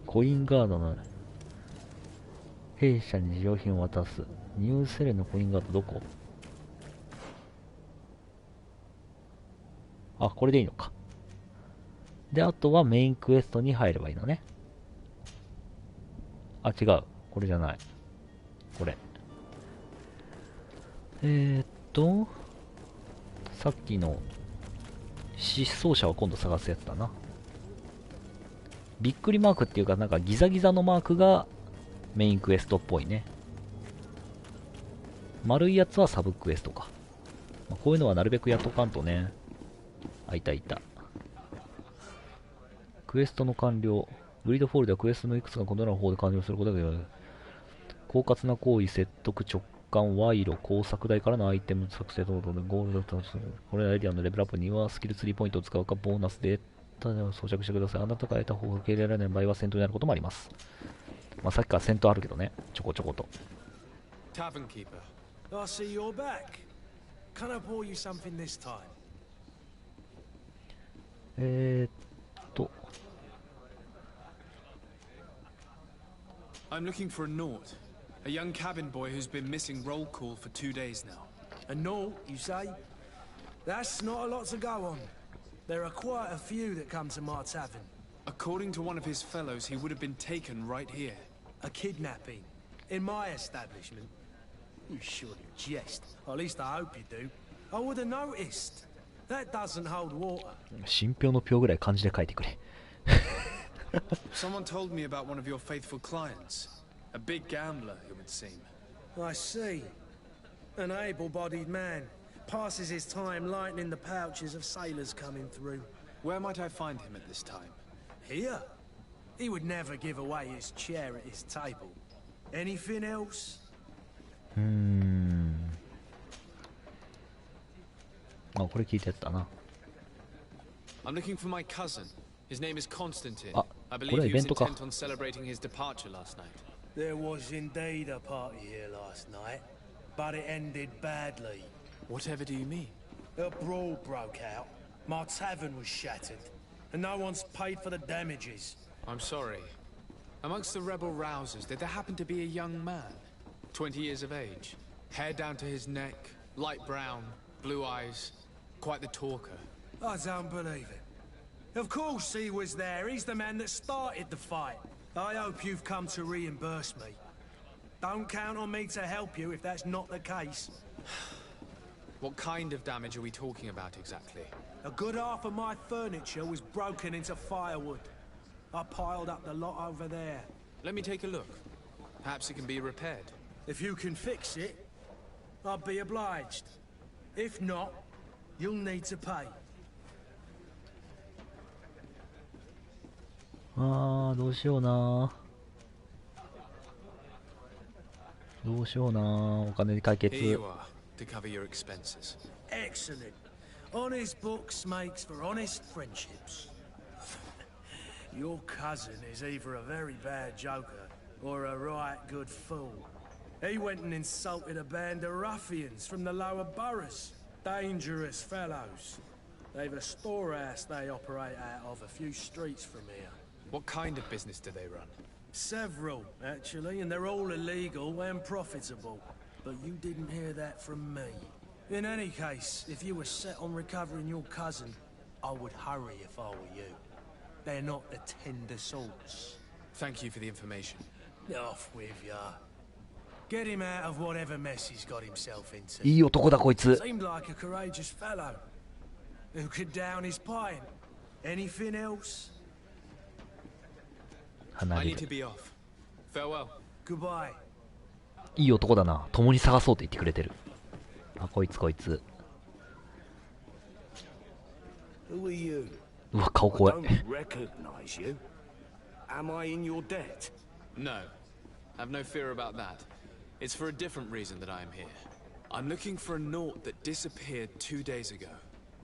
コインガードの弊社に事業品を渡す。ニューセレのコインガードどこ？あ、これでいいのか。で、あとはメインクエストに入ればいいのね。あ、違う。これじゃない。これ。さっきの失踪者を今度探すやつだな。びっくりマークっていうか、なんかギザギザのマークがメインクエストっぽいね。丸いやつはサブクエストか。まあ、こういうのはなるべくやっとかんとね。あ、いたいた。クエストの完了。グリードフォールではクエストのいくつか異なる方で完了することができる。狡猾な行為、説得、直感、賄賂、工作台からのアイテム作成等々でゴールドとこれらエリアのレベルアップにはスキル3ポイントを使うかボーナスで種を装着してください。あなたが得た方が受け入れられない場合は戦闘になることもあります。まあさっきから戦闘あるけどね。ちょこちょこと。Tavern keeper. I see you're back. Can I pour you something this time? I'm looking for a Naut, a young cabin boy who's been missing roll call for 2 days now. A Naut, you say? That's not a lot to go on. There are quite a few that come to my tavern. According to one of his fellows, he would have been taken right here. A kidnapping? In my establishment? You surely jest. Or at least I hope you do. I would have noticed. That doesn't hold water. 信憑の票ぐらい漢字で書いてくれ。Someone told me about one of your faithful clients. A big gambler, it would seem. I see. An able-bodied man. Passes his time lightening the pouches of sailors coming through. Where might I find him at this time? Here? He would never give away his chair at his table. Anything else? あ、これ聞いてやったな。I'm looking for my cousin. His name is Constantine. あ、 I これ believe は he イベ was ントか。 intent on celebrating his departure last night. There was indeed a party here last night, but it ended badly. Whatever do you mean? A brawl broke out. My tavern was shattered, and no one's paid for the damages. I'm sorry. Amongst the rebel rousers, did there happen to be a young man? 20 years of age. Hair down to his neck, light brown, blue eyes. Quite the talker. I don't believe it. Of course he was there. He's the man that started the fight. I hope you've come to reimburse me. Don't count on me to help you if that's not the case. What kind of damage are we talking about exactly? A good half of my furniture was broken into firewood. I piled up the lot over there. Let me take a look. Perhaps it can be repaired. If you can fix it, I'll be obliged. If not, you'll need to pay. あー、どうしような。どうしような。お金で解決。 Here you are, to cover your expenses. Excellent. Honest books makes for honest friendships. Your cousin is either a very bad joker or a right good fool. He went and insulted a band of ruffians from the lower boroughs. Dangerous fellows. They've a storehouse they operate out of a few streets from here. What kind of business do they run? Several, actually, and they're all illegal and profitable. But you didn't hear that from me. In any case, if you were set on recovering your cousin, I would hurry if I were you. They're not the tender sorts. Thank you for the information. Off with ya. Get him out of whatever mess he's got himself into. いい男だこいつ。 Seemed like a courageous fellow who could down his pint. Anything else? 離 I れ need る。 to be off. Farewell. Goodbye. いい男だな。共に探そうと言ってくれてる。あ、こいつこいつ。 Who are you? うわ、顔怖い。 I don't recognize you. Am I in your debt? No. Have no fear about that. It's for a different reason that I am here. I'm looking for a Naut that disappeared 2 days ago,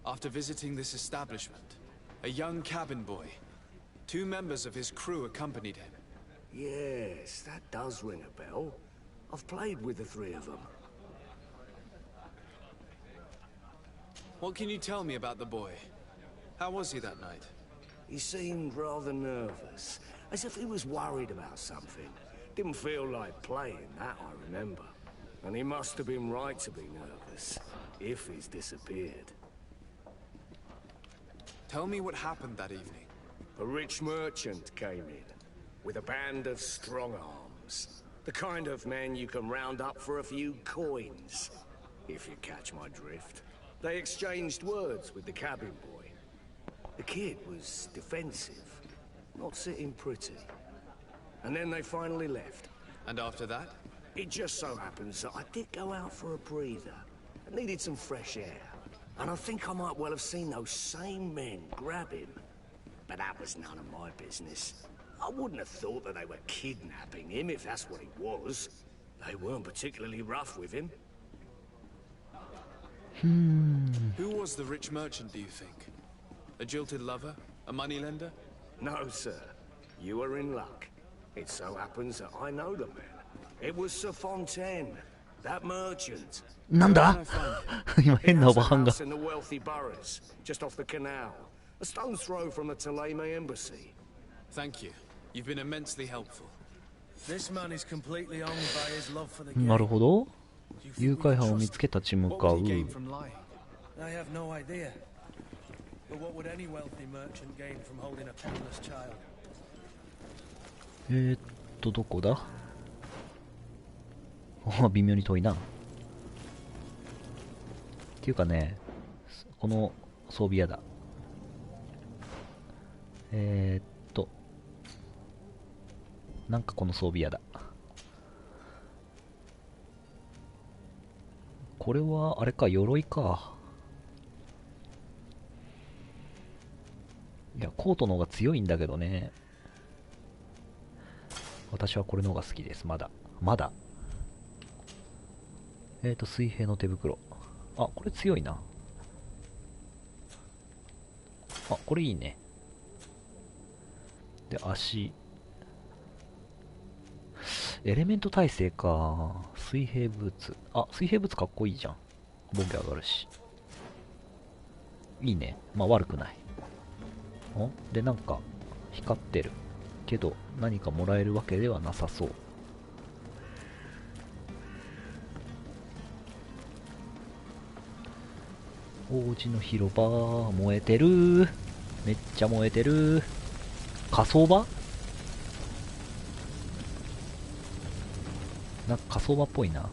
after visiting this establishment. A young cabin boy. 2 members of his crew accompanied him. Yes, that does ring a bell. I've played with the 3 of them. What can you tell me about the boy? How was he that night? He seemed rather nervous, as if he was worried about something. Didn't feel like playing, that I remember. And he must have been right to be nervous, if he's disappeared. Tell me what happened that evening. A rich merchant came in, with a band of strong arms. The kind of men you can round up for a few coins, if you catch my drift. They exchanged words with the cabin boy. The kid was defensive, not sitting pretty. And then they finally left. And after that? It just so happens that I did go out for a breather. I needed some fresh air. And I think I might well have seen those same men grab him. But that was none of my business. I wouldn't have thought that they were kidnapping him, if that's what it was. They weren't particularly rough with him. Who was the rich merchant, do you think? A jilted lover? A moneylender? No, sir. You are in luck. It so happens that I know the man. It was Sir Fontaine, that merchant. なんだ今変なおばはんが。 In the wealthy boroughs, just off the canal. A stone's throw from the Theleme embassy. Thank you. You've been immensely helpful. This man is completely owned by his love for the game. なるほど。誘拐犯を見つけ立ち向かう。 I have no idea. But what would any wealthy merchant gain from holding a penniless child? どこだ。あ、微妙に遠いな。っていうかね、この装備屋だ。なんかこの装備屋だ。これはあれか、鎧か。いや、コートの方が強いんだけどね。私はこれの方が好きです。まだ。水平の手袋。あ、これ強いな。あ、これいいね。で、足。エレメント耐性か。水平ブーツ。あ、水平ブーツかっこいいじゃん。防御上がるし。いいね。まあ悪くない。で、なんか、光ってる。けど、何かもらえるわけではなさそう。王子の広場、燃えてる。めっちゃ燃えてる。火葬場？なんか火葬場っぽいな。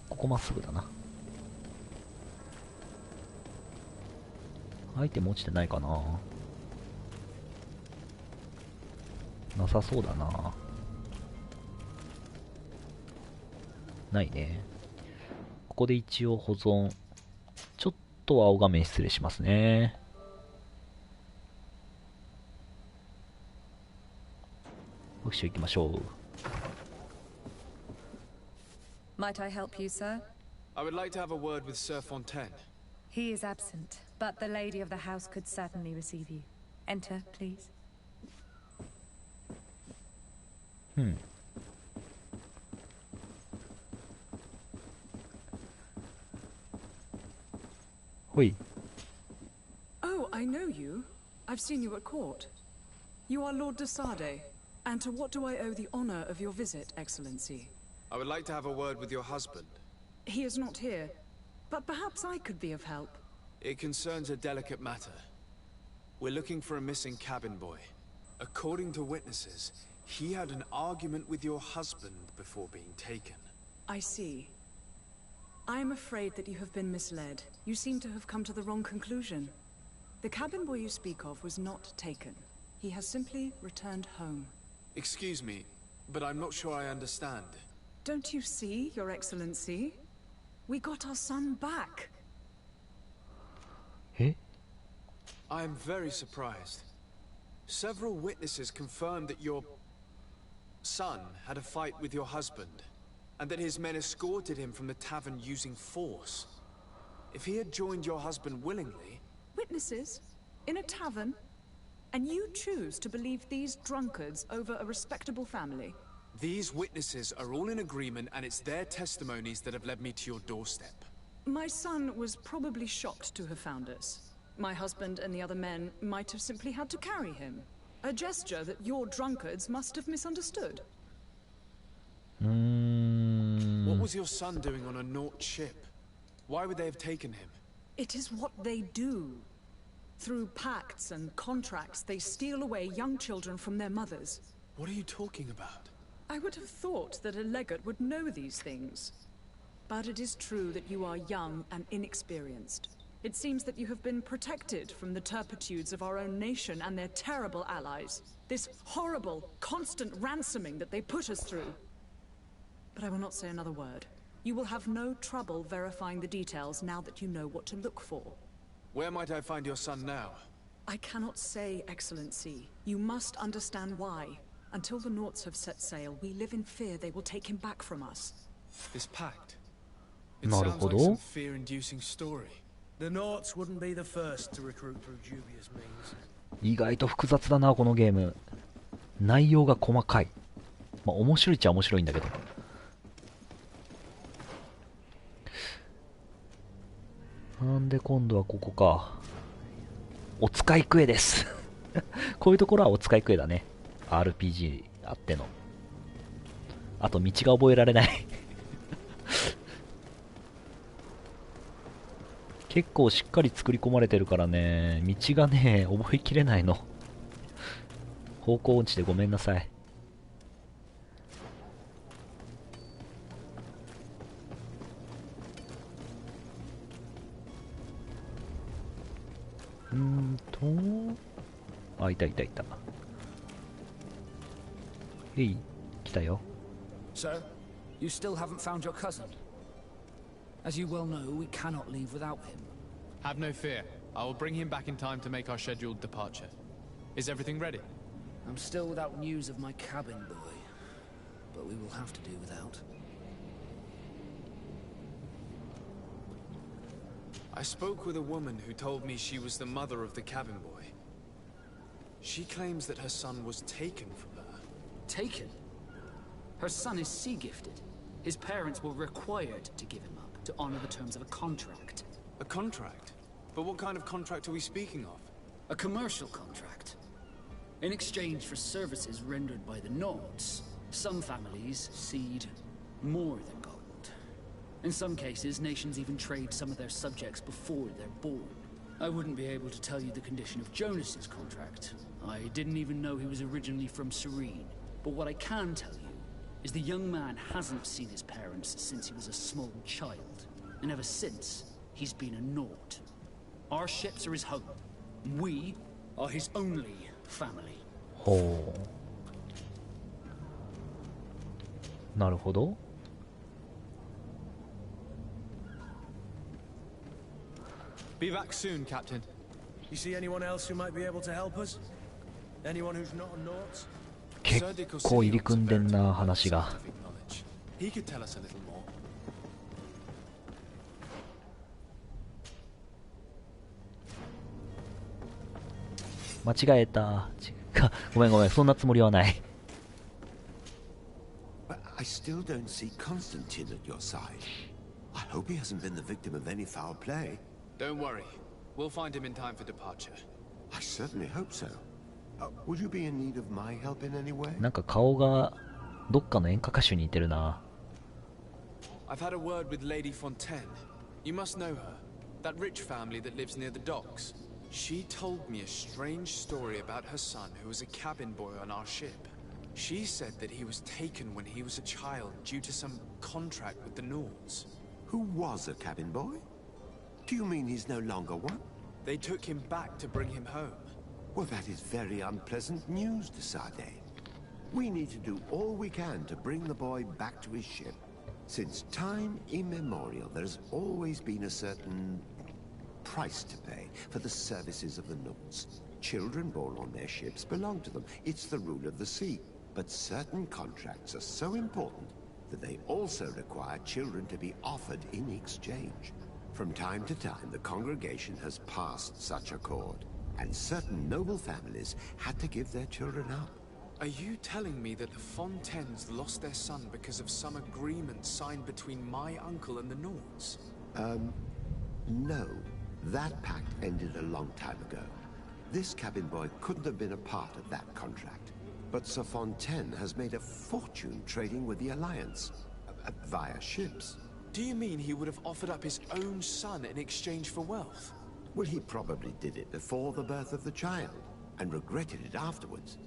ここまっすぐだな。アイテム落ちてないかな。なさそうだな。ないね。ここで一応保存。ちょっと青画面失礼しますね。よし、行きましょう。Might I help you, sir? I would like to have a word with Sir Fontaine. He is absent, but the lady of the house could certainly receive you. Enter, please. ほい。 Oh, I know you. I've seen you at court. You are Lord de Sade, and to what do I owe the honor of your visit, Excellency? I would like to have a word with your husband. He is not here, but perhaps I could be of help. It concerns a delicate matter. We're looking for a missing cabin boy. According to witnesses, he had an argument with your husband before being taken. I see. I am afraid that you have been misled. You seem to have come to the wrong conclusion. The cabin boy you speak of was not taken. He has simply returned home. Excuse me, but I'm not sure I understand. Don't you see, Your Excellency? We got our son back. Eh? I am very surprised. Several witnesses confirmed that your son had a fight with your husband, and that his men escorted him from the tavern using force. If he had joined your husband willingly... Witnesses? In a tavern? And you choose to believe these drunkards over a respectable family? These witnesses are all in agreement, and it's their testimonies that have led me to your doorstep. My son was probably shocked to have found us. My husband and the other men might have simply had to carry him. A gesture that your drunkards must have misunderstood. What was your son doing on a Naut ship? Why would they have taken him? It is what they do. Through pacts and contracts, they steal away young children from their mothers. What are you talking about? I would have thought that a legate would know these things. But it is true that you are young and inexperienced. It seems that you have been protected from the turpitudes of our own nation and their terrible allies. This horrible, constant ransoming that they put us through. But I will not say another word. You will have no trouble verifying the details now that you know what to look for. Where might I find your son now? I cannot say, Excellency. You must understand why. Until the Nauts have set sail, we live in fear they will take him back from us. This pact? It sounds like some fear-inducing story. The Nauts wouldn't be the first to recruit through dubious means. 意外と複雑だなこのゲーム。内容が細かい。まあ面白いっちゃ面白いんだけど。なんで今度はここか。お使いクエです。こういうところはお使いクエだね。RPG あっての。あと道が覚えられない。結構しっかり作り込まれてるからね、道がね、覚えきれないの。方向音痴でごめんなさい。あ、いたいたいた。へい、来たよ。Sir, you still haven't found your cousin. As you well know, we cannot leave without him. Have no fear. I will bring him back in time to make our scheduled departure. Is everything ready? I'm still without news of my cabin boy, but we will have to do without. I spoke with a woman who told me she was the mother of the cabin boy. She claims that her son was taken from her. Taken? Her son is sea-gifted. His parents were required to give him up, to honor the terms of a contract. A contract? But what kind of contract are we speaking of? A commercial contract. In exchange for services rendered by the Nauts, some families cede more than gold. In some cases, nations even trade some of their subjects before they're born. I wouldn't be able to tell you the condition of Jonas's contract. I didn't even know he was originally from Serene. But what I can tell you is the young man hasn't seen his parents since he was a small child. And ever since, he's been a Naut. Our ships are his home. We are his only family. ほう。なるほど。Be back soon, Captain. You see anyone else who might be able to help us? Anyone who's not a Naut? 結構入り組んでんな話が。He could tell us a little more. 間違えた。ごめんごめん、そんなつもりはない。I still don't see Constantine at your side. I hope he hasn't been the victim of any foul play. Don't worry. We'll find him in time for departure. I certainly hope so. Would you be in need of my help in any way? なんか顔がどっかの演歌歌手に似てるな。I've had a word with Lady Fontaine. You must know her. That rich family that lives near the docks. She told me a strange story about her son who was a cabin boy on our ship. She said that he was taken when he was a child due to some contract with the Nords. Who was a cabin boy? Do you mean he's no longer one? They took him back to bring him home. Well, that is very unpleasant news, de Sade. We need to do all we can to bring the boy back to his ship. Since time immemorial, there's always been a certain price to pay for the services of the Nords. Children born on their ships belong to them. It's the rule of the sea. But certain contracts are so important that they also require children to be offered in exchange. From time to time, the congregation has passed such accord, and certain noble families had to give their children up. Are you telling me that the Fontaines lost their son because of some agreement signed between my uncle and the Nords? No. That pact ended a long time ago. This cabin boy couldn't have been a part of that contract. But Sir Fontaine has made a fortune trading with the Alliance, via ships. Do you mean he would have offered up his own son in exchange for wealth? Well, he probably did it before the birth of the child, and regretted it afterwards.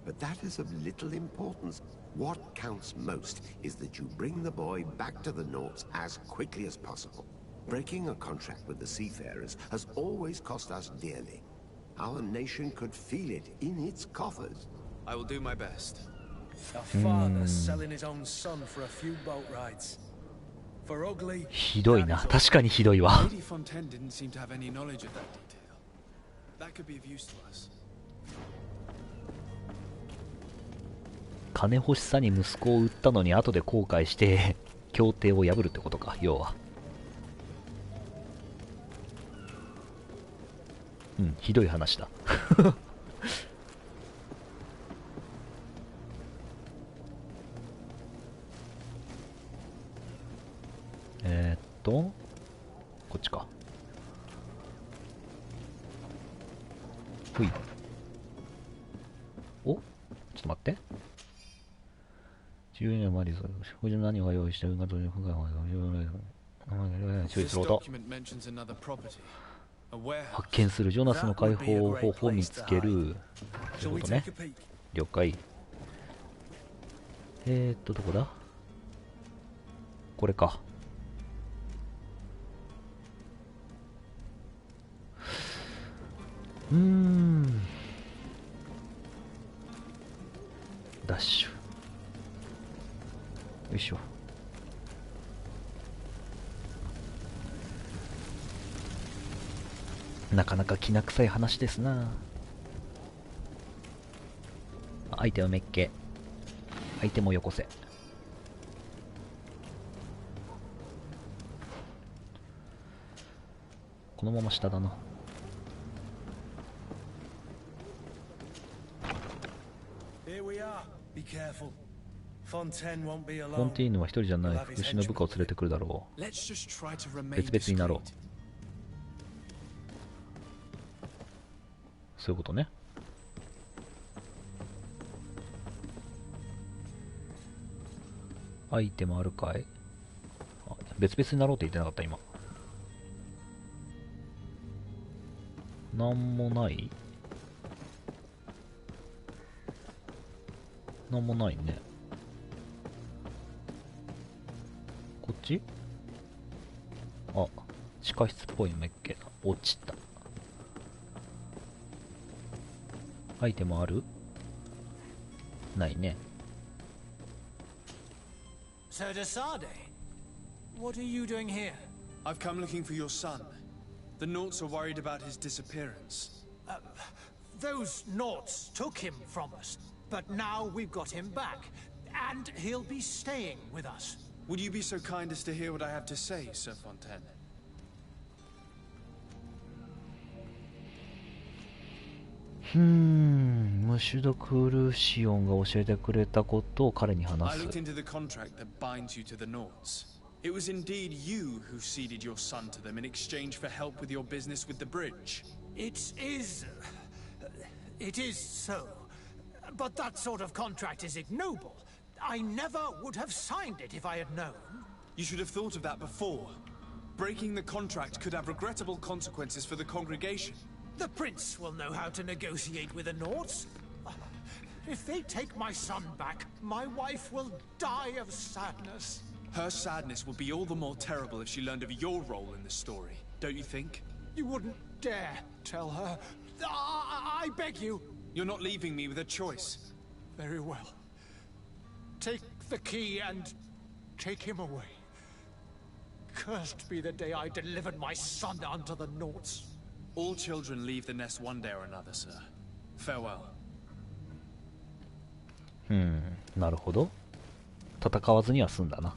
But that is of little importance. What counts most is that you bring the boy back to the Nords as quickly as possible. Breaking a contract with the seafarers has always cost us dearly. Our nation could feel it in its coffers. I will do my best. A father selling his own son for a few boat rides. For ugly. ひどいな。確かにひどいわ。Lady Fontaine didn't seem to have any knowledge of that detail. That could be of use to us. 金欲しさに息子を売ったのに後で後悔して協定を破るってことか、要は。うん、ひどい話だ。こっちか。ほい。お、ちょっと待って。10年前に補助何が用意してるかという不可能な注意すること。発見するジョナスの解放方法を見つける。ということね。了解。どこだ？これか。ダッシュ。よいしょ。なかなかきな臭い話ですな。相手はめっけ。相手もよこせ。このまま下だな。フォンティーヌは一人じゃない。福祉の部下を連れてくるだろう。別々になろう。そういうことね。アイテムあるかい？別々になろうって言ってなかった今。なんもない？なんもないね。こっち？あ、地下室っぽいめっけな。落ちた。アイテムある？ないね。Sir Desade, what are you doing here? I've come looking for your son. The Nauts are worried about his disappearance. Those Nauts took him from us, but now we've got him back, and he'll be staying with us. Would you be so kind as to hear what I have to say, Sir Fontaine? ムシュドクルシオンが教えてくれたことを彼に話す。I looked into the contract that binds you to the Nauts. It was indeed you who ceded your son to them in exchange for help with your business with the bridge. It is so. But that sort of contract is ignoble. I never would have signed it if I had known. You should have thought of that before. Breaking the contract could have regrettable consequences for the congregation. The prince will know how to negotiate with the Nords. If they take my son back, my wife will die of sadness. Her sadness will be all the more terrible if she learned of your role in the story, don't you think? You wouldn't dare tell her. I beg you. You're not leaving me with a choice. Very well. Take the key and take him away. Cursed be the day I delivered my son unto the Nords. All children leave the nest one day or another, sir. Farewell. なるほど。戦わずには済んだな。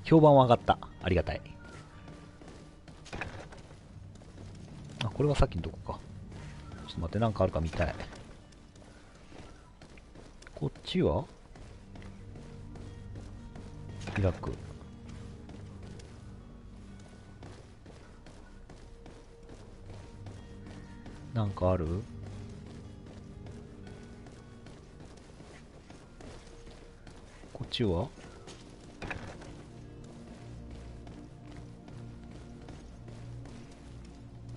評判は上がった。ありがたい。あ、これはさっきのとこか。ちょっと待って、なんかあるか見たい。こっちは開く。なんかある？こっちは？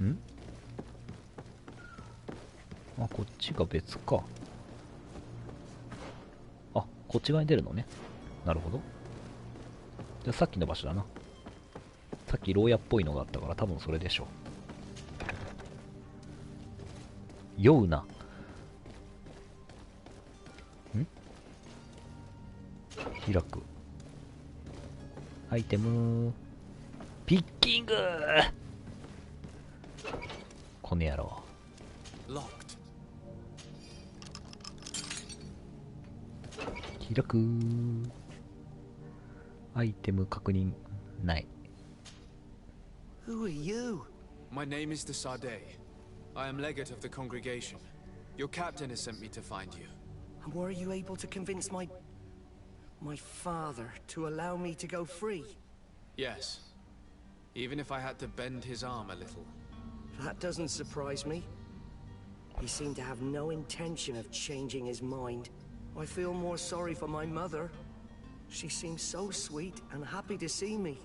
ん？あ、こっちが別か。あ、こっち側に出るのね。なるほど。じゃあさっきの場所だな。さっき牢屋っぽいのがあったから多分それでしょう。酔うな。ん？開く。アイテム。ピッキング。この野郎。開く。アイテム確認ない。Who are you? My name is the Sade. I am legate of the congregation. Your captain has sent me to find you. And were you able to convince my father to allow me to go free? Yes. Even if I had to bend his arm a little. That doesn't surprise me. He seemed to have no intention of changing his mind. I feel more sorry for my mother. She seems so sweet and happy to see me.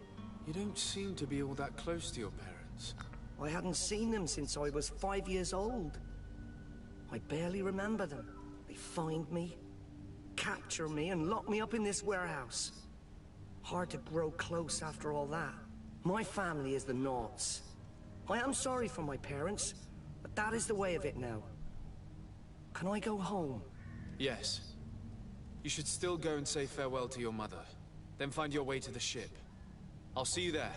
You don't seem to be all that close to your parents. I hadn't seen them since I was 5 years old. I barely remember them. They find me, capture me, and lock me up in this warehouse. Hard to grow close after all that. My family is the Nords. I am sorry for my parents, but that is the way of it now. Can I go home? Yes. You should still go and say farewell to your mother. Then find your way to the ship. I'll see you there.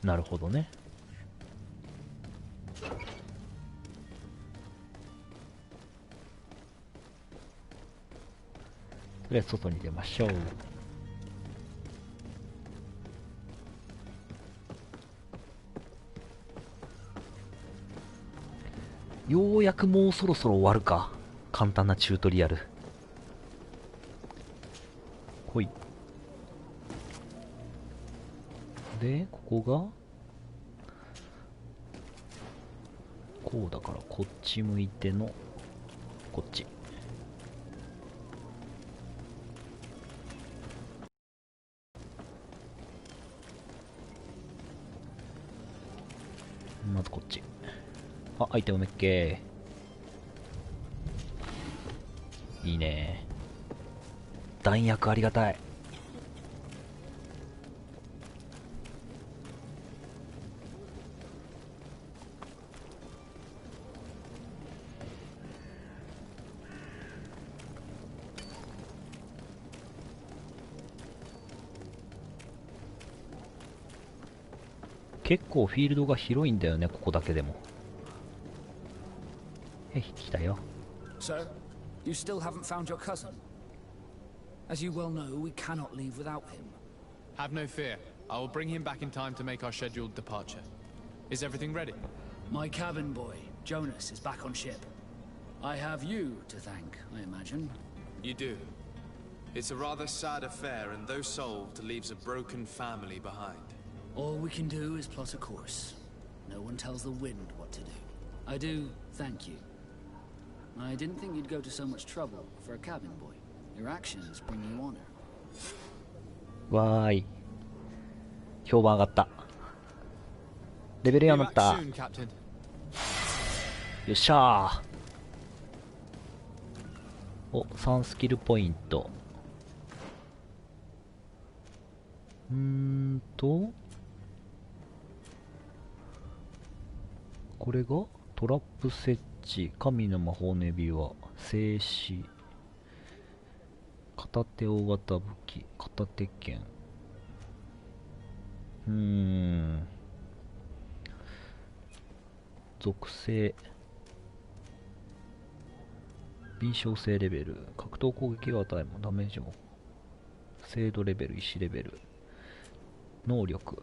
なるほどね。とりあえず外に出ましょう。ようやくもうそろそろ終わるか。簡単なチュートリアル。ほい。で、ここがこうだからこっち向いてのこっち。まずこっち。あ、アイテムめっけー。いいね。弾薬ありがたい。結構フィールドが広いんだよね、ここだけでも。来たよ。Sir, you still haven't found your cousin. As you well know, we cannot leave without him. Have no fear. I will bring him back in time to make our scheduled departure. Is everything ready? My cabin boy, Jonas, is back on ship. I have you to thank, I imagine. You do. It's a rather sad affair, and though solved, leaves a broken family behind. All we can do is plot a course. No one tells the wind what to do. I do thank you. I didn't think you'd go to so much trouble for a cabin boy. Your actions bring you honor. わーい。評判上がった。レベル4になった。よっしゃー。お、3スキルポイント。これがトラップ設置、神の魔法の指輪、静止、片手大型武器、片手剣。属性、敏捷性レベル、格闘攻撃を与えもダメージも、精度レベル、意志レベル、能力、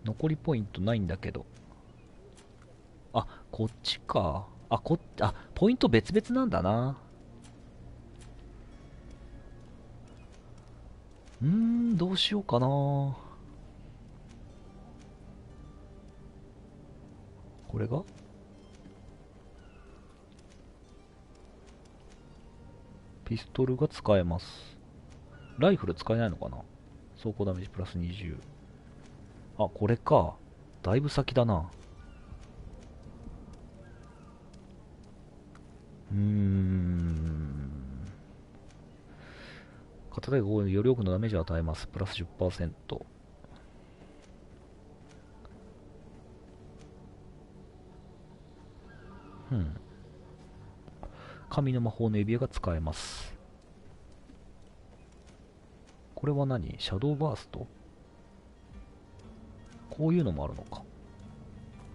残りポイントないんだけど、あ、こっちか。ポイント別々なんだな。どうしようかな。これがピストルが使えます。ライフル使えないのかな。走行ダメージプラス20。あ、これか。だいぶ先だな。片手が5より多くのダメージを与えます。プラス 10%。神の魔法の指輪が使えます。これは何？シャドーバースト？こういうのもあるのか。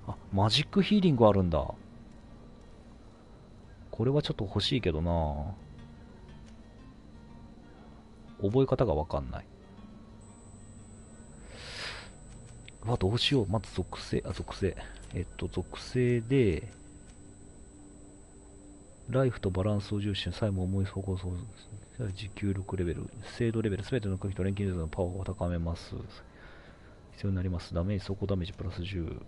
あ、マジックヒーリングあるんだ。これはちょっと欲しいけどな。覚え方がわかんない。どうしよう。まず属性、属性で、ライフとバランスを重視し、さえも重い走行装置、持久力レベル、精度レベル、すべての武器と錬金術のパワーを高めます。必要になります。ダメージ、走行ダメージプラス10、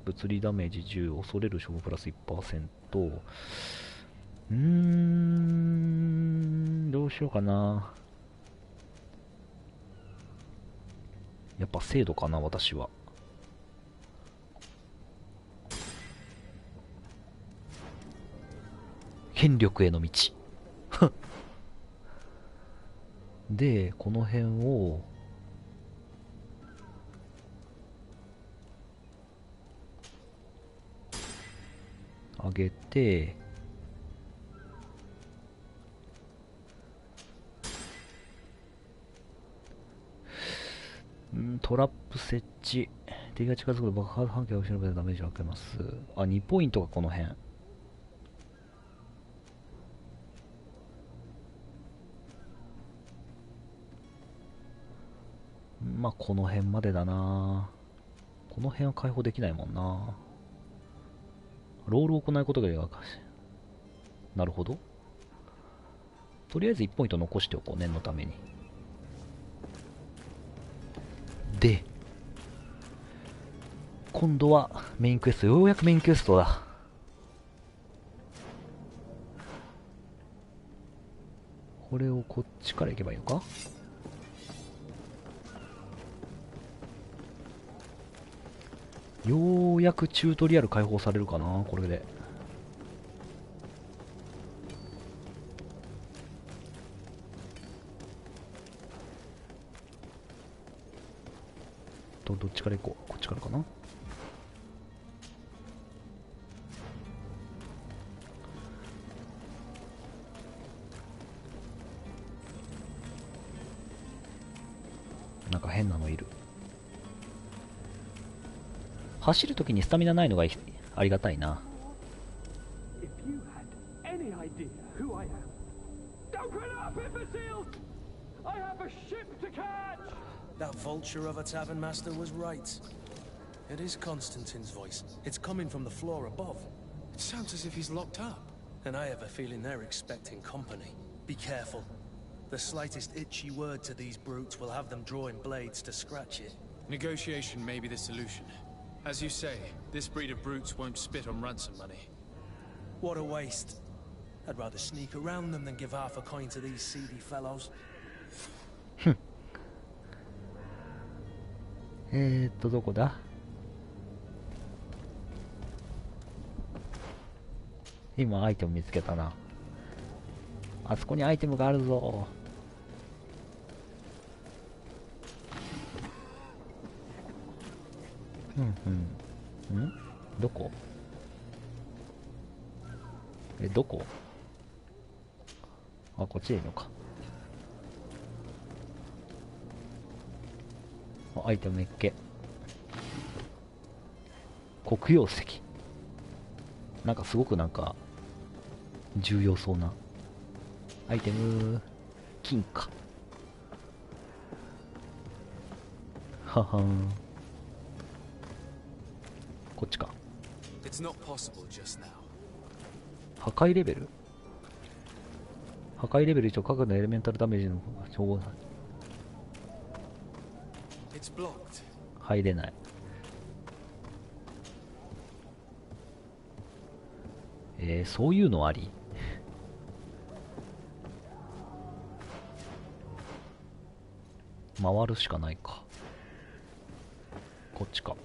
物理ダメージ10、恐れる処方プラス 1%。どうしようかな。やっぱ精度かな、私は。権力への道。で、この辺を、上げて、トラップ設置。敵が近づくと爆発半径を調べてダメージを受けます。あ、2ポイントがこの辺。まあ、この辺までだな。この辺は解放できないもんな。ロールを行うことができる。なるほど。とりあえず1ポイント残しておこう、念のために。で、今度はメインクエスト。ようやくメインクエストだ。これをこっちから行けばいいのか。ようやくチュートリアル解放されるかな、これで。どっちから行こう。こっちからかな。なんか変なのいる。走るときにスタミナないのがありがたいな。That vulture of a tavern master was right. It is Constantine's voice. It's coming from the floor above. It sounds as if he's locked up. And I have a feeling they're expecting company. Be careful. The slightest itchy word to these brutes will have them drawing blades to scratch it. Negotiation may be the solution. As you say, this breed of brutes won't spit on ransom money. What a waste. I'd rather sneak around them than give half a coin to these seedy fellows. どこだ？今アイテム見つけたな。あそこにアイテムがあるぞ。どこ？どこ？あ、こっちでいいのか。アイテムめっけ。黒曜石。なんかすごく重要そうなアイテム。金か。ははん。こっちか。破壊レベル？破壊レベル一応各のエレメンタルダメージの称号。入れない。そういうのあり？回るしかないか。こっちか。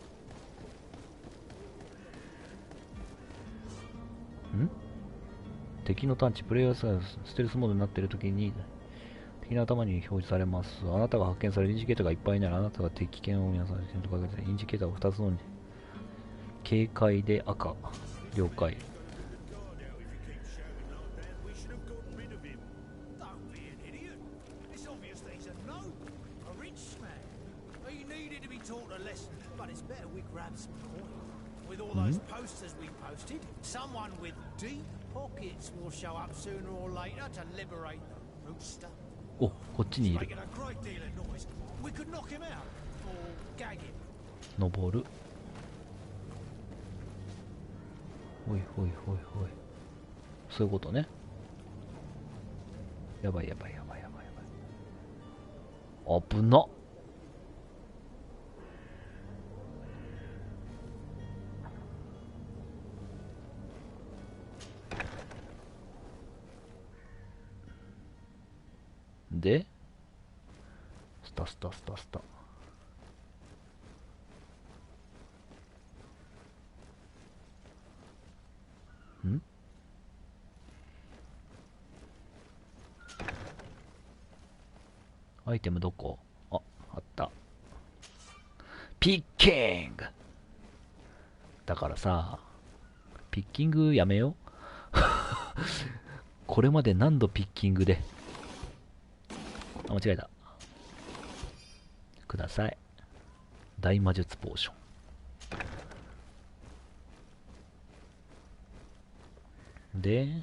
敵の探知、プレイヤーがステルスモードになっているときに敵の頭に表示されます。あなたが発見されるインジケーターがいっぱいになる。あなたが敵犬を皆さんに選択かけて、インジケーターを2つの警戒で赤。了解。Someone with deep pockets will show up sooner or later to liberate the rooster. お、こっちにいる。登る。ほいほいほいほい。そういうことね。やばいやばいやばいやばいやばい。危な。で、スタスタスタスタ。アイテムどこ？あ、あった。ピッキングだからさ、ピッキングやめよう。これまで何度ピッキングで。あ、間違えた。ください。大魔術ポーション。で、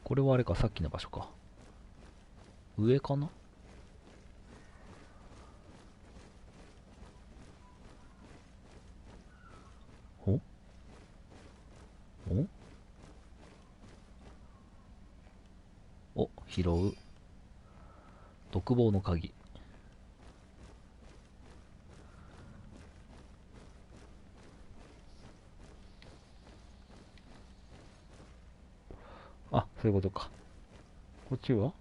これはあれか、さっきの場所か。上かな？お？お、拾う。独房の鍵。あ、そういうことか。こっちは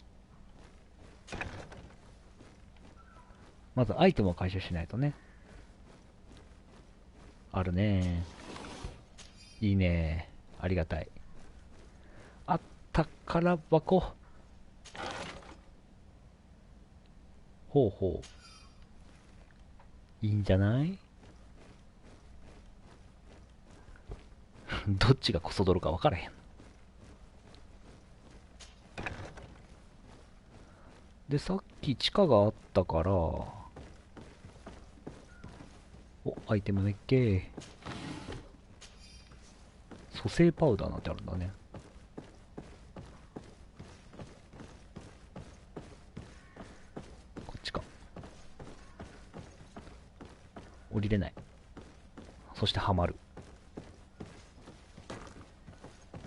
まずアイテムを回収しないとね。あるね。いいね。ありがたい。あ、宝箱。ほうほう。いいんじゃないどっちがこそ泥か分からへん。で、さっき地下があったから、お、アイテムめっけー。蘇生パウダーなんてあるんだね。こっちか。降りれない。そしてはまる。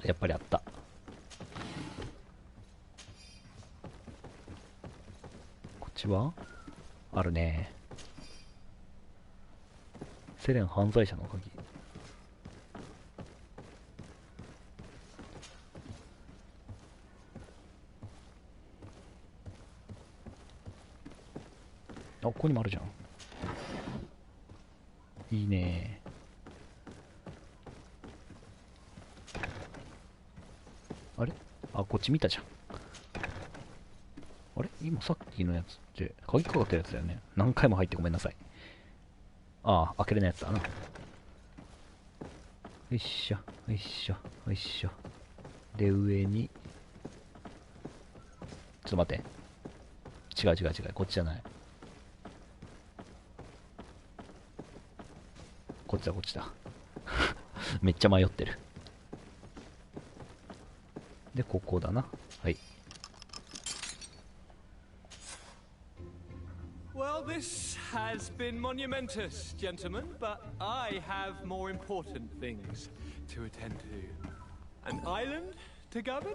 やっぱりあった。こっちはあるね。セレン犯罪者の鍵。ここにもあるじゃん。いいね。あれ、あ、こっち見たじゃん。あれ、今さっきのやつって鍵かかったやつだよね。何回も入ってごめんなさい。ああ、開けれないやつだな。よいしょよいしょよいしょ。で、上にちょっと待って、違う、こっちじゃない。こっちだめっちゃ迷ってる。で、ここだな。はい。Well, this has been monumentous, gentlemen, but I have more important things to attend to. An island to govern,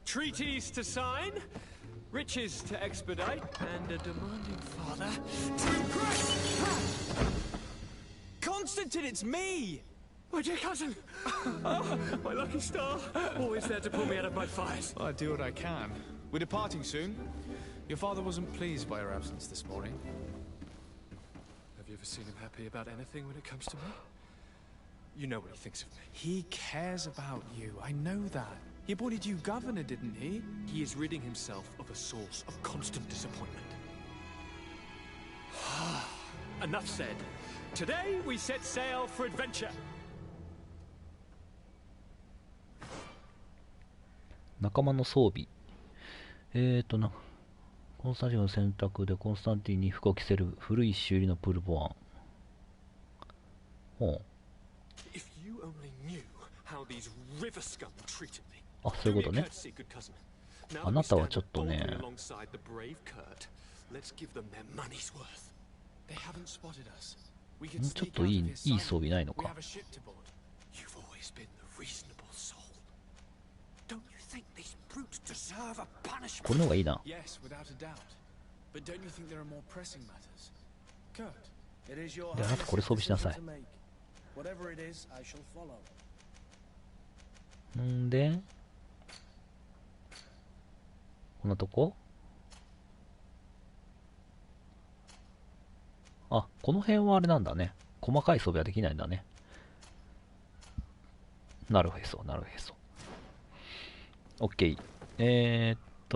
treaties to sign, riches to expedite, and a demanding father to impress. Constantine, it's me! My dear cousin! Oh, my lucky star. Always there to pull me out of my fires. I do what I can. We're departing soon. Your father wasn't pleased by your absence this morning. Have you ever seen him happy about anything when it comes to me? You know what he thinks of me. He cares about you. I know that. He appointed you governor, didn't he? He is ridding himself of a source of constant disappointment. Enough said. Today we set sail for adventure. 仲間の装備。コンスタンティンの選択でコンスタンティンに服を着せる古い修理のプルボアン。ほう。あ、そういうことね。あなたはちょっとね。ちょっといい装備ないのか。これの方がいいな。で、あなたこれ装備しなさい。んで、こんなとこ？あ、この辺はあれなんだね。細かい装備はできないんだね。なるへそ。オッケー。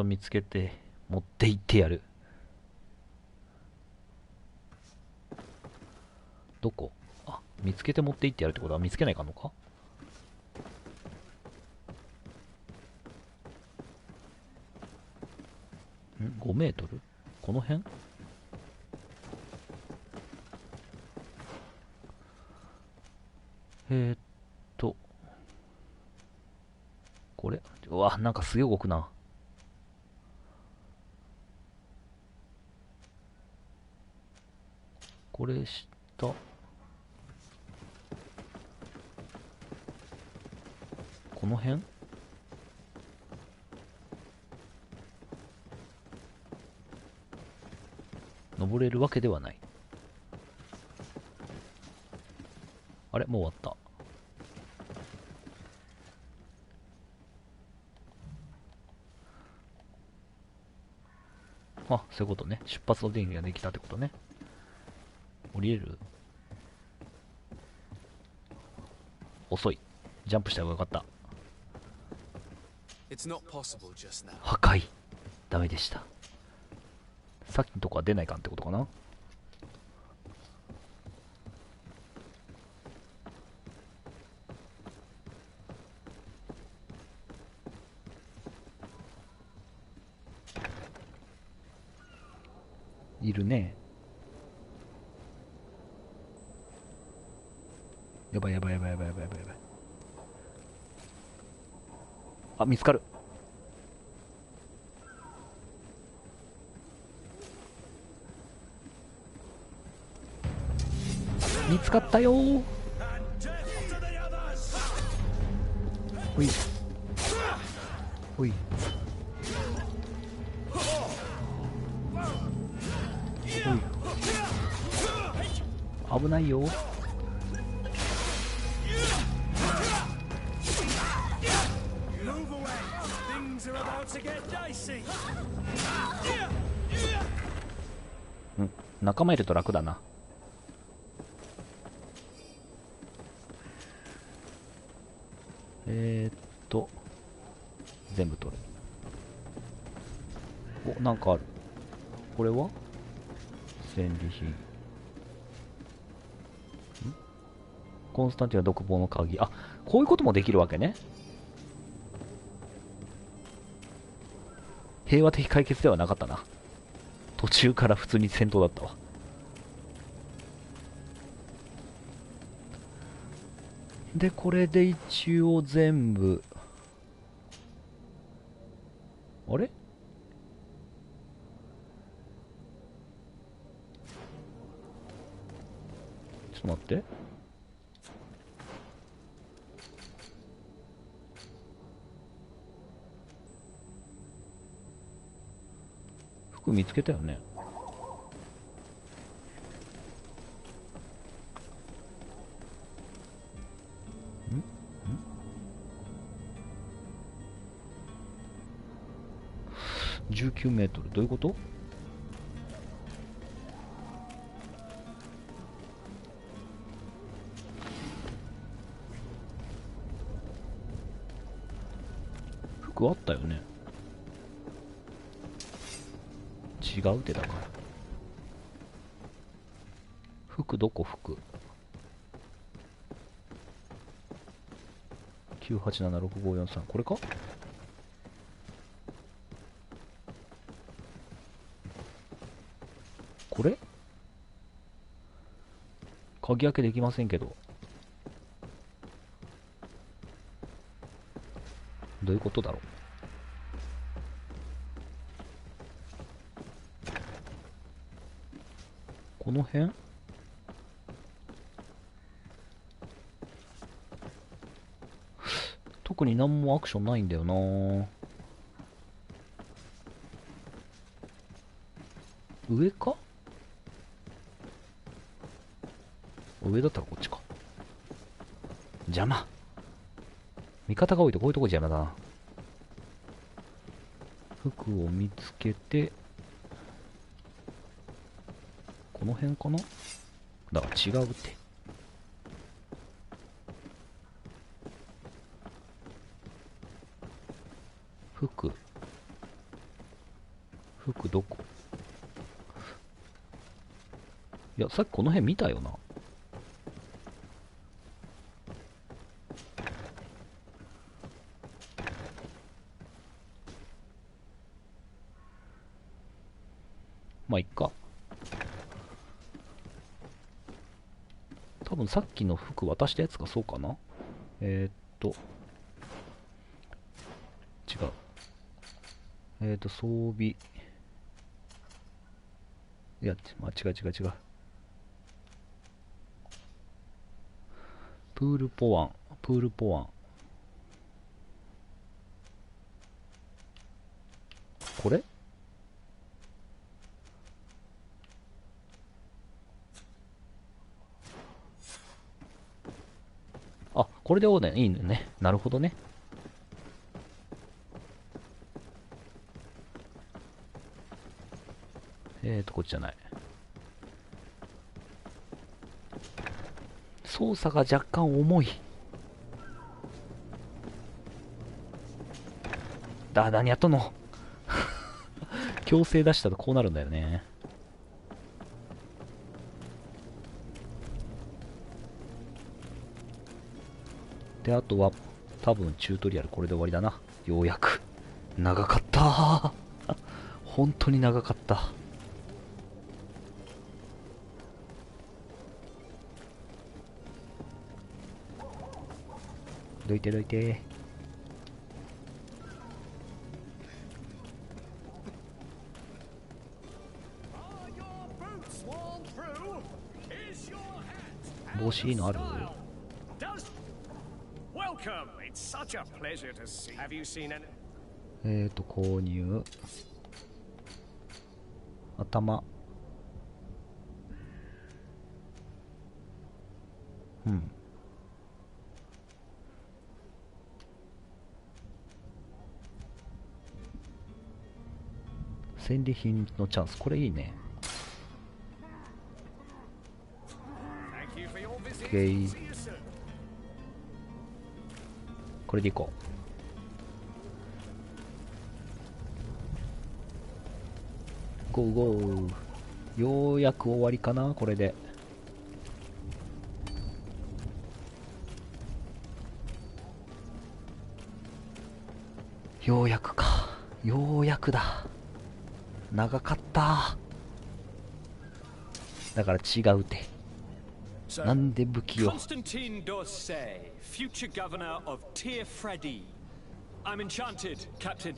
見つけて持って行ってやる。どこ？あ、見つけて持って行ってやるってことは見つけないかんのか？5メートル？この辺？これ？うわ、なんかすげえ動くな。これ下。この辺？登れるわけではない。あれ、もう終わった。あ、そういうことね。出発の電気ができたってことね。降りれる？遅い。ジャンプした方がよかった。破壊。ダメでした。さっきのとこは出ないかんってことかな。いるね。やばい。あ、見つかる。見つかったよー。ほいほい。危ないよ。仲間いると楽だな。全部取る。お、なんかある。これは戦利品。コンスタンティンは独房の鍵。あ、こういうこともできるわけね。平和的解決ではなかったな。途中から普通に戦闘だったわ。で、これで一応全部、あれ？ちょっと待って。服見つけたよね。19メートル、どういうこと？服あったよね。違うってだから。服どこ？服9876543、これか？これ？鍵開けできませんけど。どういうことだろう。この辺？特に何もアクションないんだよな。上か？上だったらこっちか。邪魔。味方が多いとこういうとこ邪魔だな。服を見つけて、この辺かな？だから違うって。服どこ？いや、さっきこの辺見たよな。まあ、いっか。多分さっきの服渡したやつがそうかな。違う。装備。いや、違う。プールポワン。これ？あ、これでいいのね。なるほどね。こっちじゃない。操作が若干重い。何やっとんの強制出したらこうなるんだよね。で、あとは多分チュートリアルこれで終わりだな。ようやく。長かった本当に長かった。どいて。帽子いいのある？購入。頭。戦利品のチャンス。これいいね。ッケー。これでいこう。ゴーゴー。ようやく終わりかな、これで。ようやくか。ようやくだ。長かった。だから違うて。なんで武器を。Constantine does say, future governor of Tear Freddy. I'm enchanted, Captain.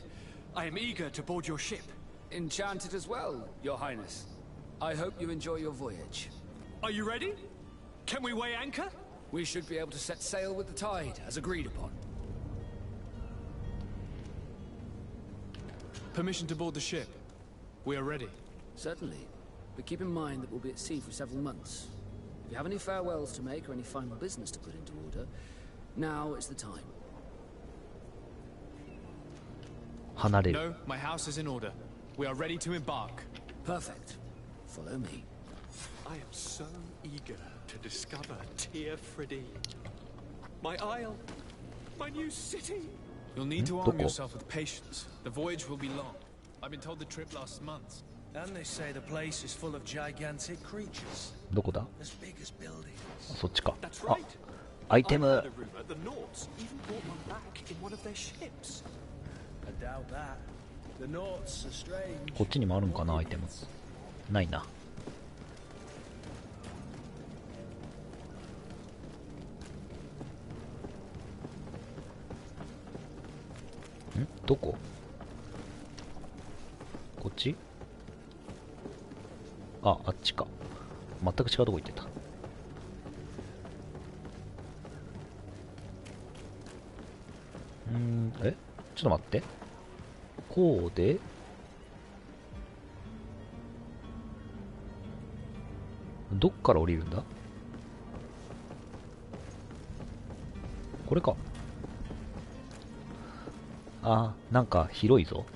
I am eager to board your ship. Enchanted as well, Your Highness. I hope you enjoy your voyage. Are you ready? Can we weigh anchor? We should be able to set sail with the tide, as agreed upon. Permission to board the ship. We are ready. Certainly. But keep in mind that we'll be at sea for several months. If you have any farewells to make or any final business to put into order, now is the time. 離れる。 No, my house is in order. We are ready to embark. Perfect. Follow me. I am so eager to discover Tear Freddy. My isle. My new city. You'll need to arm yourself with patience. The voyage will be long. I've been told the trip lasts months. And they say the place is full of gigantic creatures. どこだ？ As big as buildings. そっちか。 That's あ、 right. アイテ I ム。 heard a rumor the Nords even brought one back in one of their ships. I doubt that. The Nords are strange. こっちにもあるんかな、アイテム。ないな。どこ？こっち？あっちか。全く違うとこ行ってた。ちょっと待って。こうでどっから降りるんだ？これか。あー、なんか広いぞ。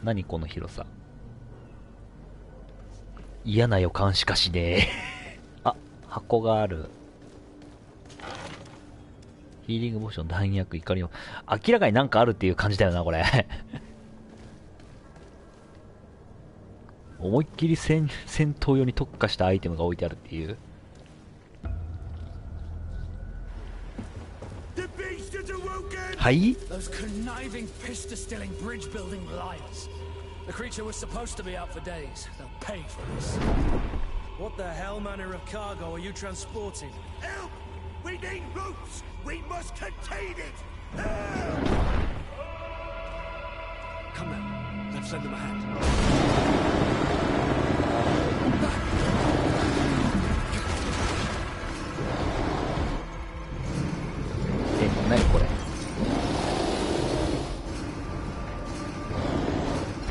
何この広さ。嫌な予感しかしねえ。あ、箱がある。ヒーリングポーション、弾薬、怒りを。明らかになんかあるっていう感じだよな、これ。思いっきり戦闘用に特化したアイテムが置いてあるっていう。はい？ Those conniving, pista-stilling, bridge-building liars. The creature was supposed to be out for days. They'll pay for this. What the hell manner of cargo are you transporting? Help! We need ropes! We must contain it! Help! Come now, let's lend them a hand. 何これ。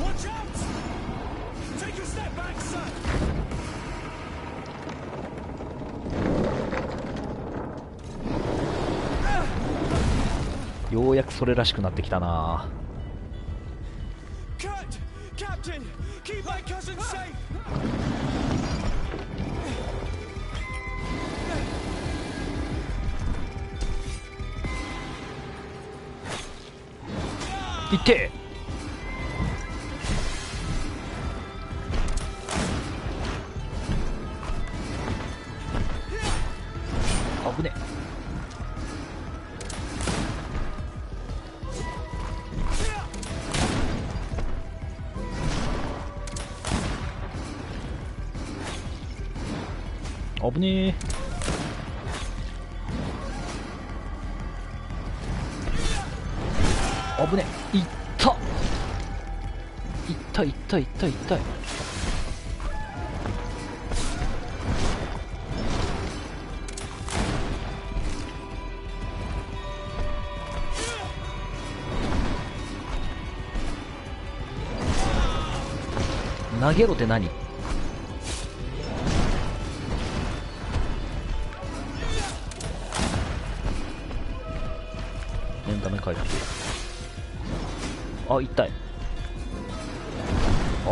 Watch out! Take a step back, son! ようやくそれらしくなってきたな。 Captain, keep my cousin safe. いって危ねえ危ねえ危ねえいったいったいったいったい投げろって何？念のため回復。あ、痛い。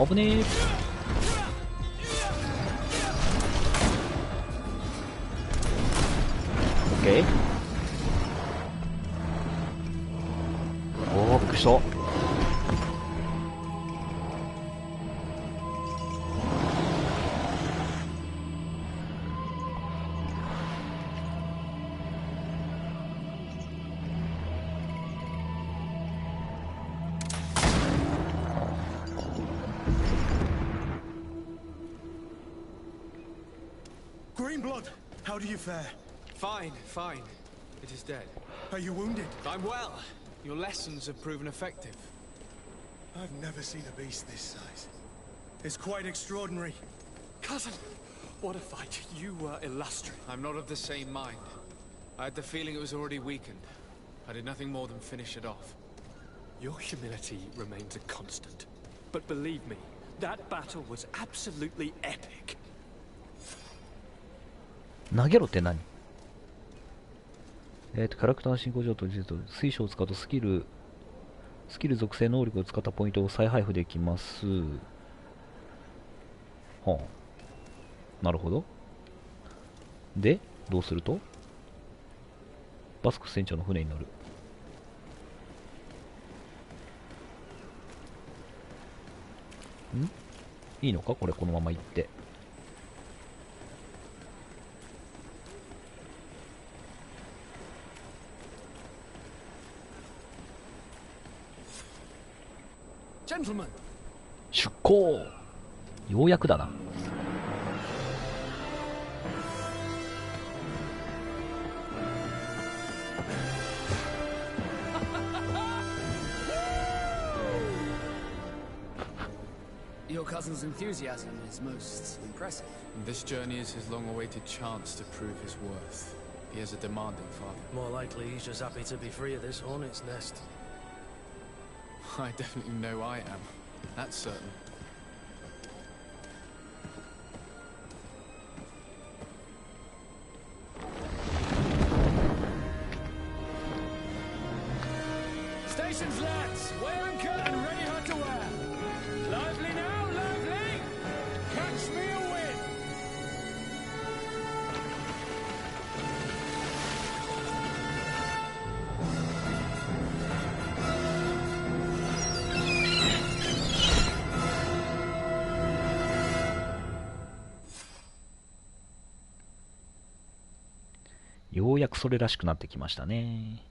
危ねえ。ケー。おー、びっくりした。Greenblood, how do you fare? Fine, fine. It is dead. Are you wounded? I'm well. Your lessons have proven effective. I've never seen a beast this size. It's quite extraordinary. Cousin, what a fight. You were illustrious. I'm not of the same mind. I had the feeling it was already weakened. I did nothing more than finish it off. Your humility remains a constant. But believe me, that battle was absolutely epic. 投げろって何？キャラクターの進行上と水晶を使うとスキル属性能力を使ったポイントを再配布できます。はあ、なるほど。で、どうすると？バスク船長の船に乗る。ん？いいのかこれ、このまま行って。出航。ようやくだな。Your cousin's enthusiasm is most impressive. This journey is his long-awaited chance to prove his worth. He has a demanding father. More likely he's just happy to be free of this hornet's nest. I definitely know I am. That's certain. Stations, lads! Wear and cut and ready hot to wear. Lively now, lively! Catch me a win! ようやくそれらしくなってきましたね。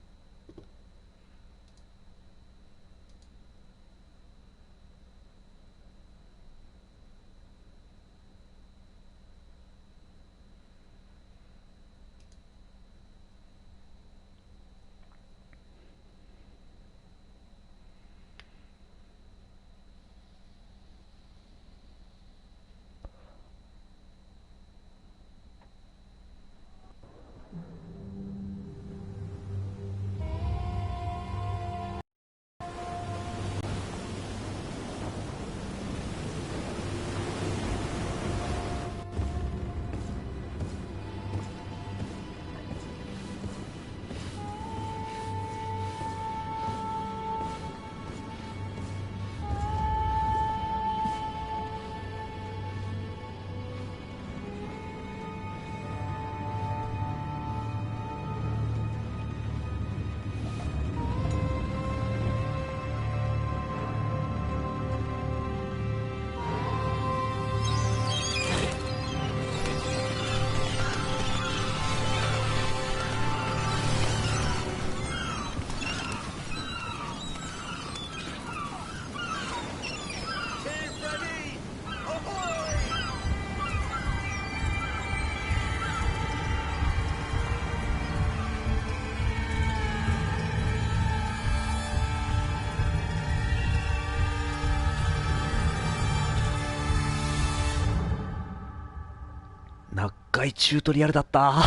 長いチュートリアルだった。What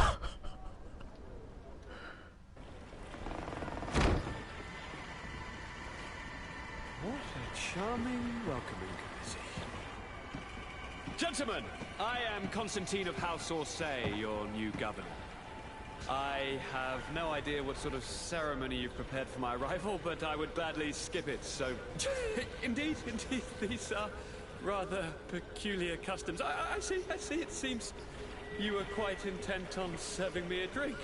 a charming welcoming committee. Gentlemen, I am Constantine of House Orsay, your new governor. I have no idea what sort of ceremony you've prepared for my arrival, but I would gladly skip it, so... Indeed, these are rather peculiar customs. I see, it seems you were quite intent on serving me a drink.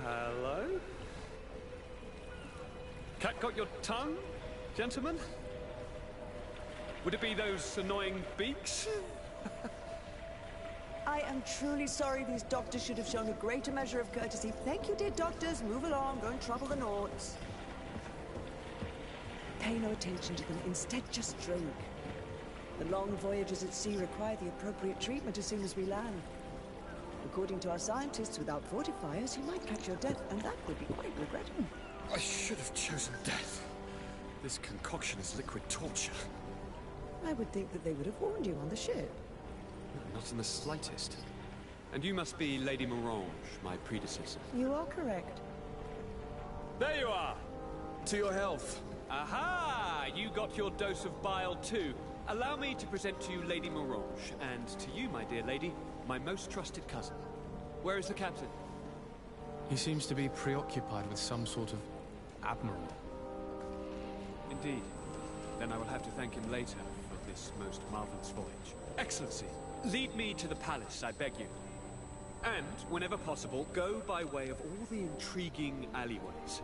Hello? Cat got your tongue, gentlemen? Would it be those annoying beaks? I am truly sorry. These doctors should have shown a greater measure of courtesy. Thank you, dear doctors. Move along. Don't trouble the Nords. Pay no attention to them. Instead, just drink. The long voyages at sea require the appropriate treatment as soon as we land. According to our scientists, without fortifiers, you might catch your death, and that would be quite regrettable. I should have chosen death. This concoction is liquid torture. I would think that they would have warned you on the ship. Not in the slightest. And you must be Lady Morange, my predecessor. You are correct. There you are! To your health. Aha! You got your dose of bile too. Allow me to present to you Lady Morange, and to you, my dear lady, my most trusted cousin. Where is the captain? He seems to be preoccupied with some sort of admiral. Indeed. Then I will have to thank him later for this most marvelous voyage. Excellency, lead me to the palace, I beg you. And, whenever possible, go by way of all the intriguing alleyways.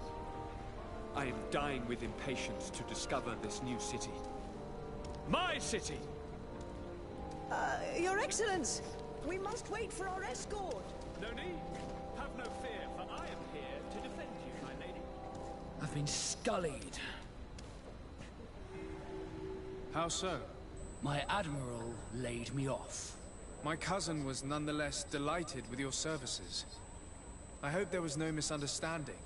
I am dying with impatience to discover this new city. My city! Your Excellence! We must wait for our escort! No need. Have no fear, for I am here to defend you, my lady. I've been scullied. How so? My admiral laid me off. My cousin was nonetheless delighted with your services. I hope there was no misunderstanding.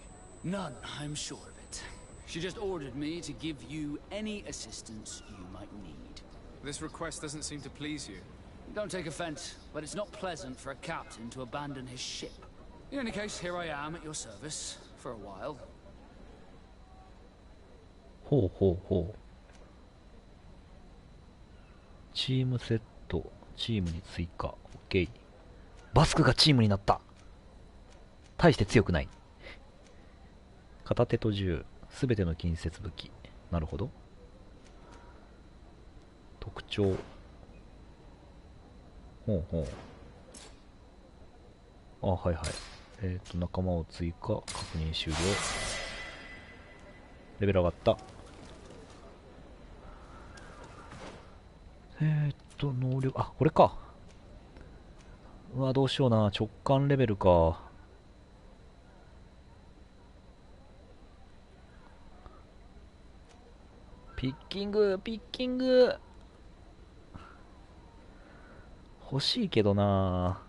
None, I'm sure of it. She just ordered me to give you any assistance you might need. This request doesn't seem to please you. Don't take offense, but it's not pleasant for a captain to abandon his ship. In any case, here I am at your service for a while. ほうほうほう。チームセット、チームに追加。OK。バスクがチームになった。大して強くない。片手と銃、すべての近接武器。なるほど。特徴。ほうほう。あ、はいはい。仲間を追加。確認終了。レベル上がった。能力、あ、これか。うわ、どうしような。直感レベルか。ピッキング、ピッキング。欲しいけどな。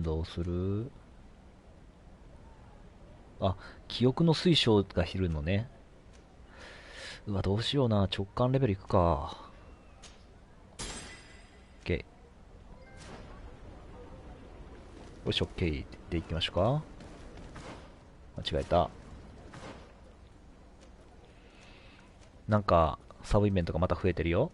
どうする？あ、記憶の推奨がいるのね。うわ、どうしような。直感レベルいくか。OK。よし、OK でいきましょうか。間違えた。なんか、サブイベントがまた増えてるよ。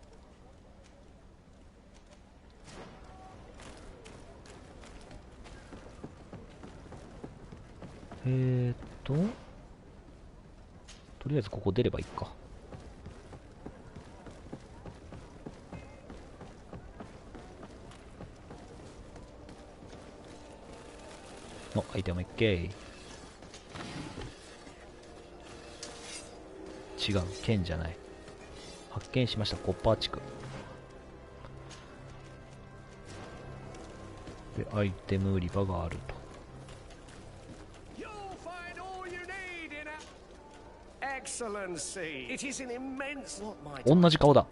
とりあえずここ出ればいいか。のアイテム OK。違う、剣じゃない。発見しました、コッパー地区。で、アイテム売り場があると。同じ顔だ。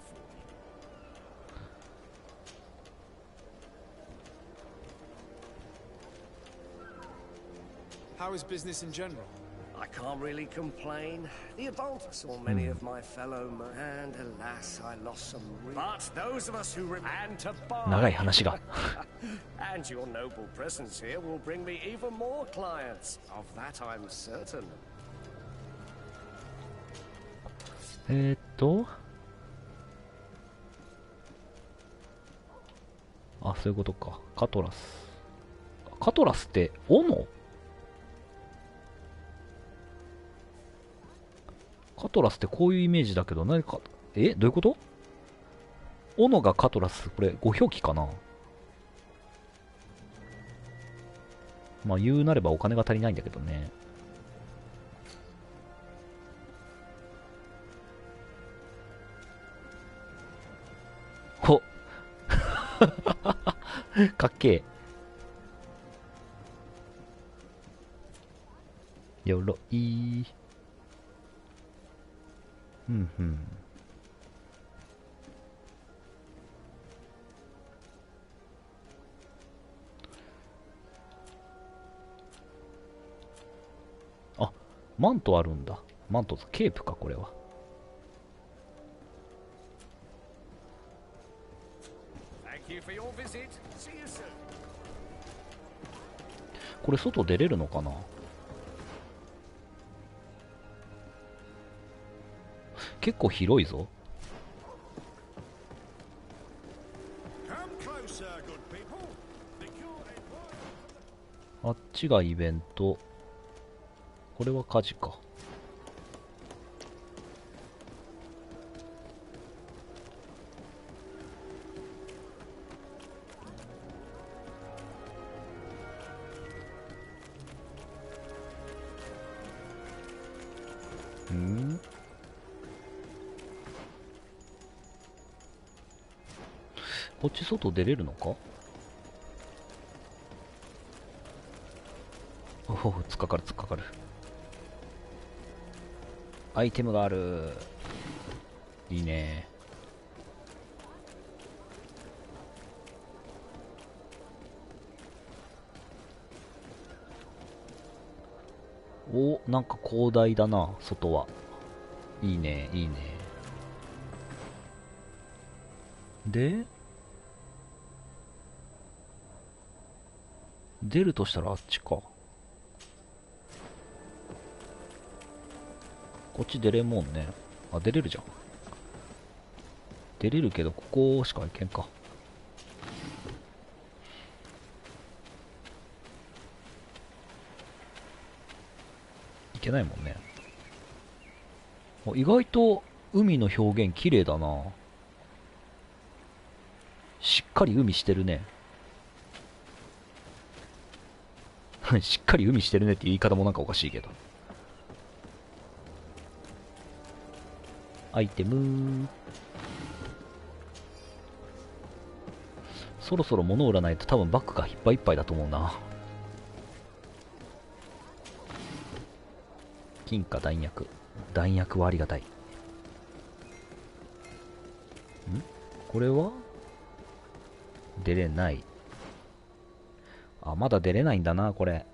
How is business in general? I can't really complain. The advance saw many of my fellow men, and alas, I lost some. But those of us who remain to buy. 長い話が。And your noble presence here will bring me even more clients. Of that I'm certain. あ、そういうことか。カトラス。カトラスって斧？カトラスってこういうイメージだけど、何か、どういうこと？斧がカトラス、これ、5表記かな？まあ、言うなればお金が足りないんだけどね。ほっかっけえ。よろい。うんうん。あ、マントあるんだ。マント、ケープか、これは。これ外出れるのかな？結構広いぞ。あっちがイベント。これは火事か。こっち外出れるのか？おお、突っかかる突っかかる。アイテムがある。いいね。お、なんか広大だな、外は。いいね、いいね。で、出るとしたらあっちか。こっち出れんもんね。あ、出れるじゃん。出れるけど、ここしか行けんか。いけないもんね。意外と海の表現綺麗だな。しっかり海してるね。しっかり海してるねっていう言い方もなんかおかしいけど。アイテム。そろそろ物を売らないと多分バッグがいっぱいいっぱいだと思うな。金貨弾薬。弾薬はありがたい。これは出れない。あ、まだ出れないんだな、これ。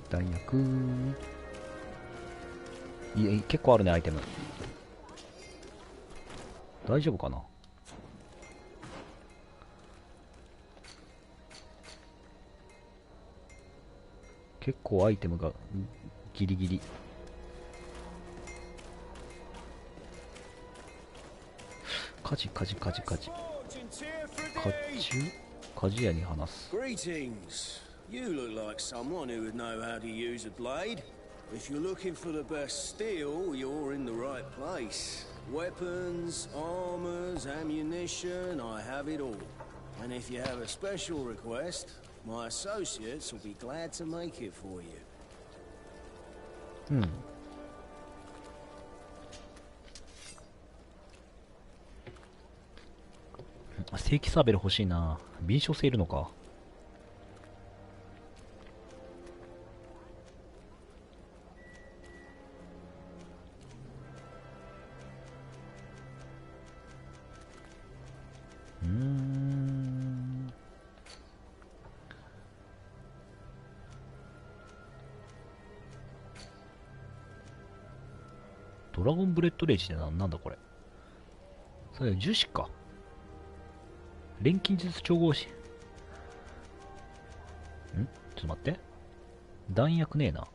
弾薬。いや、結構あるね、アイテム。大丈夫かな？結構アイテムがギリギリ。火事。火事屋に話す。Greetings. You look like someone who would know how to use a blade. If you're looking for the best steel, you're in the right place. Weapons, armors, ammunition, I have it all. And if you have a special request, my associates will be glad to make it for you. 正規サーベル欲しいな。敏捷性いるのか。ドラゴンブレッドレイジってなんだこれ。それ樹脂か。錬金術調合士。ちょっと待って。弾薬ねえな。こ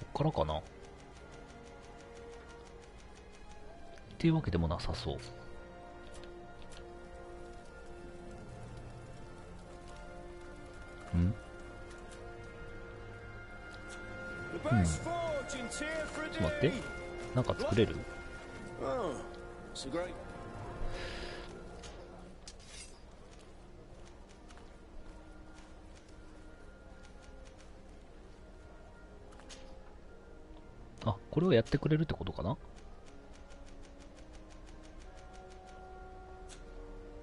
っからかな。っていうわけでもなさそう。ちょっと待って、なんか作れる？あ、これをやってくれるってことかな？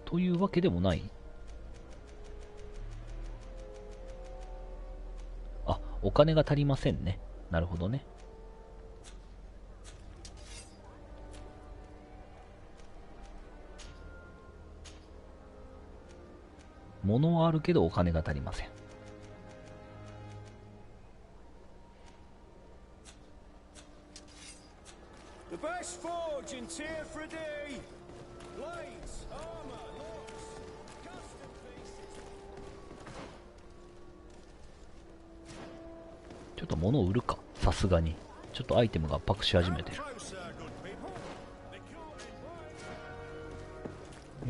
というわけでもない。あ、お金が足りませんね。なるほどね。物はあるけどお金が足りません。The best forge in Tier 3D. Blades, armor, locks, custom pieces. ちょっと物を売るか、さすがに。ちょっとアイテムが圧迫し始めてる。よ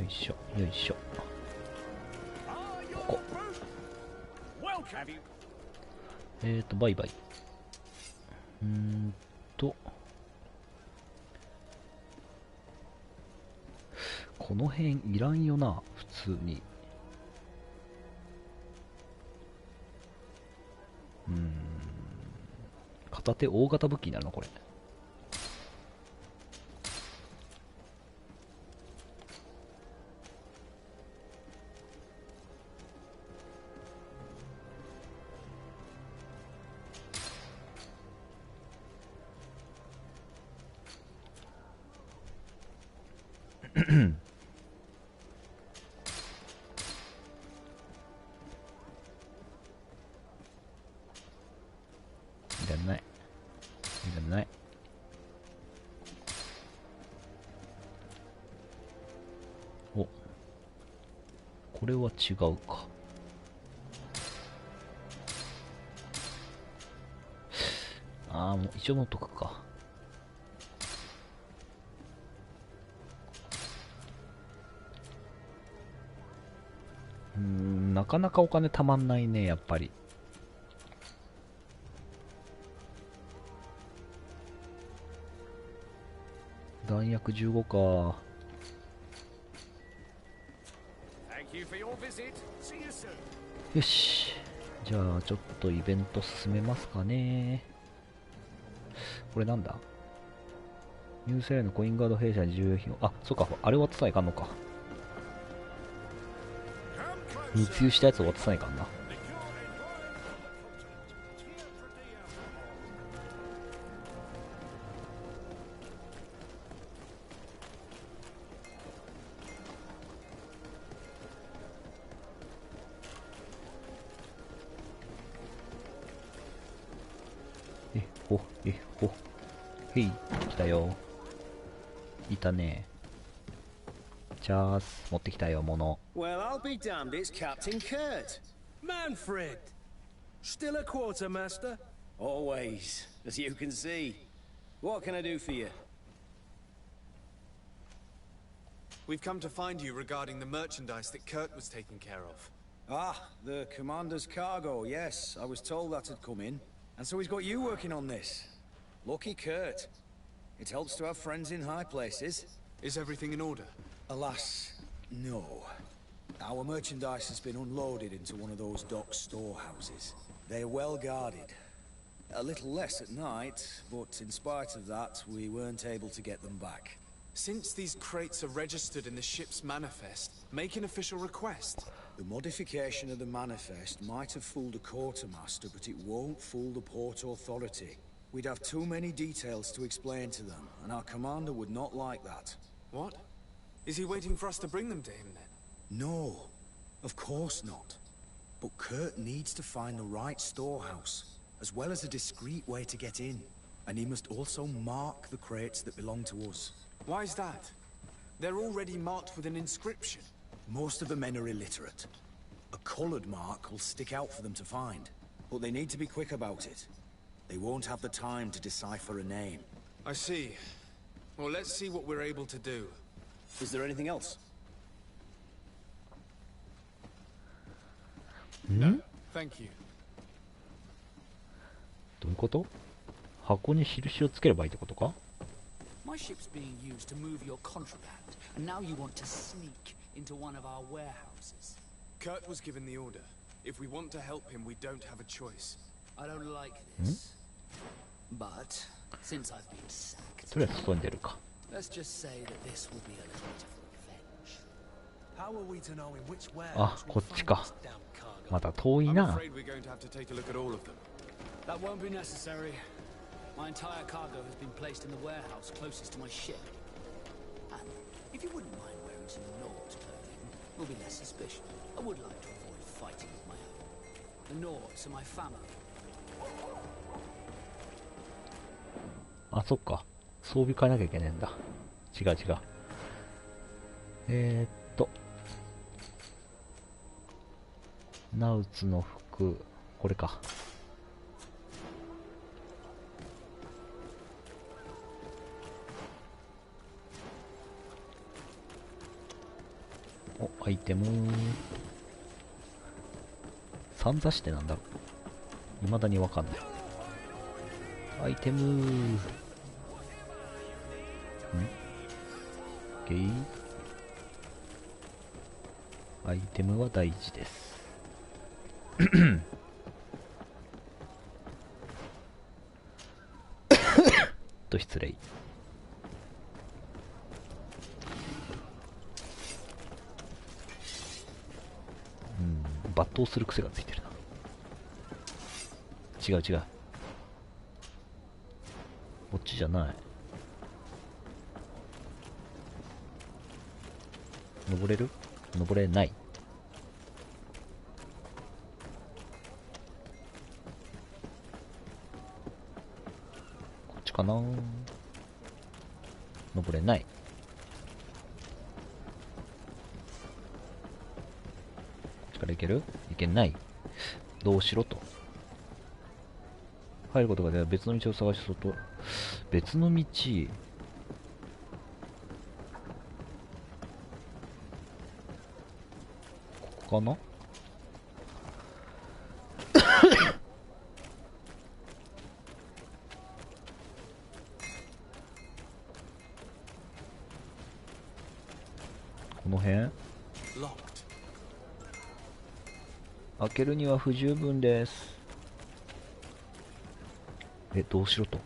いしょ、よいしょ。ここ。バイバイ。この辺いらんよな、普通に。片手大型武器になるのこれ。いらない。いらない。お、これは違うか。ああ、もう一応持っとくか。なかなかお金たまんないね、やっぱり。弾薬15か。よし。じゃあ、ちょっとイベント進めますかね。これなんだ？ニューセラのコインガード弊社に重要品を、あ、そうか、あれ渡さないかんのか。密輸したやつを渡さないかんな。へい、来たよ。いたね。チャース、持ってきたよ、物。Well, I'll be damned, it's Captain Kurt. Manfred! Still a quartermaster? Always, as you can see. What can I do for you? We've come to find you regarding the merchandise that Kurt was taking care of. Ah, the commander's cargo, yes. I was told that had come in. And so he's got you working on this. Lucky Kurt. It helps to have friends in high places. Is everything in order? Alas, no. Our merchandise has been unloaded into one of those dock storehouses. They're well guarded. A little less at night, but in spite of that, we weren't able to get them back. Since these crates are registered in the ship's manifest, make an official request. The modification of the manifest might have fooled a quartermaster, but it won't fool the Port Authority. We'd have too many details to explain to them, and our commander would not like that. What? Is he waiting for us to bring them to him then? No, of course not. But Kurt needs to find the right storehouse, as well as a discreet way to get in. And he must also mark the crates that belong to us. Why is that? They're already marked with an inscription. Most of the men are illiterate. A colored mark will stick out for them to find. But they need to be quick about it. They won't have the time to decipher a name. I see. Well, let's see what we're able to do. Is there anything else? No. Thank you. どういうこと？箱に印をつければいいってことか？ My ship's being used to move your contraband, and now you want to sneak into one of our warehouses. Kurt was given the order. If we want to help him, we don't have a choice. I don't like this. But since I've been sacked, とりあえず外に出るか。 let's just say that this will be a little bit of revenge. How are we to know in which あ、 warehouse こ we'll っち find か。 this damn cargo? また遠い I'm な。 afraid we're going to have to take a look at all of them. That won't be necessary. My entire cargo has been placed in the warehouse closest to my ship. And if you wouldn't mind wearing some Nord's clothing, we'll be less suspicious. I would like to avoid fighting with my own. The Nords are my family. あ、そっか。装備変えなきゃいけねえんだ。違う違う。ナウツの服、これか。お、アイテム三座してなんだろう。未だにわかんない。アイテムゲイアイテムは大事です。と失礼。抜刀する癖がついてるな。違う違う。こっちじゃない。登れる？登れない。こっちかな。登れない。こっちから行ける？行けない。どうしろと。入ることがでは別の道を探し外。別の道。ここかな。この辺開けるには不十分です。どうしろと。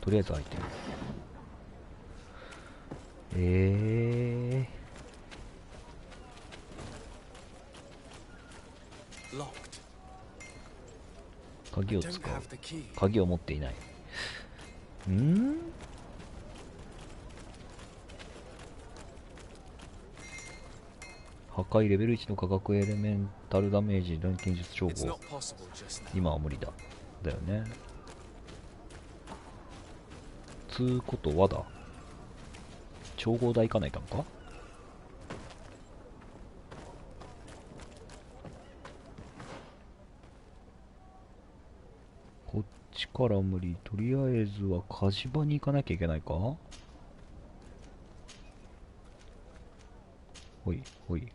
とりあえず開いてる。鍵を使う。鍵を持っていない。破壊レベル1の化学エレメンタルダメージ錬金術調合。今は無理だ。だよね。つうことはだ。調合台行かないかんか。こっちから無理。とりあえずは火事場に行かなきゃいけないか。ほいほい。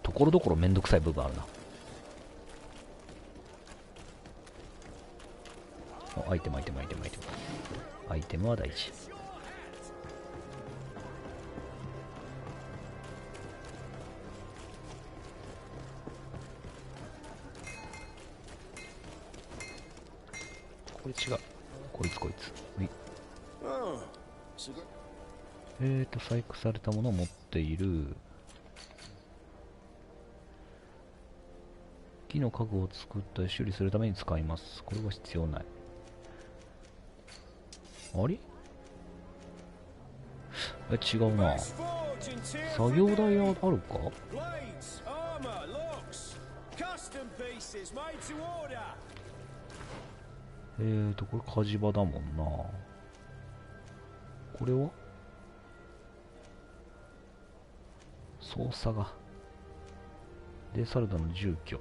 ところどころめんどくさい部分あるな。アイテムアイテムアイテムアイテム。アイテムは大事。これ違う。こいつこいつ。細工されたものを持っている。木の家具を作ったり修理するために使います。これは必要ない。あれ？違うな。作業台あるか？これ火事場だもんな。これは操作がデサルダの住居。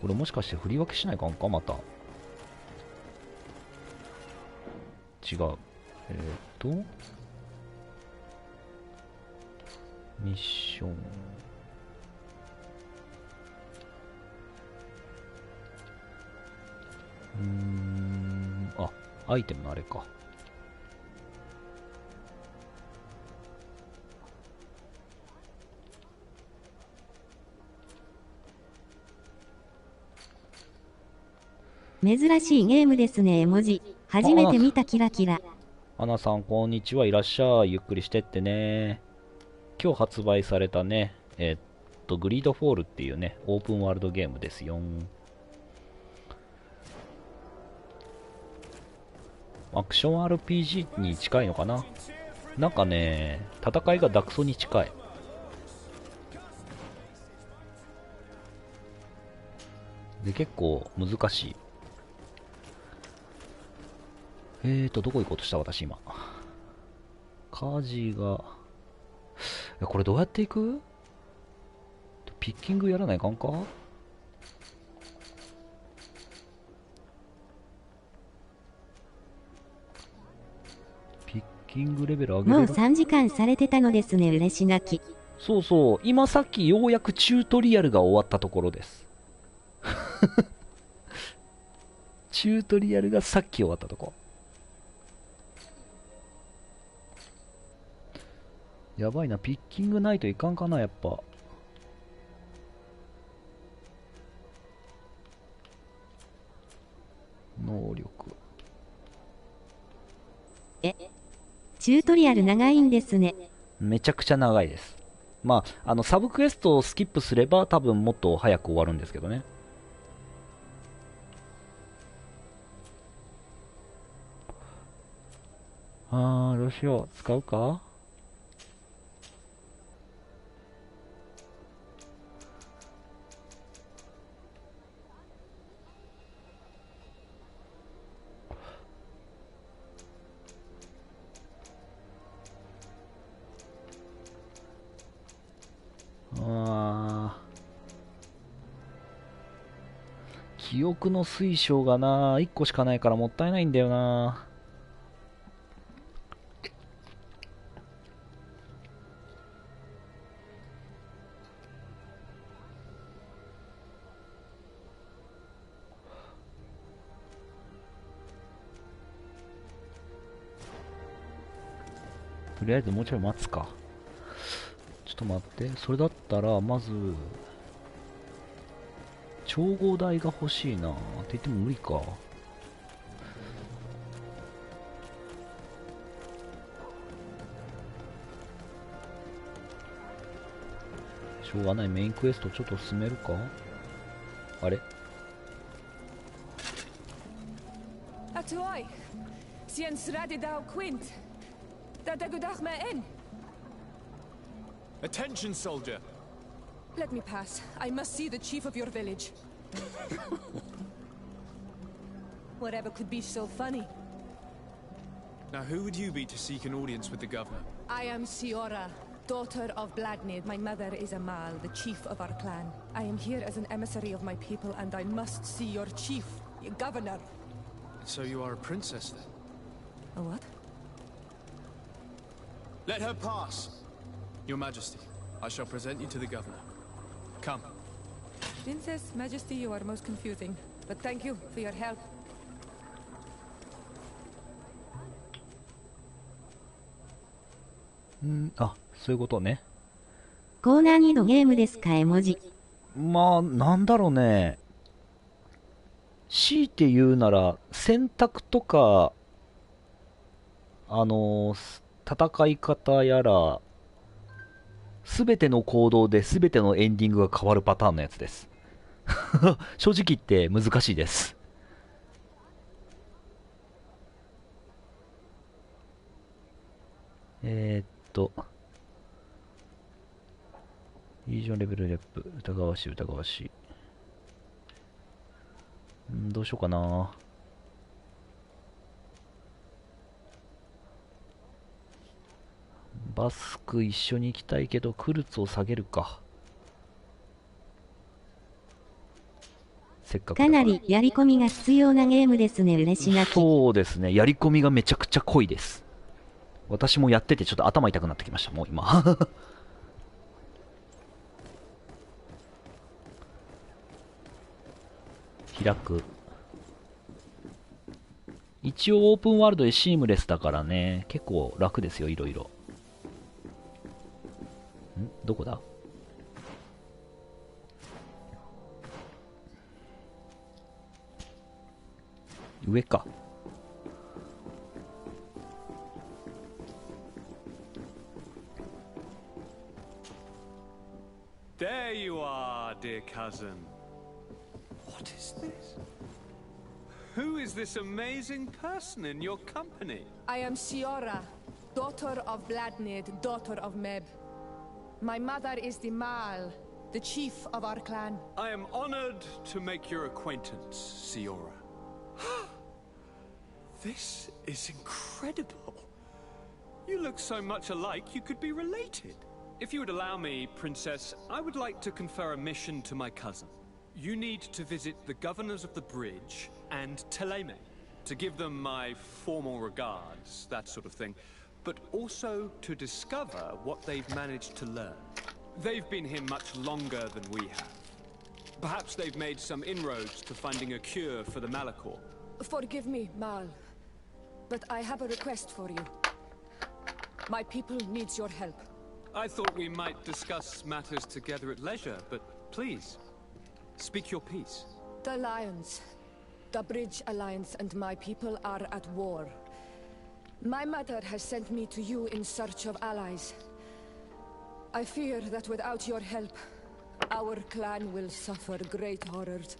これもしかして振り分けしないかんか、また。違う。ミッション。あ、アイテムのあれか。珍しいゲームですね、絵文字。初めて見たキラキラ。アナさん、こんにちは。いらっしゃい。ゆっくりしてってね。今日発売されたね、グリードフォールっていうね、オープンワールドゲームですよ。アクション RPG に近いのかな。なんかね、戦いがダクソに近い。で、結構難しい。どこ行こうとした私今。火事が、これどうやって行く？ピッキングやらないかんか？ピッキングレベル上げれる？もう3時間されてたのですね、嬉し泣き。そうそう、今さっきようやくチュートリアルが終わったところです。チュートリアルがさっき終わったとこ。やばいな、ピッキングないといかんかな、やっぱ。能力。チュートリアル長いんですね。めちゃくちゃ長いです。まあ、サブクエストをスキップすれば多分もっと早く終わるんですけどね。どうしよう。使うか？記憶の水晶がな、1個しかないからもったいないんだよな。とりあえずもうちょい待つか。ちょっと待って。それだったら、まず、調合台が欲しいな。って言っても無理か。しょうがない。メインクエストちょっと進めるか。あれAttention, soldier. Let me pass. I must see the chief of your village. Whatever could be so funny. Now, who would you be to seek an audience with the governor? I am Siora, daughter of Vladnid. My mother is Amal, the chief of our clan. I am here as an emissary of my people, and I must see your chief, your governor. So you are a princess, then? A what? Let her pass. Your Majesty, I shall present you to the governor. Come. Princess, Majesty, you are most confusing. But thank you for your help. あ、そういうことね。コーナー2のゲームですか、絵文字。まあ、なんだろうね。強いて言うなら、選択とか、戦い方やら、すべての行動ですべてのエンディングが変わるパターンのやつです。正直言って難しいです。イージョンレベルレップ、疑わしい疑わしい。どうしようかな。バスク一緒に行きたいけど、クルツを下げるか。せっかくかなりやり込みが必要なゲームですね、嬉しなき。そうですね、やり込みがめちゃくちゃ濃いです。私もやっててちょっと頭痛くなってきました、もう今。開く。一応オープンワールドでシームレスだからね、結構楽ですよ、いろいろ。どこだ？上か。There you are, dear cousin. What is this? Who is this amazing person in your company? I am Shiora, daughter of Bladnid, daughter of Meb. My mother is the Mal, the chief of our clan. I am honored to make your acquaintance, Siora. This is incredible. You look so much alike you could be related. If you would allow me, Princess, I would like to confer a mission to my cousin. You need to visit the governors of the bridge and Teleme to give them my formal regards, that sort of thing, but also to discover what they've managed to learn. They've been here much longer than we have. Perhaps they've made some inroads to finding a cure for the Malachor. Forgive me, Mal, but I have a request for you. My people needs your help. I thought we might discuss matters together at leisure, but please, speak your piece. The Lions, the Bridge Alliance and my people are at war. My mother has sent me to you in search of allies. I fear that without your help, our clan will suffer great horrors.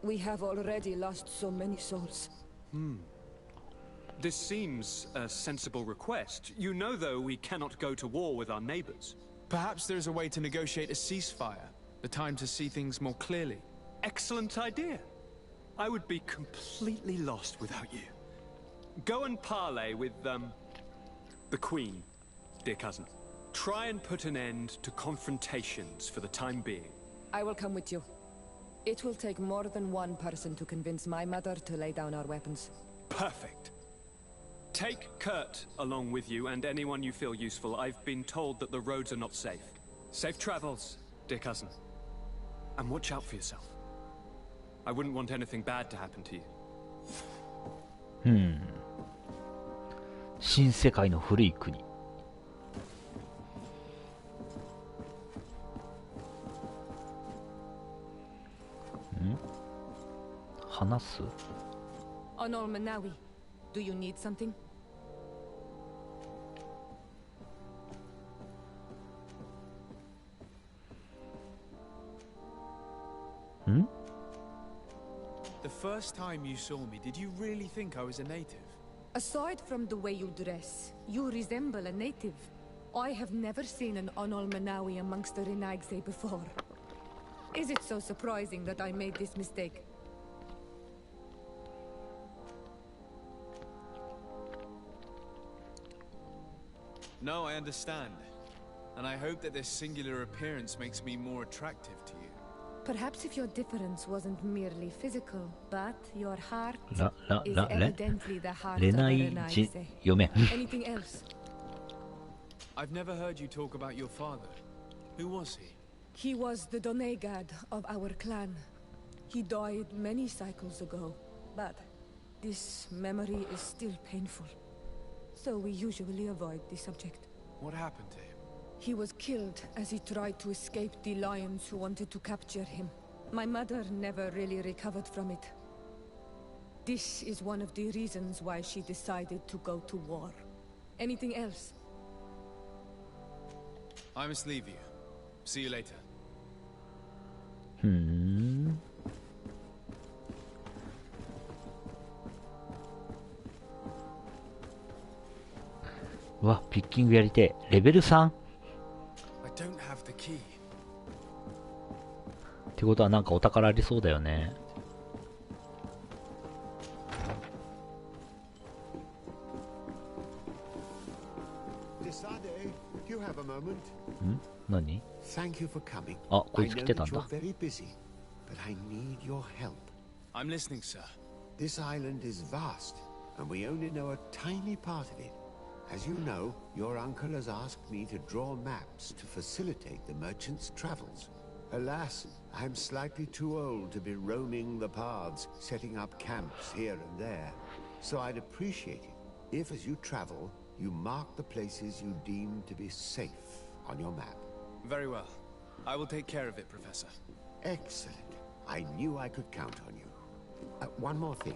We have already lost so many souls. This seems a sensible request. You know, though, we cannot go to war with our neighbors. Perhaps there's a way to negotiate a ceasefire. The time to see things more clearly. Excellent idea. I would be completely lost without you. Go and parley with, the Queen, dear cousin. Try and put an end to confrontations for the time being. I will come with you. It will take more than one person to convince my mother to lay down our weapons. Perfect. Take Kurt along with you and anyone you feel useful. I've been told that the roads are not safe. Safe travels, dear cousin. And watch out for yourself. I wouldn't want anything bad to happen to you. 新世界の古い国。話す？ Honor Manawi, do you need something? The first time you saw me, did you really think I was a native? Aside from the way you dress, you resemble a native. I have never seen an Onol Manawi amongst the Renagse before. Is it so surprising that I made this mistake? No, I understand. And I hope that this singular appearance makes me more attractive to you. Perhaps if your difference wasn't merely physical, but your heart is evidently the heart of the Renagse. Anything else? I've never heard you talk about your father. Who was he? He was the Donegad of our clan. He died many cycles ago, but this memory is still painful. So we usually avoid the subject. What happened to him? He was killed as he tried to escape the lions who wanted to capture him. My mother never really recovered from it. This is one of the reasons why she decided to go to war. Anything else? I must leave you. See you later. うわ、ピッキングやりてえ。レベル 3？ I don't have the key. ってことはなんかお宝ありそうだよね。何？あ、こいつ来てたんだ。but I need your help. I'm listening, sir. This island is vast, and we only know a tiny part of it. As you know, your uncle has asked me to draw maps to facilitate the merchant's travels. Alas, I'm slightly too old to be roaming the paths, setting up camps here and there. So I'd appreciate it if, as you travel, you mark the places you deem to be safe on your map. Very well. I will take care of it, Professor. Excellent. I knew I could count on you. One more thing.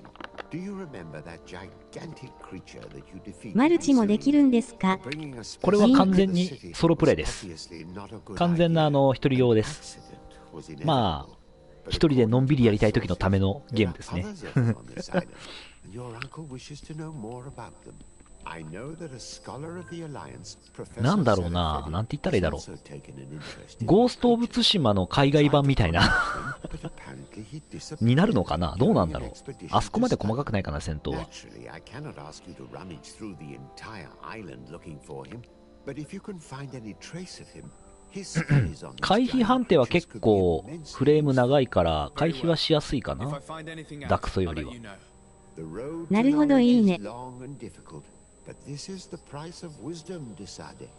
Do you remember that gigantic creature that you defeated? マルチもできるんですか？これは完全にソロプレイです。完全な一人用です。まあ、一人でのんびりやりたい時のためのゲームですね。なんだろうな、なんて言ったらいいだろう。ゴースト・オブ・ツシマの海外版みたいなになるのかな、どうなんだろう。あそこまで細かくないかな、戦闘は。回避判定は結構フレーム長いから回避はしやすいかな、ダクソよりは。なるほど、いいね。But this is the price of wisdom, Desade.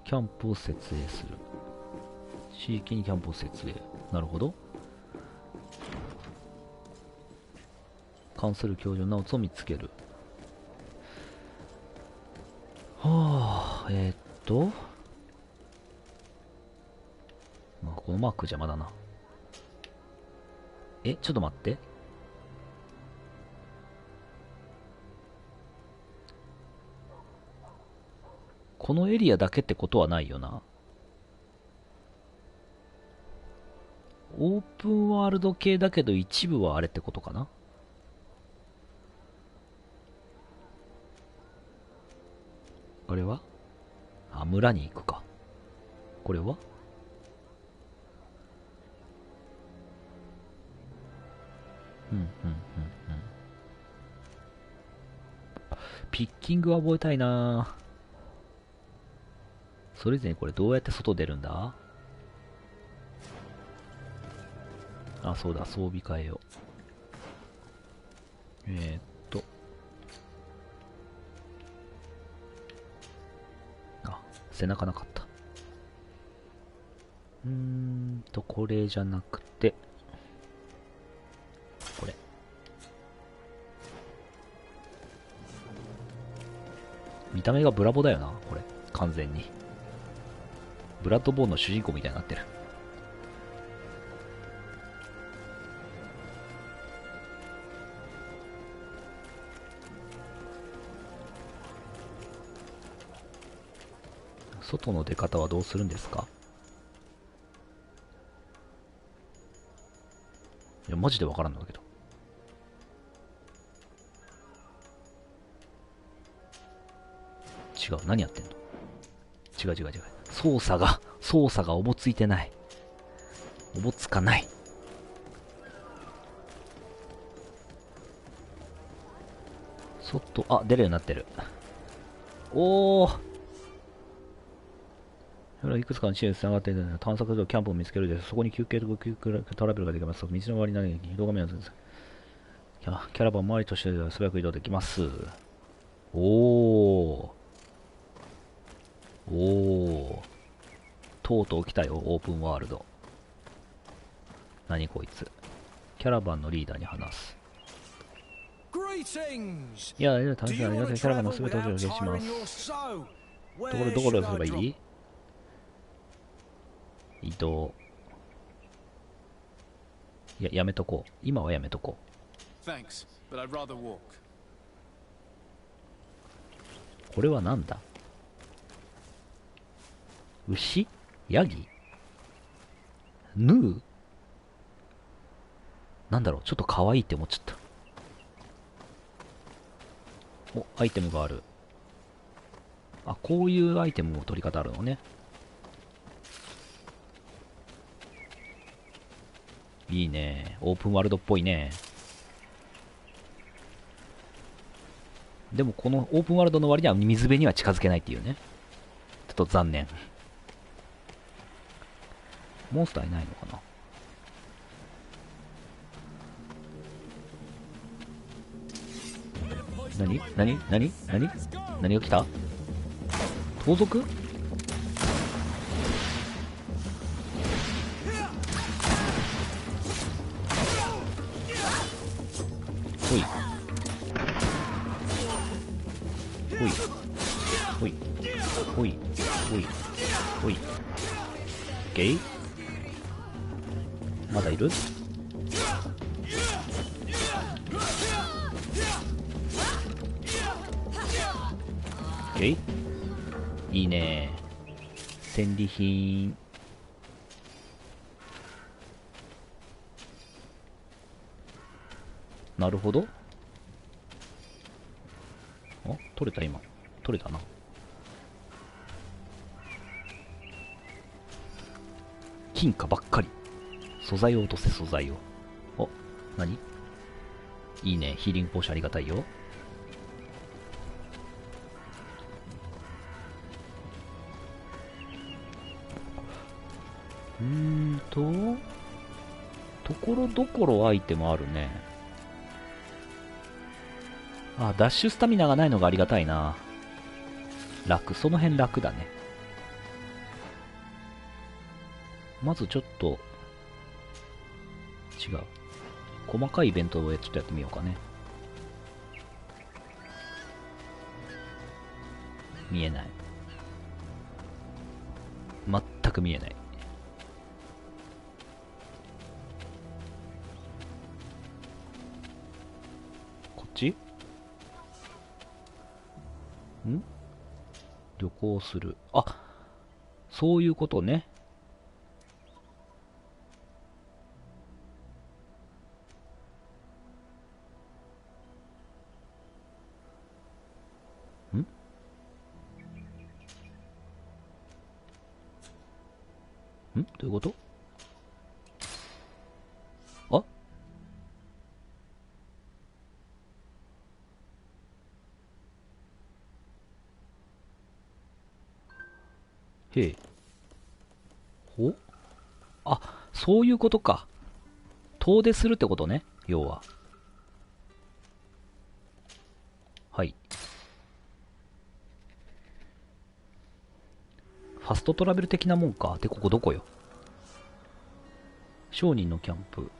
キャンプを設営する。地域にキャンプを設営。なるほど。関する教授の名を見つける。はあ、まあ、このマーク邪魔だな。ちょっと待って。このエリアだけってことはないよな。オープンワールド系だけど一部はあれってことかな。これは村に行くか。これはピッキングは覚えたいな。それぞれこれどうやって外出るんだ。あ、そうだ、装備変えよう。あ、背中なかった。これじゃなくて、これ。見た目がブラボだよな、これ。完全に。ブラッドボーンの主人公みたいになってる。外の出方はどうするんですか？いや、マジでわからんのだけど。違う、何やってんの？違う。操作がおぼついてない。おぼつかない。外、あ、出るようになってる。おー。いくつかの地点に繋がっている探索所キャンプを見つけるです。そこに休憩とトラベルができます。道の終わりに移動画面をキャラバン周りとして素早く移動できます。おー。とうとう来たよ、オープンワールド。何こいつ。キャラバンのリーダーに話す。いや、楽しみだ。キャラバンの全てを表示します。どこですればいい？移動。いや、やめとこう。今はやめとこう。これはなんだ？牛？ヤギ？ヌー？なんだろう、ちょっと可愛いって思っちゃった。お、アイテムがある。あ、こういうアイテムも取り方あるのね。いいね。オープンワールドっぽいね。でもこのオープンワールドの割には水辺には近づけないっていうね。ちょっと残念。モンスターいないのかな。何が来た？盗賊？ほいほいほいほいほいほい。ゲイ？まだいる？ゲイ？いいね。戦利品。なるほど。あ、取れた今。取れたな。金貨ばっかり。素材を落とせ、素材を。お、何？いいね。ヒーリングポーションありがたいよ。ところどころアイテムあるね。あ、ダッシュスタミナがないのがありがたいな。楽、その辺楽だね。まずちょっと、違う。細かいイベントをちょっとやってみようかね。見えない。全く見えない。こっち？ん？旅行する。あ、そういうことね。どういうこと？あ？へえ。ほ？あ、そういうことか。遠出するってことね、要は。はい。ファストトラベル的なもんか。で、ここどこよ？商人のキャンプ。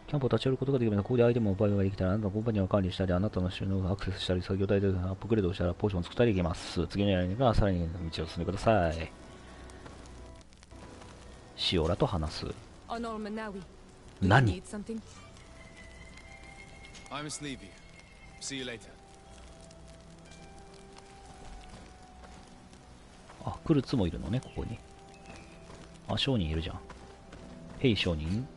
キャンプを立ち寄ることができるので、ここでアイテムを奪うことができたら、あなたのコンパニオンを管理したり、あなたの収納をアクセスしたり、作業台でアップグレードをしたら、ポーションを作ったりできます。次のやりがさらに道を進んでください。シオラと話す。何？ I must leave you. See you later. あ、クルツもいるのね、ここに。あ、商人いるじゃん。ヘイ、商人。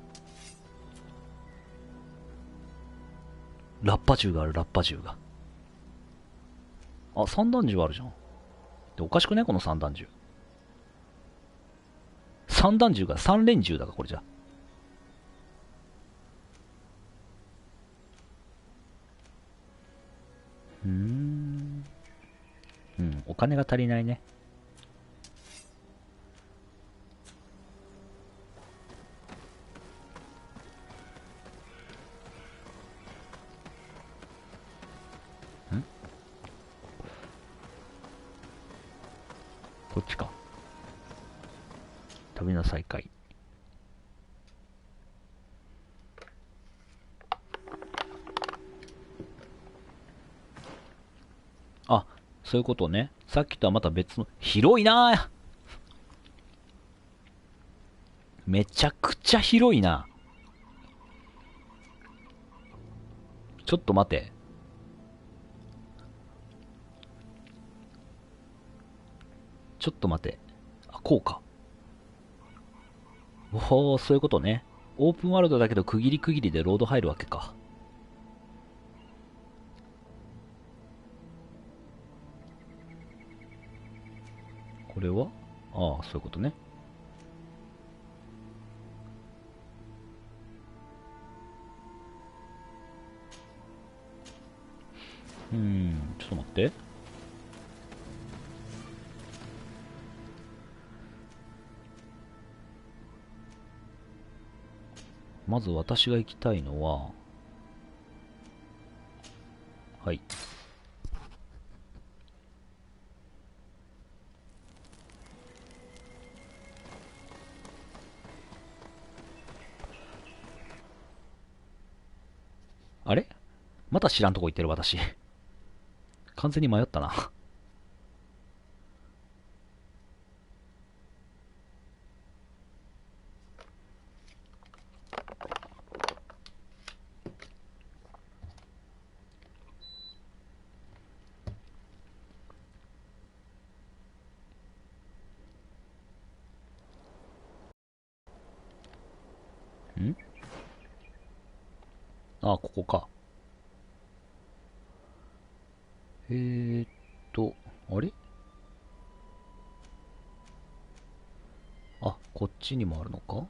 ラッパ銃がある、ラッパ銃が。あ、散弾銃あるじゃん。で、おかしくねこの散弾銃。散弾銃が3連銃だか、これじゃ。うん、お金が足りないね。こっちか。旅の再開。あ、そういうことね。さっきとはまた別の。広いなぁ。めちゃくちゃ広いな。ちょっと待て。ちょっと待て。あ、こうか。おお、そういうことね。オープンワールドだけど区切り区切りでロード入るわけか。これは？ああ、そういうことね。ちょっと待って。まず私が行きたいのは、はい。あれ？また知らんとこ行ってる私。完全に迷ったな。ん？あ、ここか。あれ？あ、こっちにもあるのか？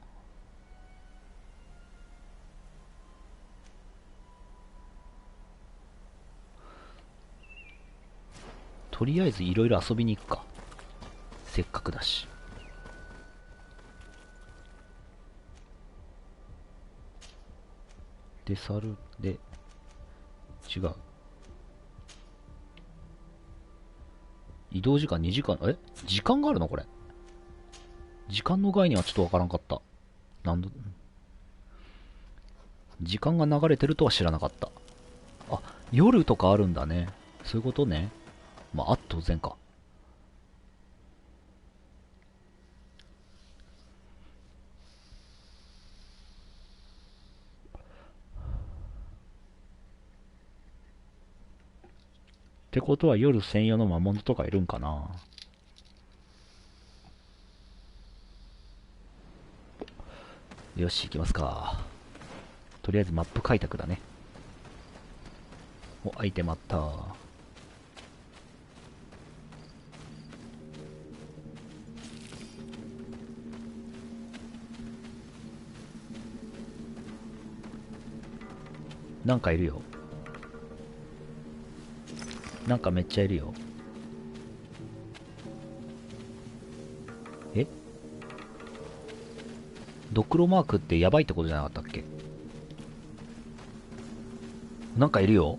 とりあえずいろいろ遊びに行くか。せっかくだし。で、猿で、違う。移動時間2時間、時間があるのこれ。時間の概念はちょっとわからんかった。時間が流れてるとは知らなかった。あ、夜とかあるんだね。そういうことね。まあ、当然か。ってことは夜専用の魔物とかいるんかな。よし、行きますか。とりあえずマップ開拓だね。お、アイテムあった。なんかいるよ。なんかめっちゃいるよ。え？ドクロマークってやばいってことじゃなかったっけ？なんかいるよ。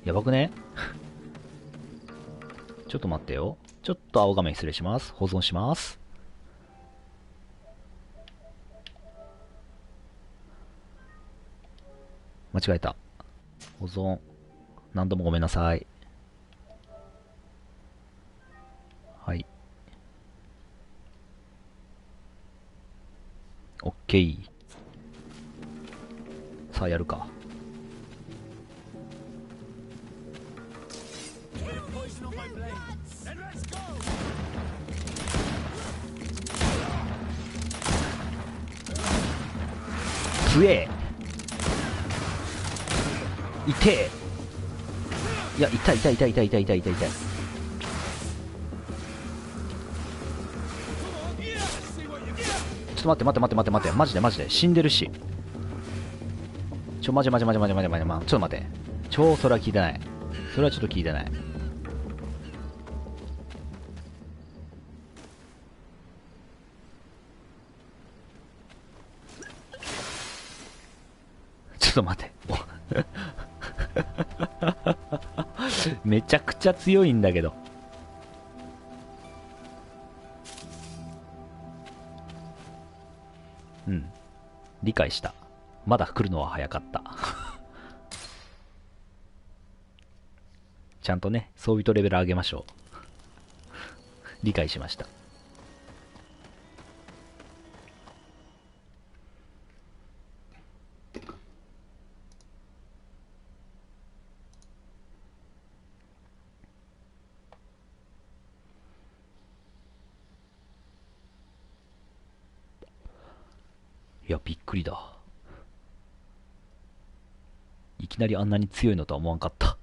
やばくね？ちょっと待ってよ。ちょっと青画面失礼します。保存します。間違えた。保存。何度もごめんなさい。はい。OK。さあやるか。強え。痛え。いや、痛い。ちょっと待って。マジで。死んでるし。マジ。ちょっと待って。それは聞いてない。それはちょっと聞いてない。ちょっと待って。めちゃくちゃ強いんだけど。うん。理解した。まだ来るのは早かった。ちゃんとね、装備とレベル上げましょう。理解しました。いや、びっくりだ。いきなりあんなに強いのとは思わんかった。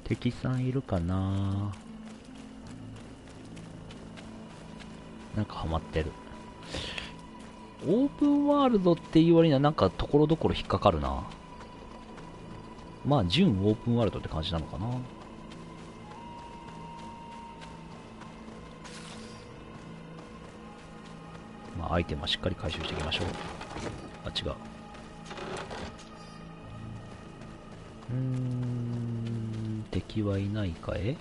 敵さんいるかな。なんかハマってる。オープンワールドっていう割にはなんかところどころ引っかかるな。まあ純オープンワールドって感じなのかな。まあアイテムはしっかり回収していきましょう。あ、違う。敵はいないかい？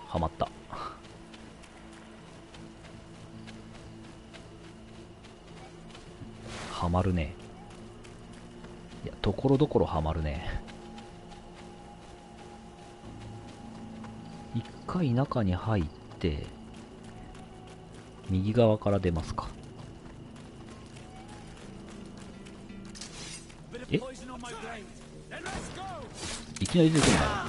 はまった。はまるね。いや、ところどころはまるね。一回中に入って、右側から出ますか。え？いきなり出てくるんだ。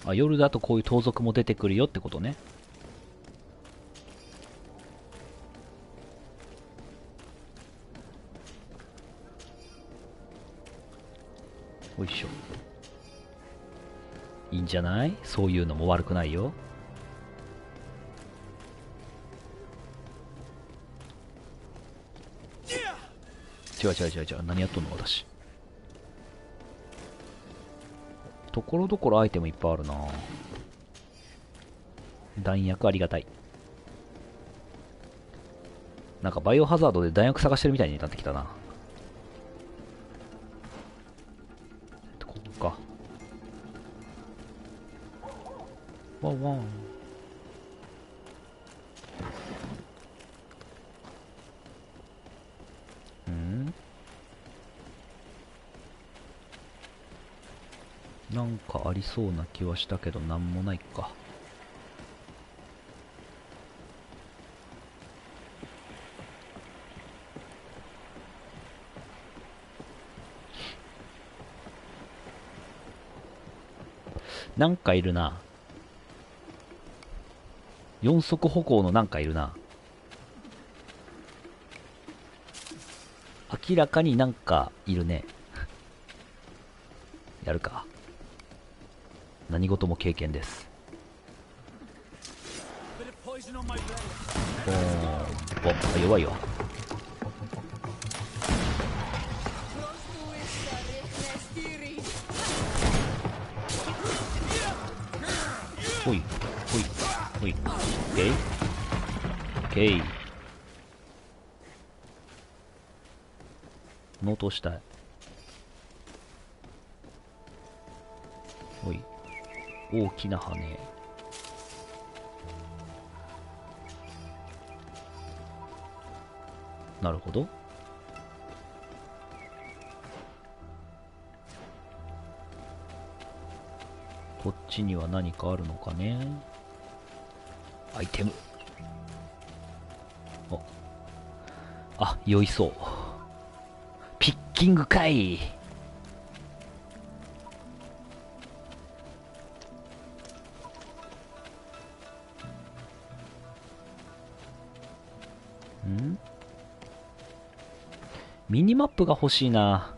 あ、夜だとこういう盗賊も出てくるよってことね。おいしょ。いいんじゃない？そういうのも悪くないよ。違う、何やっとんの私。ところどころアイテムいっぱいあるな。弾薬ありがたい。なんかバイオハザードで弾薬探してるみたいになってきたな。ここか。ワンワン。なんかありそうな気はしたけどなんもないか。なんかいるな。四足歩行のなんかいるな。明らかになんかいるね。やるか。何事も経験です。お、弱いわ。ほいほいほい。オッケーオッケー。ノートしたい。ほい。大きな羽。なるほど。こっちには何かあるのかね。アイテム。お、あ、酔いそう。ピッキングかい。ミニマップが欲しいな。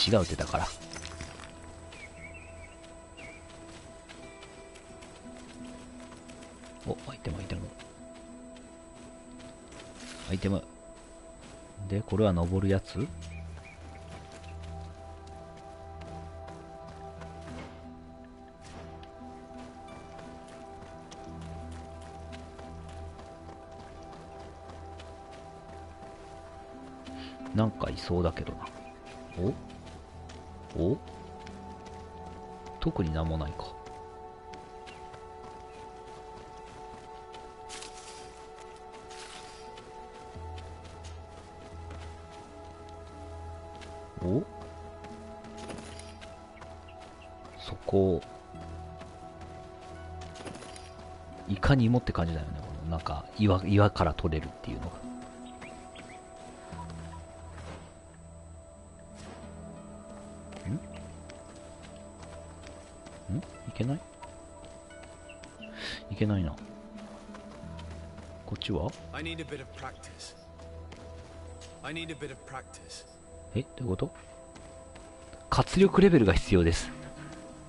違うってだから。お、アイテムアイテムアイテムで、これは登るやつ。なんかいそうだけどな。お特になんもないか。お、そこいかにもって感じだよね。このなんか岩から取れるっていうのが。いけない？いけないな。こっちは？え、どういうこと？活力レベルが必要です。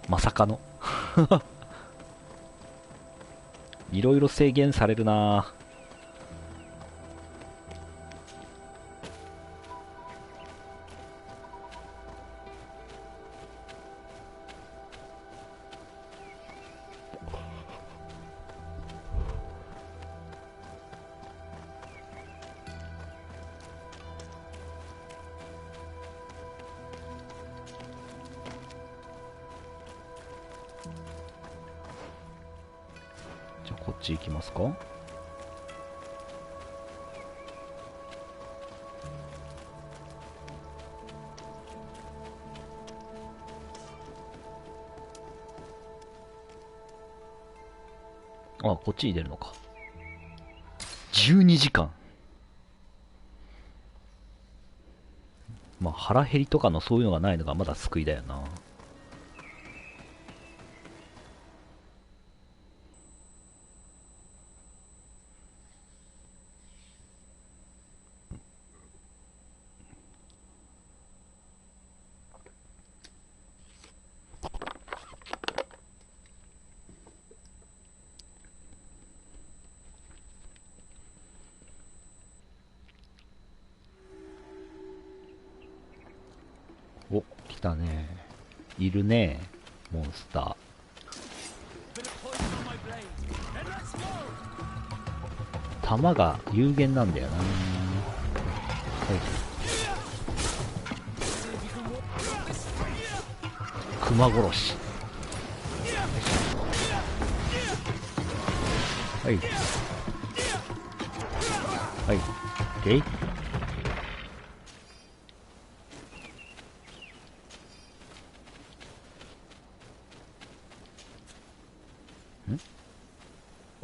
まさかの。いろいろ制限されるな。じゃあこっち行きますか。あ、こっちに出るのか。12時間。まあ腹減りとかのそういうのがないのがまだ救いだよな。お、来たね。いるね、モンスター。弾が有限なんだよな。はい。熊殺し。はい。はい。で、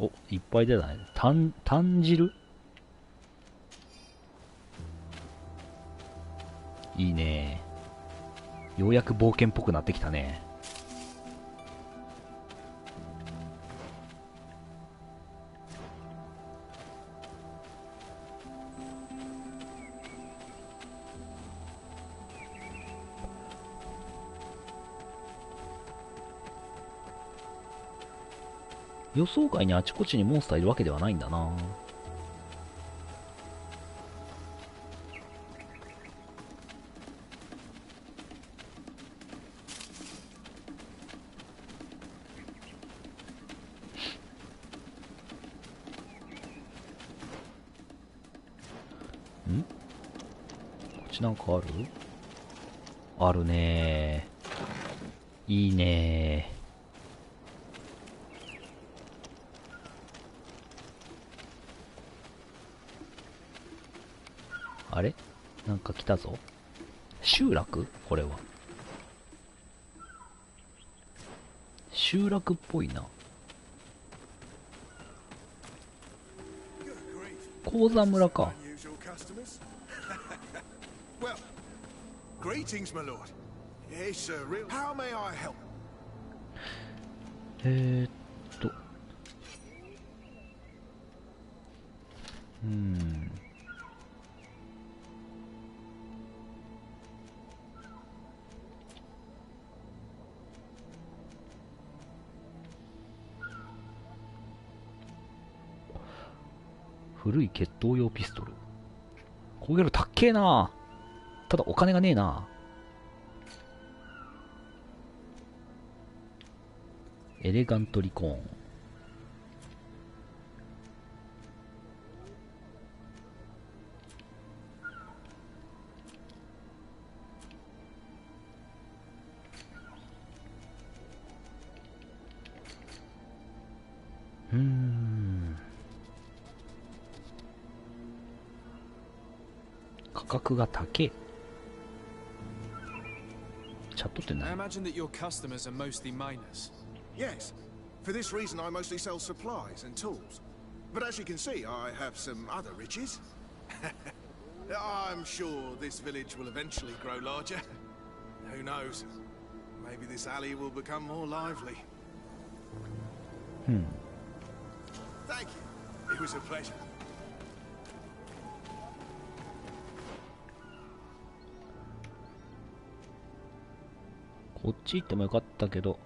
お、いっぱい出たね。炭汁？いいね。ようやく冒険っぽくなってきたね。予想外にあちこちにモンスターいるわけではないんだな。ん？こっちなんかある？あるねー。いいねー。あれ？なんか来たぞ。集落？これは。集落っぽいな。鉱山村か。古い決闘用ピストル。こういうのたっけえな。ただお金がねえな。エレガントリコーン。価格が高え。チャットって何？ I imagine that your customers are mostly miners. Yes. For this reason, I mostly sell supplies and tools. But as you can see, I have some other riches. I'm sure this village will eventually grow larger. Who knows? Maybe this alley will become more lively. Thank you. It was a pleasure. こっち行ってもよかったけど、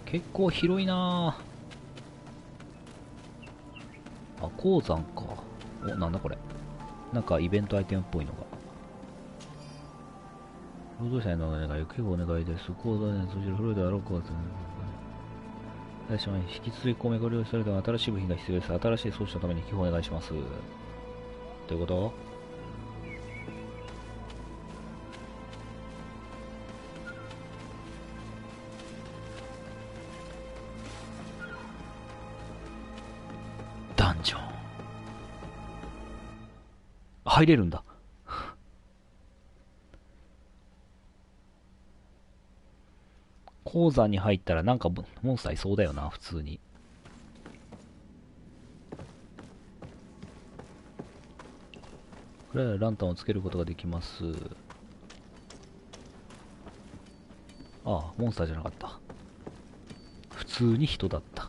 結構広いなあ。鉱山か。お、なんだこれ。なんかイベントアイテムっぽいのが。労働者へのお願い、結構お願いです。鉱山に通じる古いであろう鉱山。最初に引き続き米ご利用されても新しい部品が必要です。新しい装置のために寄付お願いします。ということ？ダンジョン。入れるんだ。鉱山に入ったらなんかモンスターいそうだよな、普通に。これらランタンをつけることができます。ああ、モンスターじゃなかった。普通に人だった。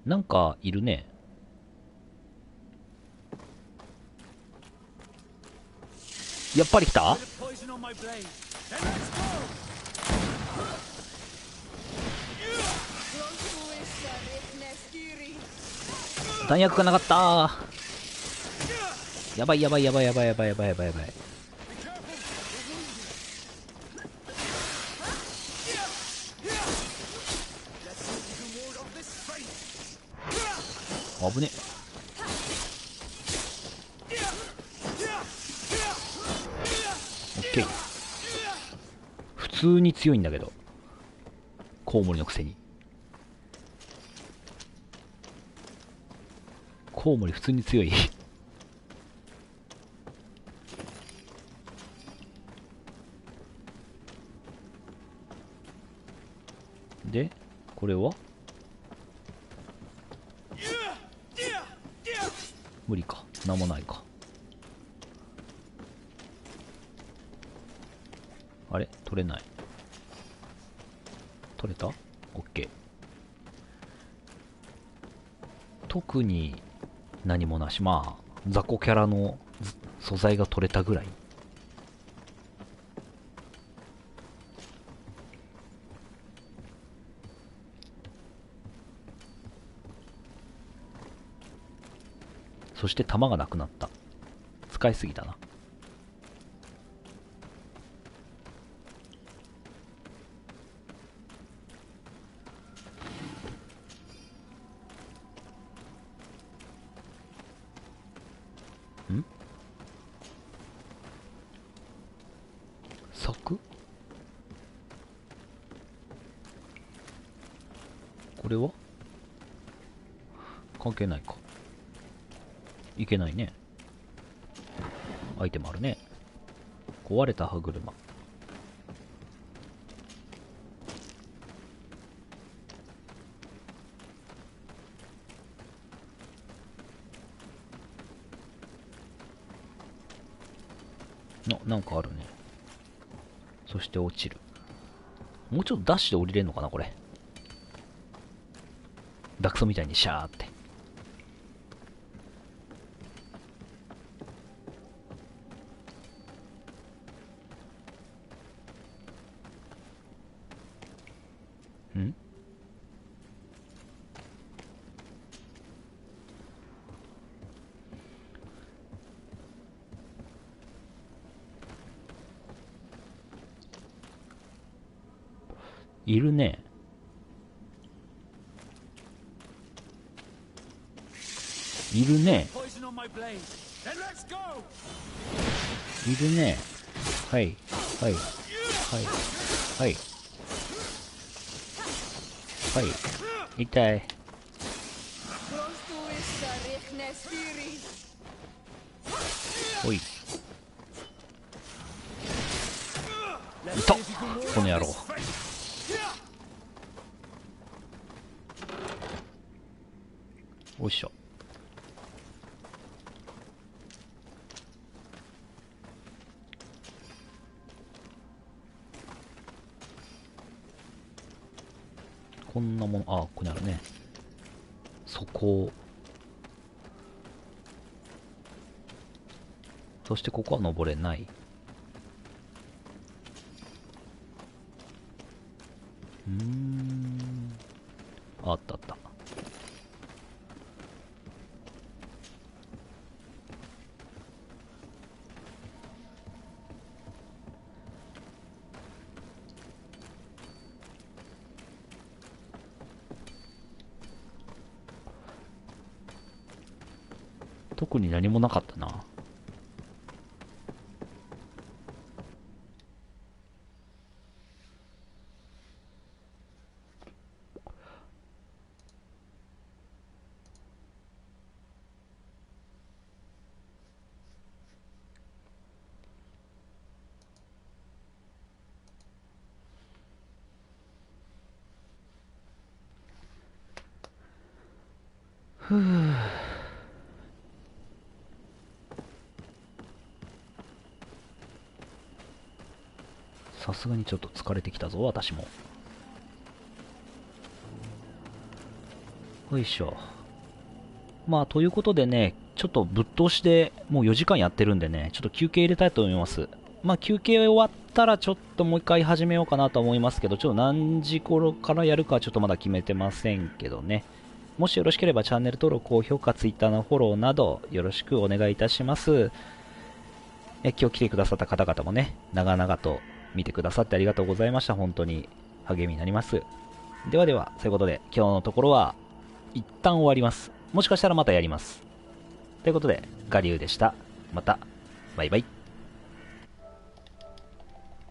なんかいるね。やっぱり来た？弾薬がなかったー。やばいやばいやばいやばいやばいやばいやばいやばい。危ね。オッケー。普通に強いんだけど、コウモリのくせに。コウモリ普通に強い。でこれは無理か。なんもないか。あれ取れない。取れた？オッケー。特に何もなし。まあ雑魚キャラの素材が取れたぐらい。そして弾がなくなった。使いすぎたな。ん？柵？これは関係ないか。いけないね。アイテムあるね。壊れた歯車。なんかあるね。そして落ちる。もうちょっとダッシュで降りれんのかなこれ。ダクソみたいにシャーって。いるね。いるね。いるね。はいはいはいはいはい。痛い。おい、いたこの野郎。おいしょ。こんなもの、あ、ここにあるね。そこ。そしてここは登れない。あったあった。特に何もなかったな。ふぅ。さすがにちょっと疲れてきたぞ、私も。よいしょ。まあ、ということでね、ちょっとぶっ通しでもう4時間やってるんでね、ちょっと休憩入れたいと思います。まあ、休憩終わったらちょっともう一回始めようかなと思いますけど、ちょっと何時頃からやるかはちょっとまだ決めてませんけどね。もしよろしければチャンネル登録、高評価、Twitter のフォローなどよろしくお願いいたします。今日来てくださった方々もね、長々と見てくださってありがとうございました。本当に励みになります。ではでは、そういうことで今日のところは一旦終わります。もしかしたらまたやります。ということで、我流でした。また、バイバイ。